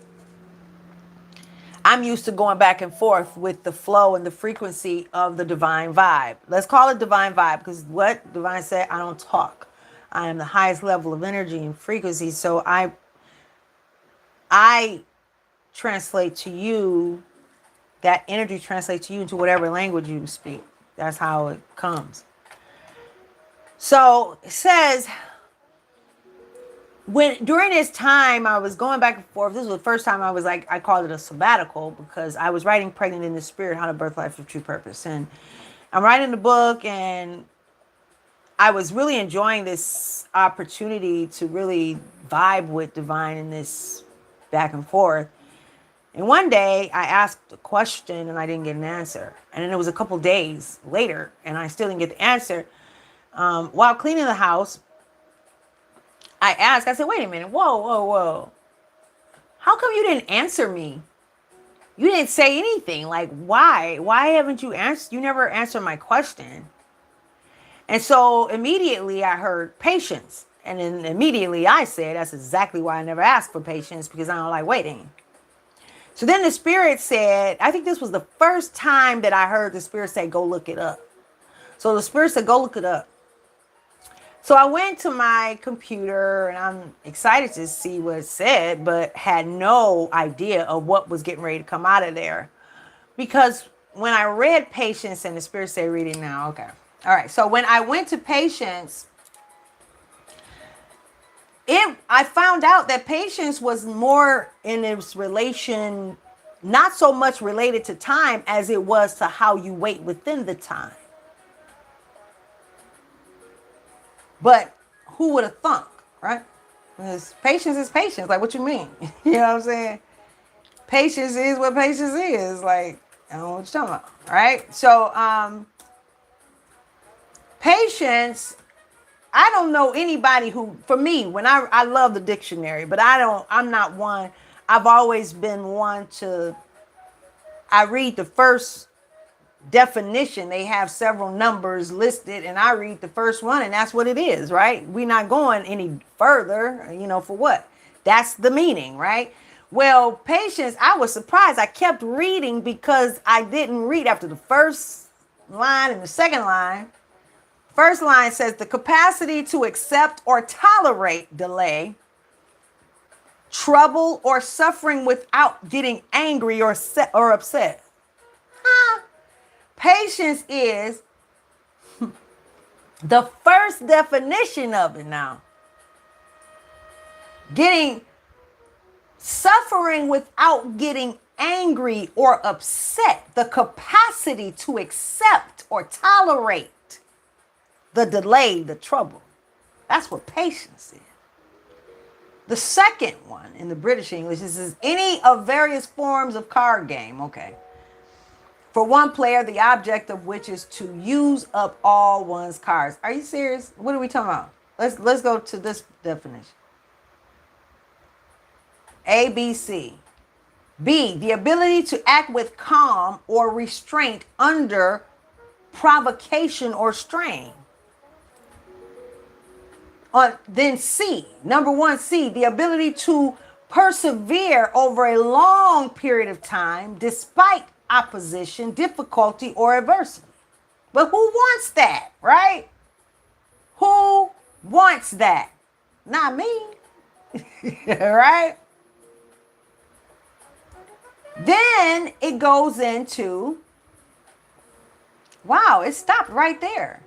I'm used to going back and forth with the flow and the frequency of the divine vibe. Let's call it divine vibe, because what Divine said, I don't talk. I am the highest level of energy and frequency. So I translate to you, that energy translates to you into whatever language you speak. That's how it comes. So it says, during this time I was going back and forth. This was the first time I was like, I called it a sabbatical, because I was writing Pregnant in the Spirit, How to Birth Life of True Purpose. And I'm writing the book, and I was really enjoying this opportunity to really vibe with Divine in this back and forth. And one day I asked a question and I didn't get an answer. And then it was a couple days later and I still didn't get the answer. While cleaning the house, I said, wait a minute, whoa. How come you didn't answer me? You didn't say anything. Like, why? Why haven't you answered? You never answered my question. And so immediately I heard patience. And then immediately I said, that's exactly why I never asked for patience, because I don't like waiting. So then the Spirit said, I think this was the first time that I heard the Spirit say, go look it up. So the Spirit said, go look it up. So I went to my computer and I'm excited to see what it said, but had no idea of what was getting ready to come out of there. Because when I read Patience, and the Spirit said, read it now. Okay. All right. So when I went to Patience, I found out that patience was more in its relation, not so much related to time as it was to how you wait within the time. But who would have thunk, right? Because patience is patience. Like, what you mean? You know what I'm saying? Patience is what patience is. Like, I don't know what you're talking about, right? So, patience, I don't know anybody who, for me, when I love the dictionary, but I'm not one. I've always been one to, I read the first definition. They have several numbers listed and I read the first one and that's what it is, right? We're not going any further, for what? That's the meaning, right? Well, patience, I was surprised. I kept reading because I didn't read after the first line and the second line. First line says the capacity to accept or tolerate delay, trouble, or suffering without getting angry or upset. Patience is the first definition of it now. Suffering without getting angry or upset. The capacity to accept or tolerate the delay, the trouble. That's what patience is. The second one in the British English is any of various forms of card game. Okay. For one player, the object of which is to use up all one's cards. Are you serious? What are we talking about? Let's go to this definition. A, B, C. B, the ability to act with calm or restraint under provocation or strain. Then C, number one, C, the ability to persevere over a long period of time despite opposition, difficulty, or adversity. But who wants that, right? Who wants that? Not me, right? Then it goes into, wow, it stopped right there.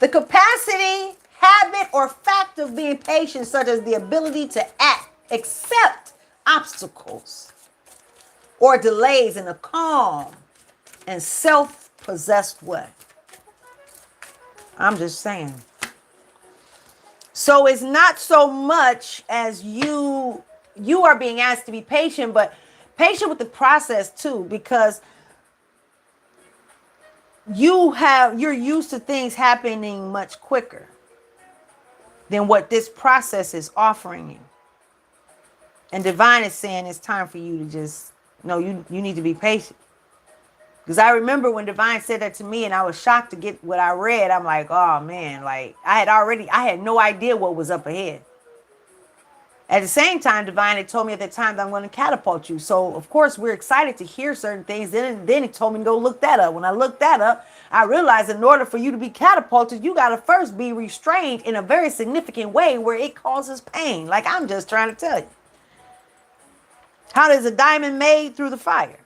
The capacity, habit, or fact of being patient, such as the ability to accept obstacles or delays in a calm and self-possessed way. I'm just saying. So it's not so much as you are being asked to be patient, but patient with the process too, because you're used to things happening much quicker than what this process is offering you. And divine is saying it's time for you to just, you need to be patient. Because I remember when divine said that to me and I was shocked to get what I read. I'm like, oh man, like I had no idea what was up ahead. At the same time, divine had told me at the time that I'm going to catapult you. So of course we're excited to hear certain things. Then he told me to go look that up. When I looked that up, I realized in order for you to be catapulted, you got to first be restrained in a very significant way where it causes pain. Like I'm just trying to tell you. How is a diamond made? Through the fire.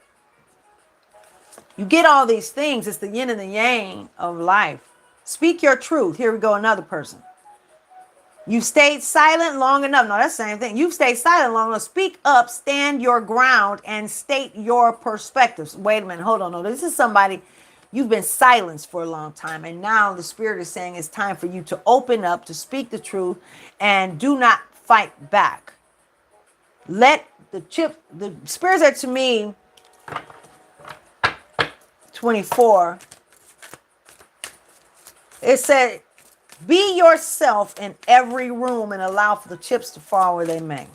You get all these things. It's the yin and the yang of life. Speak your truth. Here we go, another person. You stayed silent long enough. No, that's the same thing. You've stayed silent long enough. Speak up, stand your ground, and state your perspectives. Wait a minute. Hold on. No, this is somebody you've been silenced for a long time. And now the Spirit is saying it's time for you to open up, to speak the truth, and do not fight back. Let the Spirit said to me, 24, it said, be yourself in every room and allow for the chips to fall where they may.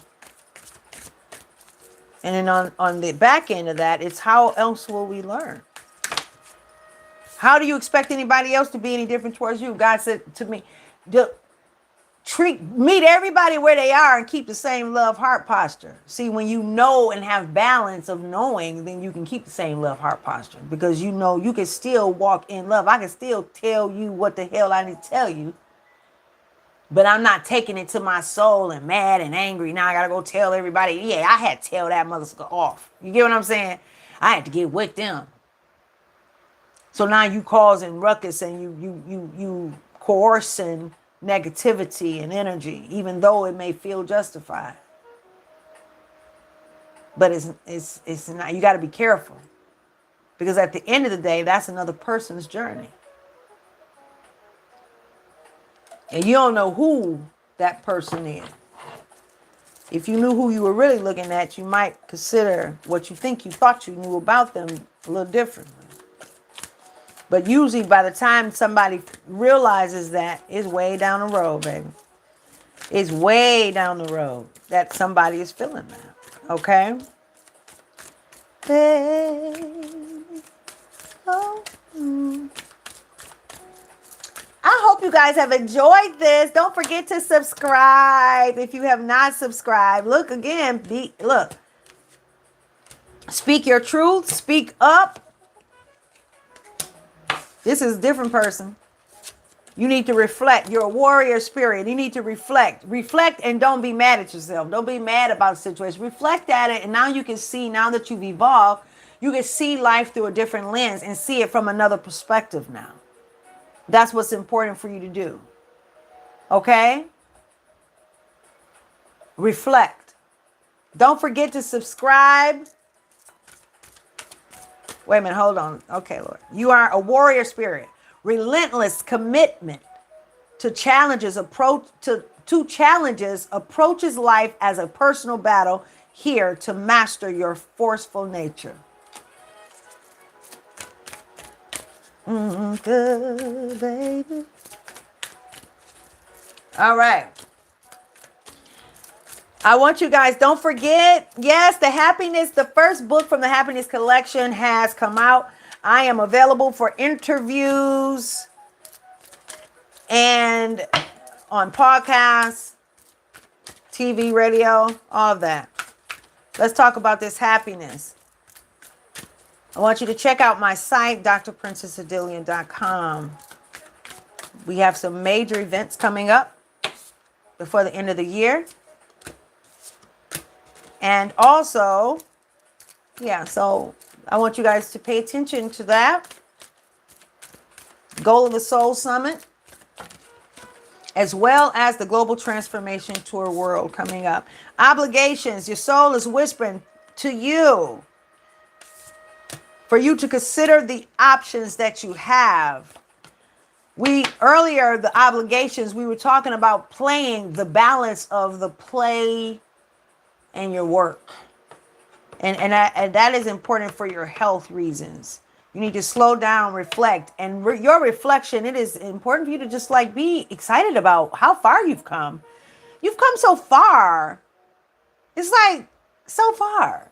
And then on the back end of that, it's how else will we learn? How do you expect anybody else to be any different towards you? God said to me, meet everybody where they are and keep the same love heart posture. See, when you know and have balance of knowing, then you can keep the same love heart posture, because you know you can still walk in love. I can still tell you what the hell I need to tell you, but I'm not taking it to my soul and mad and angry. Now I gotta go tell everybody, yeah, I had to tell that motherfucker off. You get what I'm saying? I had to get with them. So now you causing ruckus and you coercing negativity and energy, even though it may feel justified. But it's not. You got to be careful, because at the end of the day, that's another person's journey, and you don't know who that person is. If you knew who you were really looking at, you might consider what you thought you knew about them a little differently. But usually by the time somebody realizes that, it's way down the road, baby. It's way down the road that somebody is feeling that. Okay? I hope you guys have enjoyed this. Don't forget to subscribe if you have not subscribed. Look again. Look. Speak your truth. Speak up. This is a different person. You need to reflect. You're a warrior spirit. You need to reflect. Reflect and don't be mad at yourself. Don't be mad about the situation. Reflect at it, and now you can see, now that you've evolved, you can see life through a different lens and see it from another perspective now. That's what's important for you to do. Okay? Reflect. Don't forget to subscribe. Wait a minute, hold on. Okay, Lord. You are a warrior spirit. Relentless commitment to challenges, approaches life as a personal battle, here to master your forceful nature. Good, baby. All right. I want you guys, don't forget, yes, the first book from the Happiness Collection has come out. I am available for interviews and on podcasts, TV, radio, all of that. Let's talk about this happiness. I want you to check out my site, drprincess-Odilia.com. We have some major events coming up before the end of the year. And also, so I want you guys to pay attention to that. Goal of the Soul Summit, as well as the Global Transformation Tour World coming up. Obligations, your soul is whispering to you for you to consider the options that you have. Earlier, the obligations, we were talking about playing, the balance of the play and your work. And that is important for your health reasons. You need to slow down, reflect. And your reflection, it is important for you to just like be excited about how far you've come. You've come so far. It's like so far.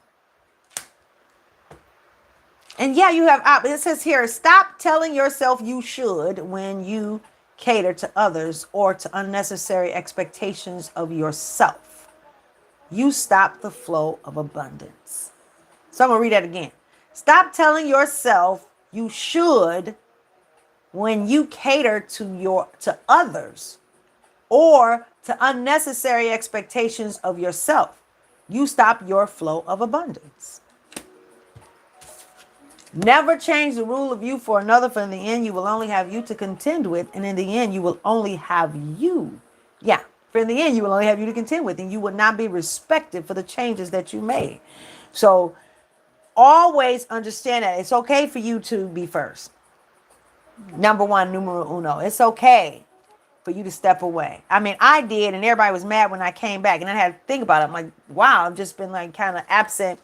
And yeah, you have, it says here, stop telling yourself you should when you cater to others or to unnecessary expectations of yourself. You stop the flow of abundance. So I'm going to read that again. Stop telling yourself you should when you cater to others or to unnecessary expectations of yourself. You stop your flow of abundance. Never change the rule of you for another, for in the end you will only have you to contend with, and in the end you will only have you. Yeah, for in the end you will only have you to contend with, and you will not be respected for the changes that you made. So always understand that it's okay for you to be first. Number one, numero uno. It's okay for you to step away. I mean, I did, and everybody was mad when I came back, and I had to think about it. I'm like, wow, I've just been like kind of absent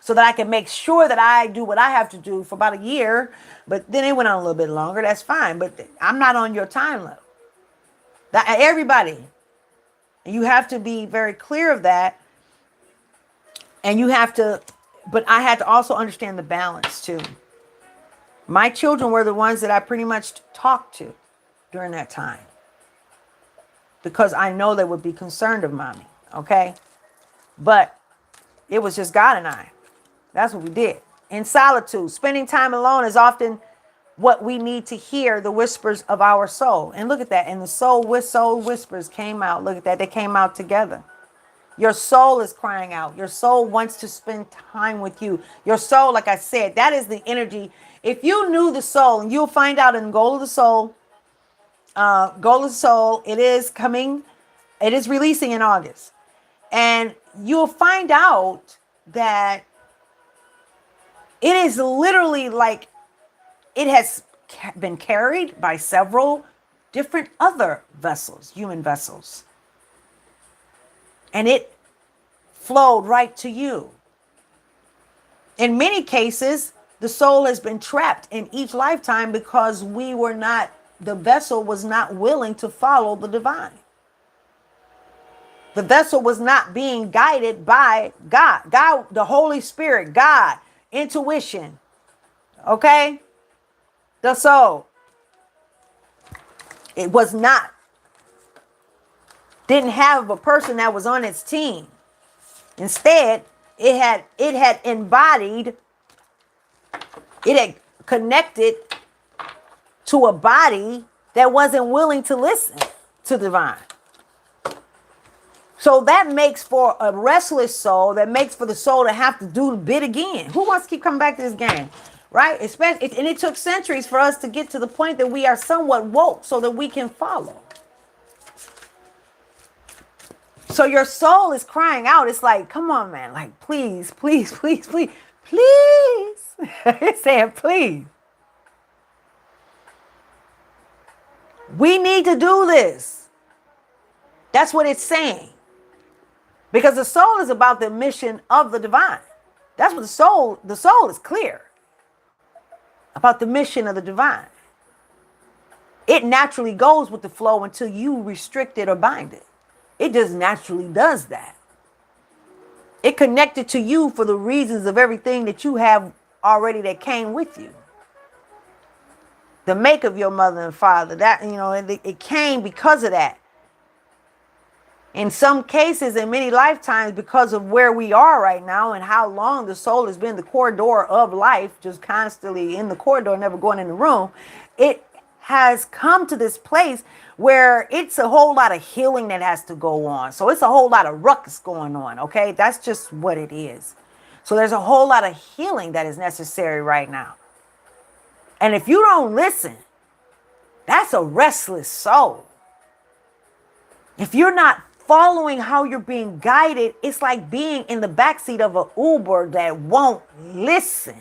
so that I can make sure that I do what I have to do for about a year. But then it went on a little bit longer. That's fine. But I'm not on your time level. Everybody. You have to be very clear of that. And you have to, but I had to also understand the balance too. My children were the ones that I pretty much talked to during that time, because I know they would be concerned of mommy. Okay. But it was just God and I. That's what we did. In solitude, spending time alone is often what we need to hear, the whispers of our soul. And look at that. And the soul whispers came out. Look at that. They came out together. Your soul is crying out. Your soul wants to spend time with you. Your soul, like I said, that is the energy. If you knew the soul, and you'll find out in Goal of the Soul, it is coming. It is releasing in August. And you'll find out that it is literally like it has been carried by several different other vessels, human vessels. And it flowed right to you. In many cases, the soul has been trapped in each lifetime because the vessel was not willing to follow the divine. The vessel was not being guided by God, the Holy Spirit, God, intuition. Okay? The soul. It was not. Didn't have a person that was on its team. Instead, it had embodied, it had connected to a body that wasn't willing to listen to divine. So that makes for a restless soul, that makes for the soul to have to do the bit again. Who wants to keep coming back to this game? Right? And it took centuries for us to get to the point that we are somewhat woke so that we can follow. So your soul is crying out. It's like, come on, man. Like, please, please, please, please, please. It's saying, please. We need to do this. That's what it's saying. Because the soul is about the mission of the divine. That's what the soul is clear. about the mission of the divine. It naturally goes with the flow until you restrict it or bind it. It just naturally does that. It connected to you for the reasons of everything that you have already that came with you. The make of your mother and father, that, it came because of that. In some cases, in many lifetimes, because of where we are right now and how long the soul has been the corridor of life, just constantly in the corridor, never going in the room, it has come to this place where it's a whole lot of healing that has to go on. So it's a whole lot of ruckus going on, okay? That's just what it is. So there's a whole lot of healing that is necessary right now. And if you don't listen, that's a restless soul. If you're not following how you're being guided, it's like being in the backseat of an Uber that won't listen.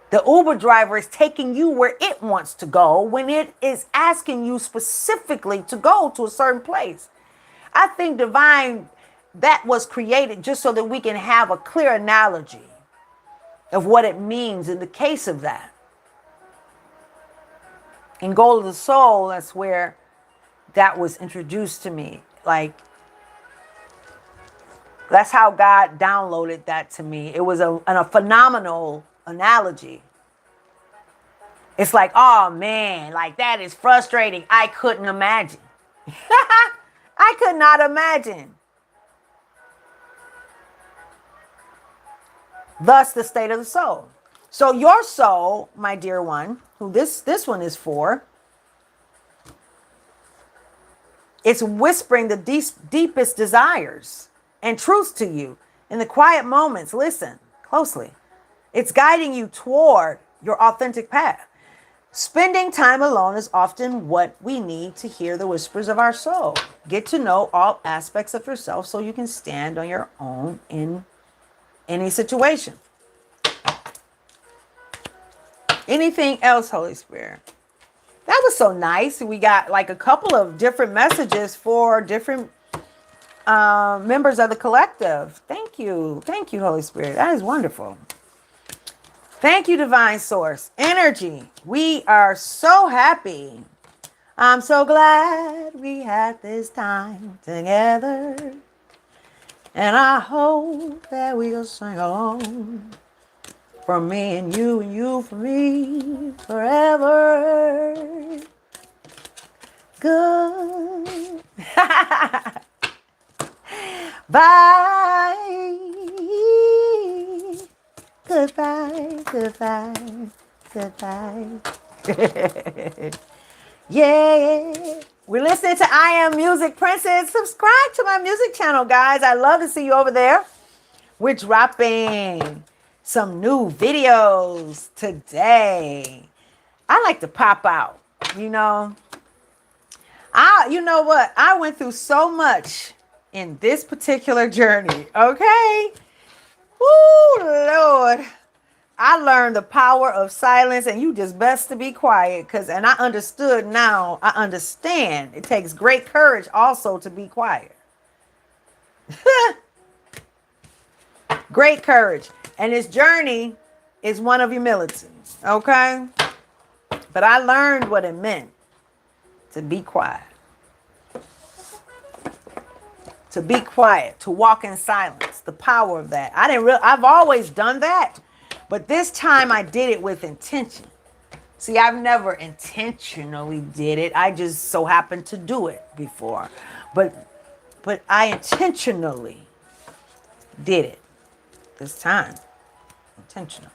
The Uber driver is taking you where it wants to go when it is asking you specifically to go to a certain place. I think divine, that was created just so that we can have a clear analogy of what it means in the case of that. In Goal of the Soul, that's where that was introduced to me. Like, that's how God downloaded that to me. It was a phenomenal analogy. It's like, oh man, like that is frustrating. I couldn't imagine. I could not imagine. Thus, the state of the soul. So your soul, my dear one, who this one is for, it's whispering the deepest desires and truths to you. In the quiet moments, listen closely. It's guiding you toward your authentic path. Spending time alone is often what we need to hear the whispers of our soul. Get to know all aspects of yourself so you can stand on your own in any situation. Anything else, Holy Spirit? That was so nice. We got like a couple of different messages for different members of the collective. Thank you. Thank you, Holy Spirit. That is wonderful. Thank you, Divine Source. Energy. We are so happy. I'm so glad we had this time together. And I hope that we'll sing along. For me and you for me, forever. Good. Bye. Goodbye, goodbye, goodbye. Yeah. We're listening to I Am Music Princess. Subscribe to my music channel, guys. I love to see you over there. We're dropping some new videos today. I like to pop out, you know. You know what? I went through so much in this particular journey, okay? Woo, Lord. I learned the power of silence, and you just best to be quiet, and I understood now. I understand. It takes great courage also to be quiet. Great courage. And this journey is one of humility, okay? But I learned what it meant to be quiet. To be quiet, to walk in silence, the power of that. I've always done that, but this time I did it with intention. See, I've never intentionally did it. I just so happened to do it before. But I intentionally did it this time. Intentional.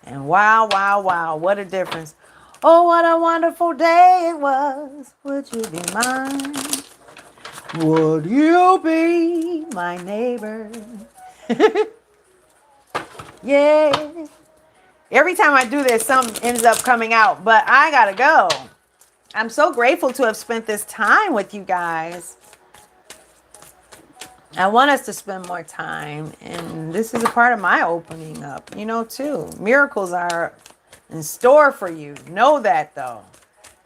And wow, wow, wow, what a difference. Oh, what a wonderful day it was. Would you be mine? Would you be my neighbor? Yeah. Every time I do this, something ends up coming out, but I gotta go. I'm so grateful to have spent this time with you guys. I want us to spend more time, and this is a part of my opening up, you know, too. Miracles are in store for you. Know that, though.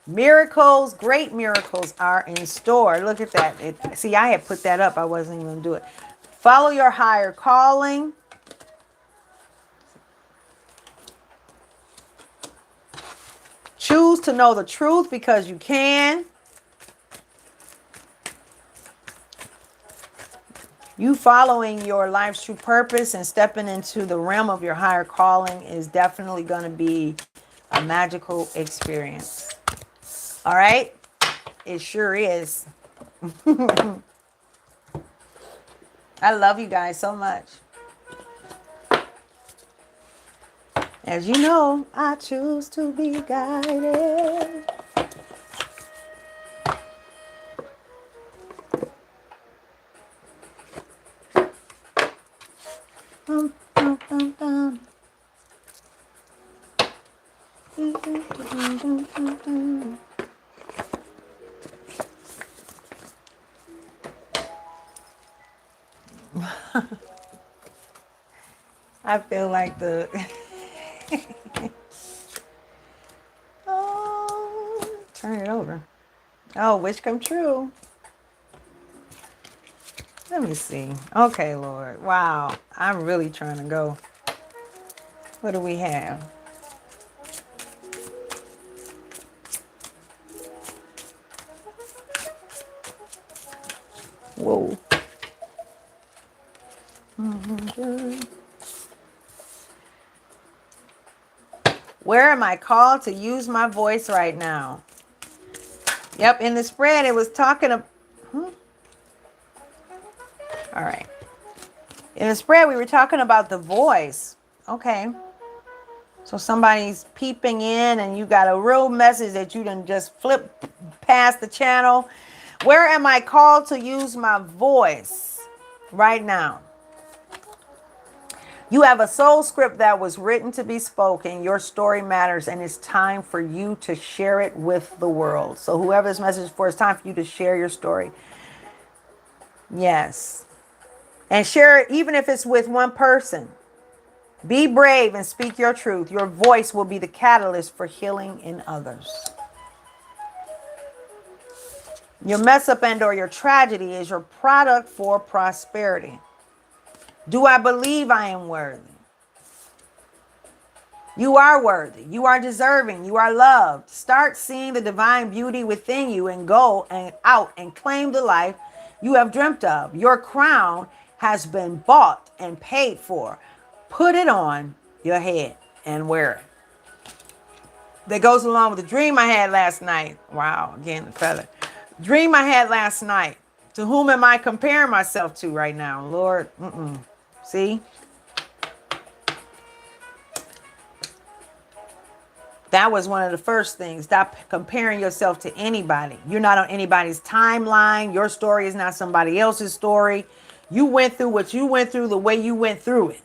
Miracles, great miracles are in store. Look at that. See, I had put that up. I wasn't even going to do it. Follow your higher calling. to know the truth because you can. You following your life's true purpose and stepping into the realm of your higher calling is definitely going to be a magical experience. All right? It sure is. I love you guys so much. As you know, I choose to be guided. Dum, dum, dum, dum. Dum, dum, dum, dum, dum, dum. I feel like the oh, turn it over. Oh, wish come true. Let me see. Okay, Lord. Wow. I'm really trying to go. What do we have? Whoa. Where am I called to use my voice right now? Yep, in the spread it was talking about... All right. In the spread we were talking about the voice. Okay. So somebody's peeping in and you got a real message that you done just flip past the channel. Where am I called to use my voice right now? You have a soul script that was written to be spoken. Your story matters, and it's time for you to share it with the world. So whoever this message is for, it's time for you to share your story. Yes. And share it even if it's with one person. Be brave and speak your truth. Your voice will be the catalyst for healing in others. Your mess up and or your tragedy is your product for prosperity. Do I believe I am worthy? You are worthy. You are deserving. You are loved. Start seeing the divine beauty within you and go and out and claim the life you have dreamt of. Your crown has been bought and paid for. Put it on your head and wear it. That goes along with the dream I had last night. Wow, again, the feather. Dream I had last night. To whom am I comparing myself to right now? Lord, See? That was one of the first things. Stop comparing yourself to anybody. You're not on anybody's timeline. Your story is not somebody else's story. You went through what you went through the way you went through it.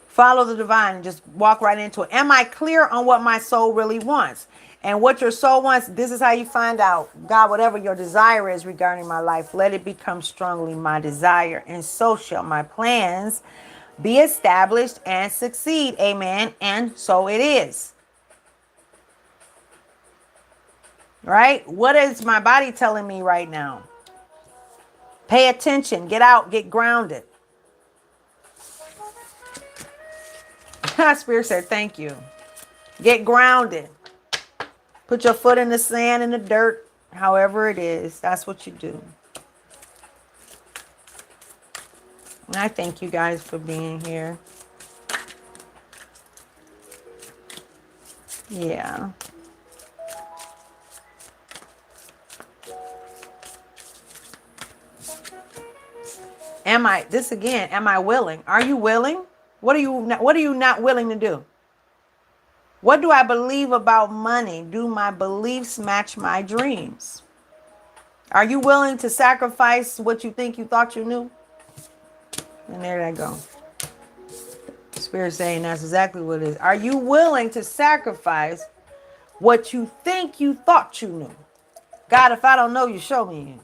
Follow the divine and just walk right into it. Am I clear on what my soul really wants? And what your soul wants, this is how you find out. God, whatever your desire is regarding my life, let it become strongly my desire. And so shall my plans be established and succeed. Amen. And so it is. Right? What is my body telling me right now? Pay attention. Get out. Get grounded. Spirit said, thank you. Get grounded. Put your foot in the sand, in the dirt, however it is. That's what you do. And I thank you guys for being here. Yeah. Am I willing? Are you willing? What are you not willing to do? What do I believe about money? Do my beliefs match my dreams? Are you willing to sacrifice what you think you thought you knew? And there I go. Spirit saying that's exactly what it is. Are you willing to sacrifice what you think you thought you knew? God, if I don't know you, show me.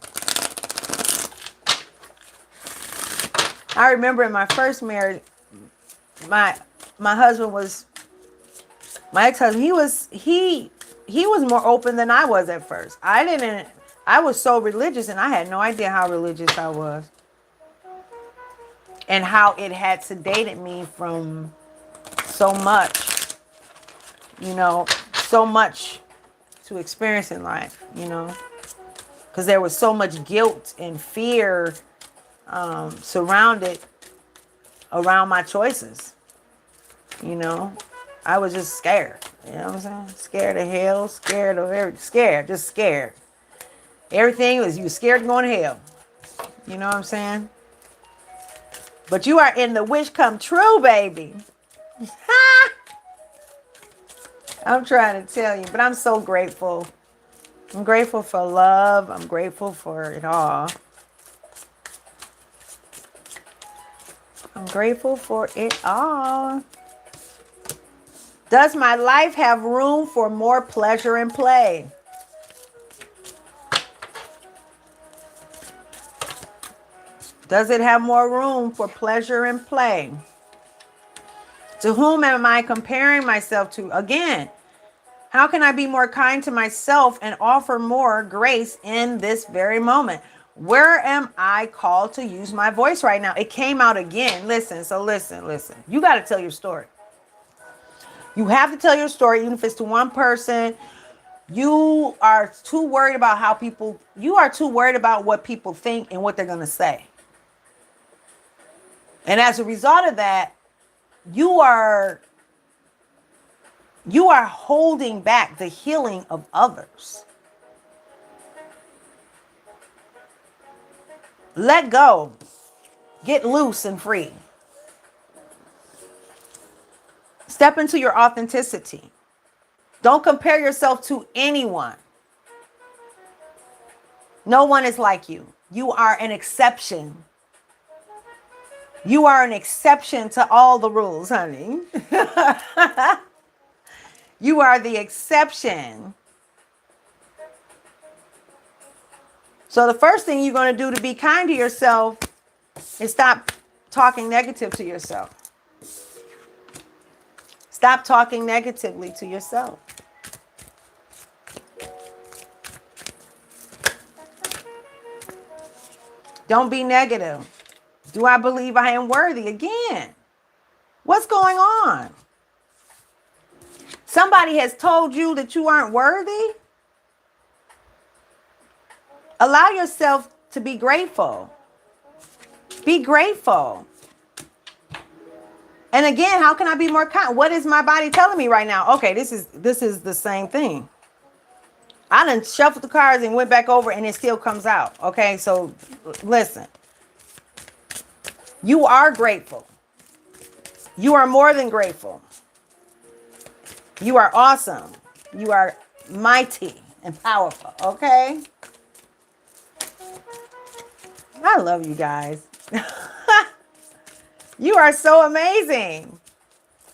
I remember in my first marriage, my husband was, my ex-husband, he was more open than I was at first. I was so religious and I had no idea how religious I was. And how it had sedated me from so much. you know, so much to experience in life, you know, because there was so much guilt and fear surrounded around my choices, you know. I was just scared, you know what I'm saying? Scared of hell, scared of everything, scared, just scared. Everything was, you were scared of going to hell, you know what I'm saying? But you are in the wish come true, baby. I'm trying to tell you, but I'm so grateful. I'm grateful for love. I'm grateful for it all. I'm grateful for it all. Does my life have room for more pleasure and play? Does it have more room for pleasure and play? To whom am I comparing myself to? Again, how can I be more kind to myself and offer more grace in this very moment? Where am I called to use my voice right now? It came out again. Listen. You got to tell your story. You have to tell your story, even if it's to one person. You are too worried about you are too worried about what people think and what they're going to say. And as a result of that, you are holding back the healing of others. Let go. Get loose and free. Step into your authenticity. Don't compare yourself to anyone. No one is like you. You are an exception. You are an exception to all the rules, honey. You are the exception. So the first thing you're going to do to be kind to yourself is stop talking negative to yourself. Stop talking negatively to yourself. Don't be negative. Do I believe I am worthy? Again, what's going on? Somebody has told you that you aren't worthy? Allow yourself to be grateful. Be grateful. And again, how can I be more kind? What is my body telling me right now? Okay, this is the same thing. I done shuffled the cards and went back over and it still comes out. Okay, so listen. You are grateful. You are more than grateful. You are awesome. You are mighty and powerful. Okay? I love you guys. You are so amazing.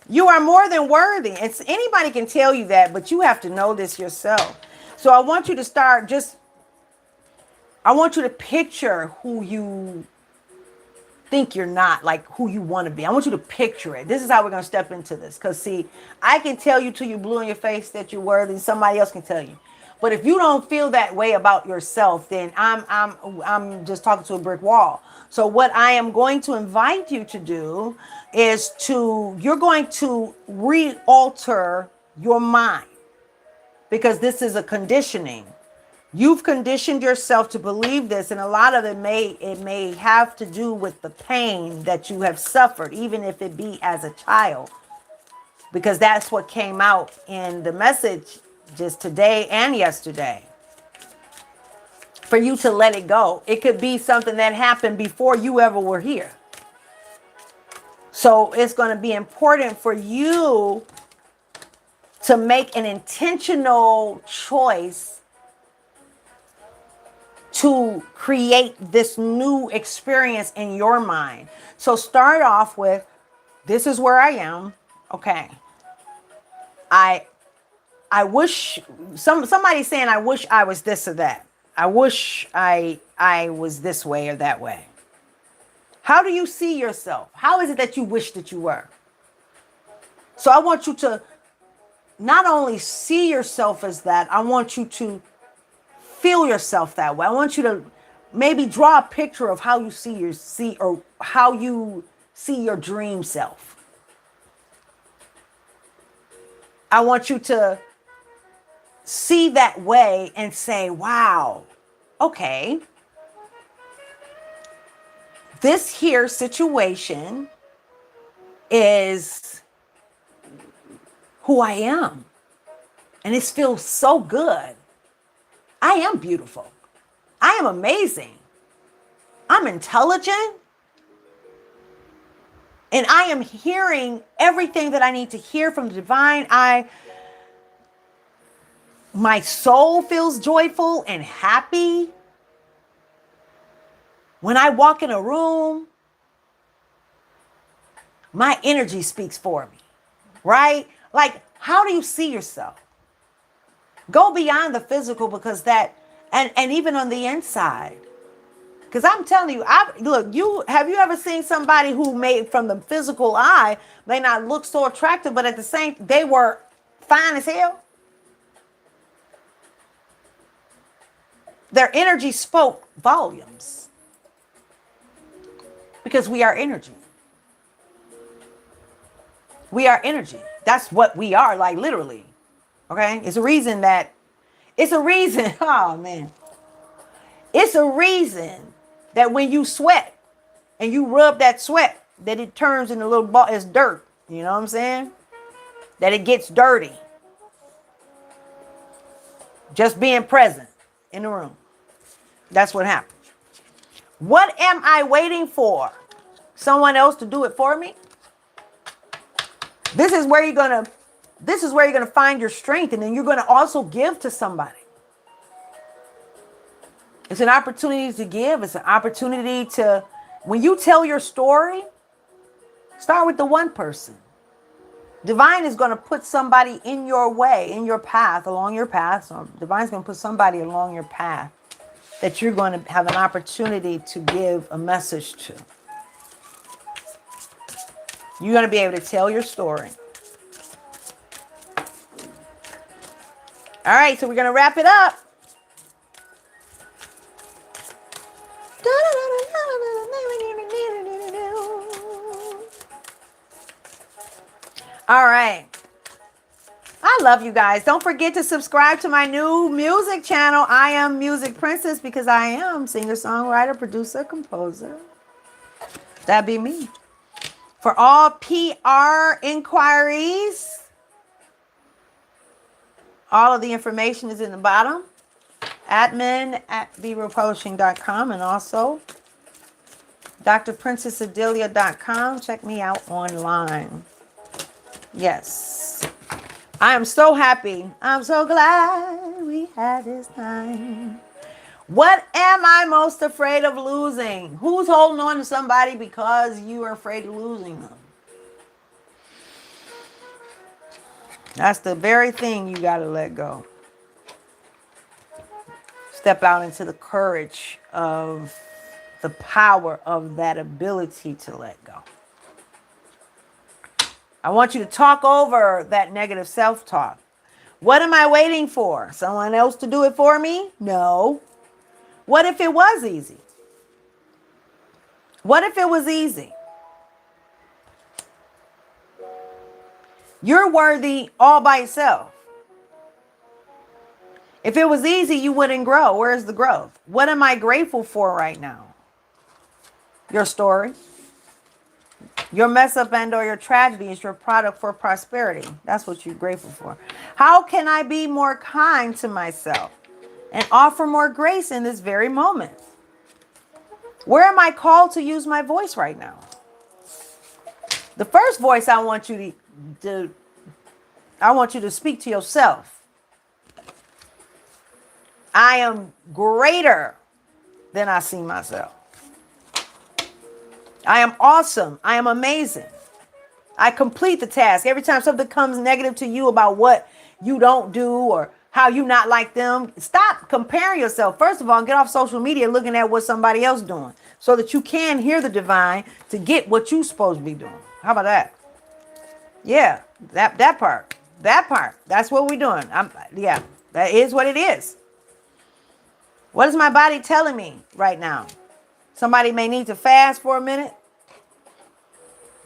You are more than worthy. Anybody can tell you that, but you have to know this yourself. So I want you to I want you to picture who you think you're not, like who you want to be. I want you to picture it. This is how we're going to step into this. Because see, I can tell you till you're blue in your face that you're worthy. Somebody else can tell you. But if you don't feel that way about yourself, then I'm just talking to a brick wall. So what I am going to invite you to do is you're going to re-alter your mind, because this is a conditioning. You've conditioned yourself to believe this, and a lot of it may have to do with the pain that you have suffered, even if it be as a child, because that's what came out in the message just today and yesterday. For you to let it go. It could be something that happened before you ever were here. So it's going to be important for you to make an intentional choice to create this new experience in your mind. So start off with, this is where I am. Okay. I wish somebody's saying, I wish I was this or that. I wish I was this way or that way. How do you see yourself? How is it that you wish that you were? So I want you to not only see yourself as that, I want you to feel yourself that way. I want you to maybe draw a picture of how you or how you see your dream self. I want you to see that way and say, wow, okay, this here situation is who I am. And it feels so good. I am beautiful. I am amazing. I'm intelligent. And I am hearing everything that I need to hear from the divine. My soul feels joyful and happy. When I walk in a room, my energy speaks for me, right? Like, how do you see yourself? Go beyond the physical, because that, and even on the inside. Because I'm telling you, have you ever seen somebody who made from the physical eye may not look so attractive, but at the same, they were fine as hell? Their energy spoke volumes. Because we are energy. We are energy. That's what we are, like literally. Okay? It's a reason, oh man. It's a reason that when you sweat and you rub that sweat, that it turns into a little ball, it's dirt. You know what I'm saying? That it gets dirty. Just being present in the room. That's what happened. What am I waiting for? Someone else to do it for me? This is where you're gonna find your strength, and then you're gonna also give to somebody. It's an opportunity to give. It's an opportunity to, when you tell your story, start with the one person. Divine is going to put somebody in your way, in your path, along your path. So Divine's going to put somebody along your path that you're going to have an opportunity to give a message to. You're going to be able to tell your story. All right, so we're going to wrap it up. All right. I love you guys. Don't forget to subscribe to my new music channel. I am Music Princess, because I am singer, songwriter, producer, composer. That'd be me. For all PR inquiries, all of the information is in the bottom. admin@berealpublishing.com, and also drprincess-Odilia.com. Check me out online. Yes. I am so happy. I'm so glad we had this time. What am I most afraid of losing? Who's holding on to somebody because you are afraid of losing them? That's the very thing you got to let go. Step out into the courage of the power of that ability to let go. I want you to talk over that negative self-talk. What am I waiting for? Someone else to do it for me? No. What if it was easy? What if it was easy? You're worthy all by yourself. If it was easy, you wouldn't grow. Where's the growth? What am I grateful for right now? Your story. Your mess up and or your tragedy is your product for prosperity. That's what you're grateful for. How can I be more kind to myself and offer more grace in this very moment? Where am I called to use my voice right now? The first voice I want you to speak to yourself. I am greater than I see myself. I am awesome. I am amazing. I complete the task. Every time something comes negative to you about what you don't do or how you not like them, stop comparing yourself. First of all, get off social media looking at what somebody else doing so that you can hear the divine to get what you're supposed to be doing. How about that? Yeah, that part. That part. That's what we're doing. That is what it is. What is my body telling me right now? Somebody may need to fast for a minute.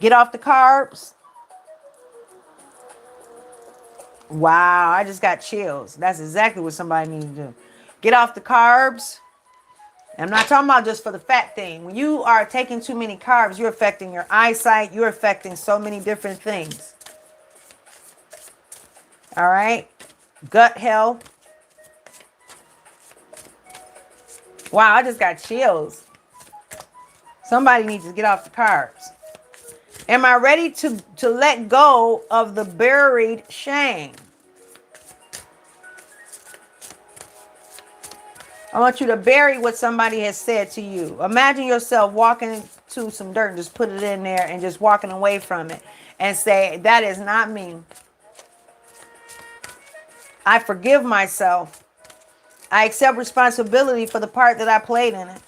Get off the carbs. Wow, I just got chills. That's exactly what somebody needs to do. Get off the carbs. I'm not talking about just for the fat thing. When you are taking too many carbs, you're affecting your eyesight. You're affecting so many different things. All right? Gut health. Wow, I just got chills. Somebody needs to get off the carbs. Am I ready to let go of the buried shame? I want you to bury what somebody has said to you. Imagine yourself walking to some dirt and just put it in there and just walking away from it and say, that is not me. I forgive myself. I accept responsibility for the part that I played in it.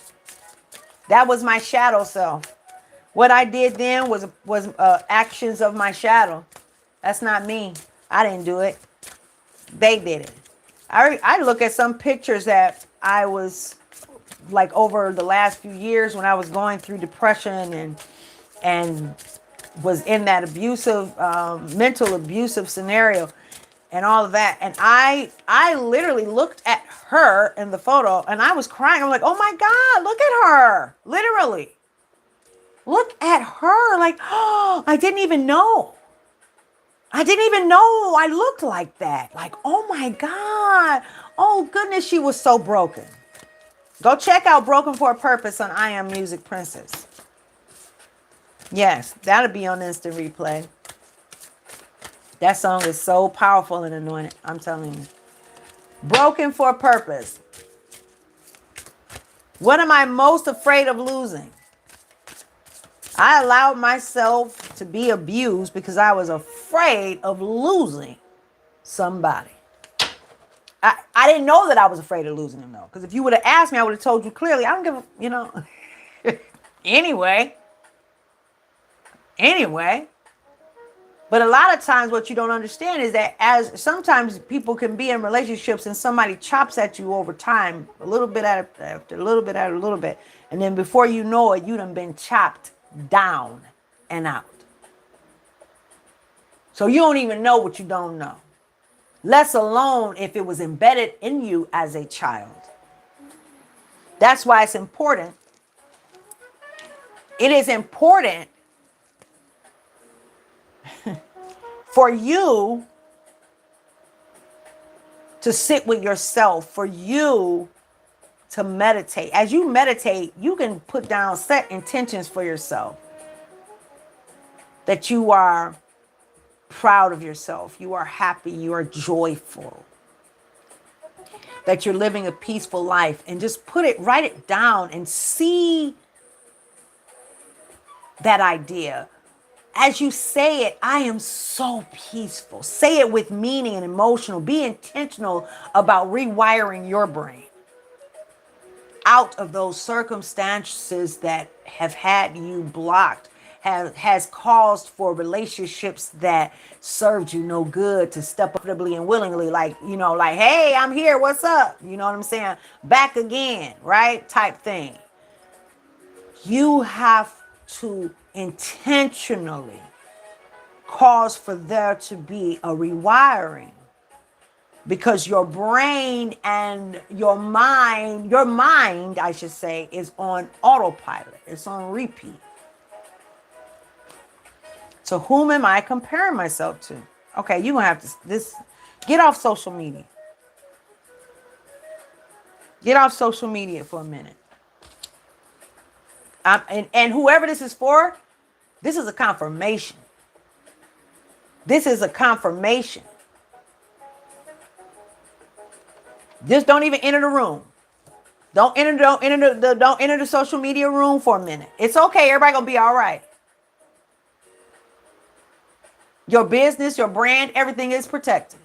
That was my shadow self. What I did then was actions of my shadow. That's not me. I didn't do it. They did it. I look at some pictures that I was like over the last few years when I was going through depression and was in that abusive, mental abusive scenario and all of that. And I literally looked at her in the photo and I was crying. I'm like, oh my God, look at her. Literally. Look at her. Like, oh, I didn't even know. I didn't even know I looked like that. Like, oh my God. Oh goodness, she was so broken. Go check out Broken for a Purpose on I Am Music Princess. Yes, that'll be on instant replay. That song is so powerful and anointed. I'm telling you. Broken for a Purpose. What am I most afraid of losing? I allowed myself to be abused because I was afraid of losing somebody. I didn't know that I was afraid of losing them, though. Because if you would have asked me, I would have told you clearly. I don't give a, Anyway. But a lot of times what you don't understand is that as sometimes people can be in relationships and somebody chops at you over time, a little bit after a little bit after a little bit. And then before you know it, you done been chopped down and out. So you don't even know what you don't know. Less alone if it was embedded in you as a child. That's why it's important. It is important for you to sit with yourself, for you to meditate. As you meditate, you can put down set intentions for yourself. That you are proud of yourself, you are happy, you are joyful, that you're living a peaceful life, and just write it down and see that idea. As you say it, I am so peaceful. Say it with meaning and emotional. Be intentional about rewiring your brain out of those circumstances that have had you blocked, has caused for relationships that served you no good to step comfortably and willingly, like, hey, I'm here, what's up? You know what I'm saying? Back again, right? Type thing. You have to intentionally cause for there to be a rewiring, because your brain and your mind, I should say, is on autopilot. It's on repeat. So whom am I comparing myself to? Okay, you're going to have to get off social media. Get off social media for a minute. And whoever this is for, this is a confirmation. This is a confirmation. Just don't even enter the room. Don't enter the social media room for a minute. It's okay. Everybody gonna be all right. Your business, your brand, everything is protected.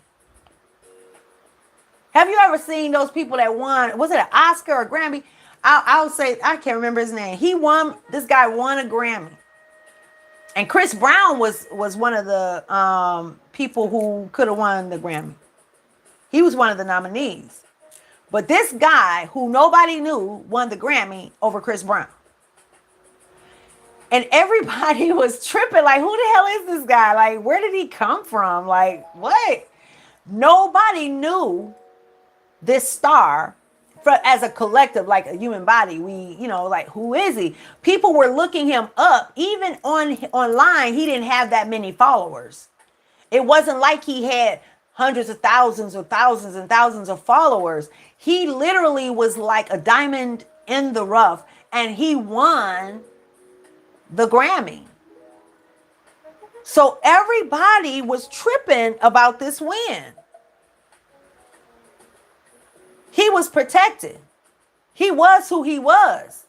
Have you ever seen those people that won? Was it an Oscar or a Grammy? I'll say, I can't remember his name. This guy won a Grammy. And Chris Brown was one of the people who could have won the Grammy. He was one of the nominees. But this guy who nobody knew won the Grammy over Chris Brown. And everybody was tripping, like, who the hell is this guy? Like, where did he come from? Like, what? Nobody knew this star as a collective, like a human body. We, like, who is he? People were looking him up. Even online, he didn't have that many followers. It wasn't like he had hundreds of thousands or thousands and thousands of followers. He literally was like a diamond in the rough, and he won the Grammy. So everybody was tripping about this win. He was protected. He was who he was.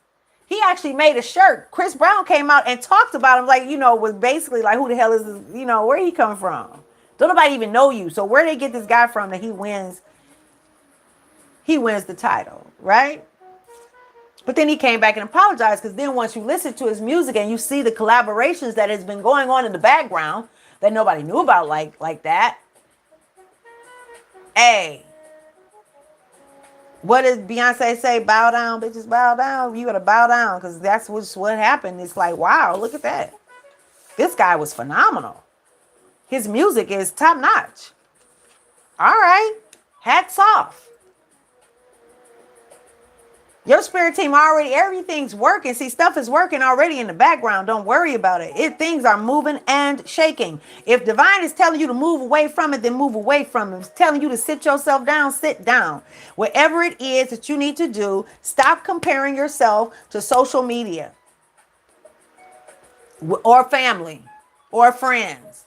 He actually made a shirt. Chris Brown came out and talked about him, like, was basically like, who the hell is this? Where he coming from? Don't nobody even know you. So where they get this guy from that he wins the title, right? But then he came back and apologized, because then once you listen to his music and you see the collaborations that has been going on in the background that nobody knew about like that. Hey, what does Beyonce say? Bow down, bitches, bow down. You gotta bow down, because that's what happened. It's like, wow, look at that. This guy was phenomenal. His music is top notch. All right, hats off. Your spirit team already, everything's working. See, stuff is working already in the background. Don't worry about it. Things are moving and shaking. If divine is telling you to move away from it, then move away from it. If it's telling you to sit yourself down, sit down. Whatever it is that you need to do, stop comparing yourself to social media or family or friends.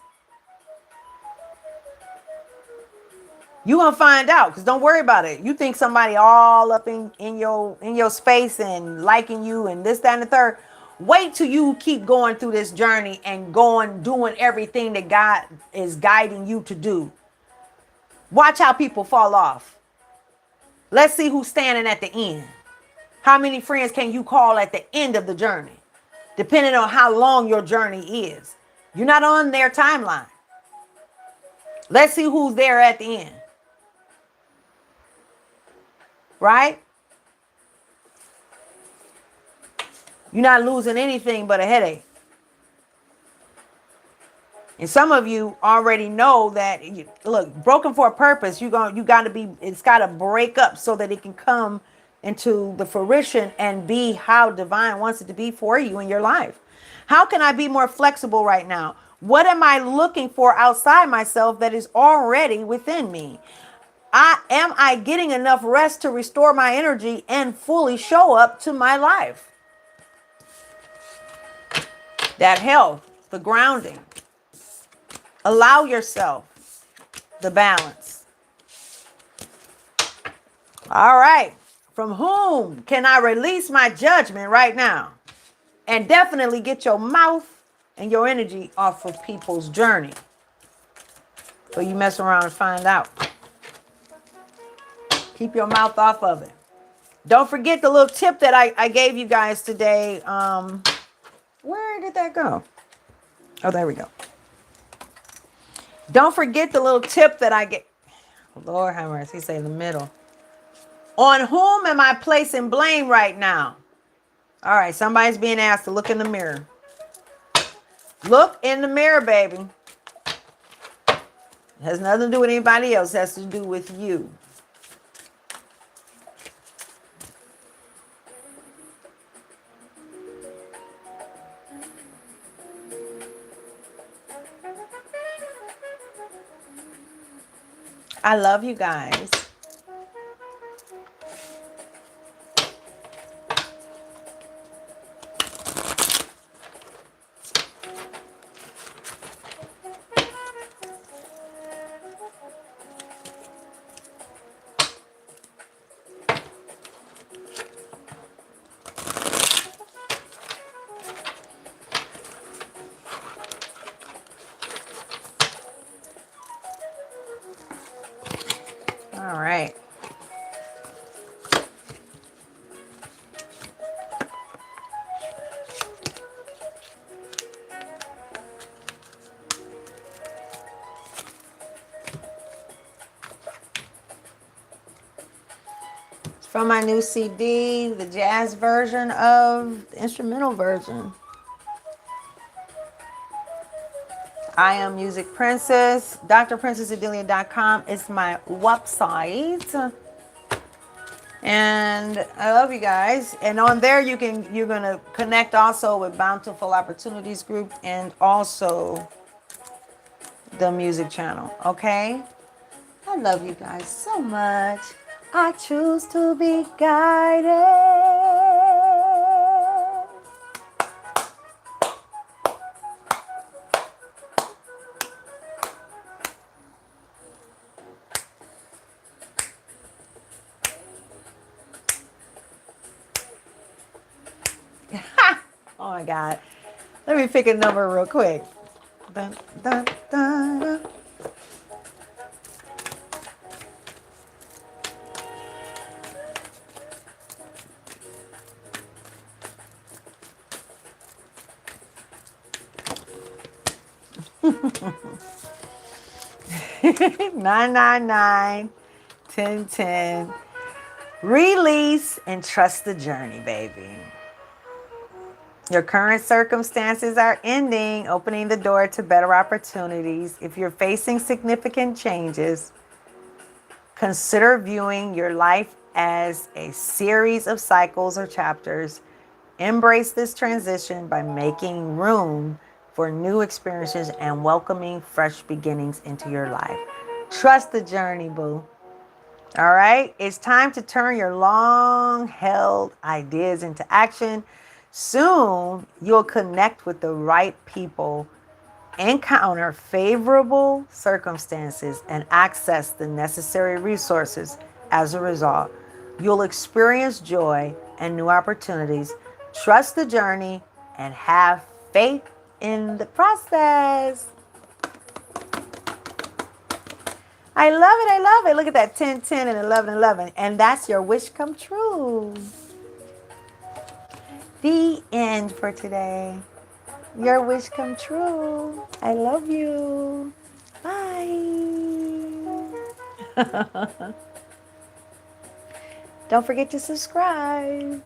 You gonna find out, because don't worry about it. You think somebody all up in your space and liking you and this, that, and the third. Wait till you keep going through this journey and doing everything that God is guiding you to do. Watch how people fall off. Let's see who's standing at the end. How many friends can you call at the end of the journey? Depending on how long your journey is. You're not on their timeline. Let's see who's there at the end. Right? You're not losing anything but a headache. And some of you already know that, look, broken for a purpose. It's got to break up so that it can come into the fruition and be how divine wants it to be for you in your life. How can I be more flexible right now? What am I looking for outside myself that is already within me? Am I getting enough rest to restore my energy and fully show up to my life? That health, the grounding. Allow yourself the balance. All right. From whom can I release my judgment right now? And definitely get your mouth and your energy off of people's journey. So you mess around and find out. Keep your mouth off of it. Don't forget the little tip that I gave you guys today. Where did that go? Oh, there we go. Don't forget the little tip that I get. Lord have mercy. He say in the middle. On whom am I placing blame right now? All right. Somebody's being asked to look in the mirror. Look in the mirror, baby. It has nothing to do with anybody else. It has to do with you. I love you guys. All right. It's from my new CD, the jazz version of the instrumental version. I am Music Princess. DrPrincess-Odilia.com is my website. And I love you guys. And on there you're gonna connect also with Bountiful Opportunities Group and also the music channel. Okay? I love you guys so much. I choose to be guided. Oh my God. Let me pick a number real quick. Dun, dun, dun. 999 1010. Release and trust the journey, baby. Your current circumstances are ending, opening the door to better opportunities. If you're facing significant changes, consider viewing your life as a series of cycles or chapters. Embrace this transition by making room for new experiences and welcoming fresh beginnings into your life. Trust the journey, boo. All right, it's time to turn your long held ideas into action. Soon, you'll connect with the right people, encounter favorable circumstances, and access the necessary resources. As a result, you'll experience joy and new opportunities. Trust the journey and have faith in the process. I love it. I love it. Look at that 10, 10, and 11, 11. And that's your wish come true. The end for today. Your wish come true. I love you. Bye. Don't forget to subscribe.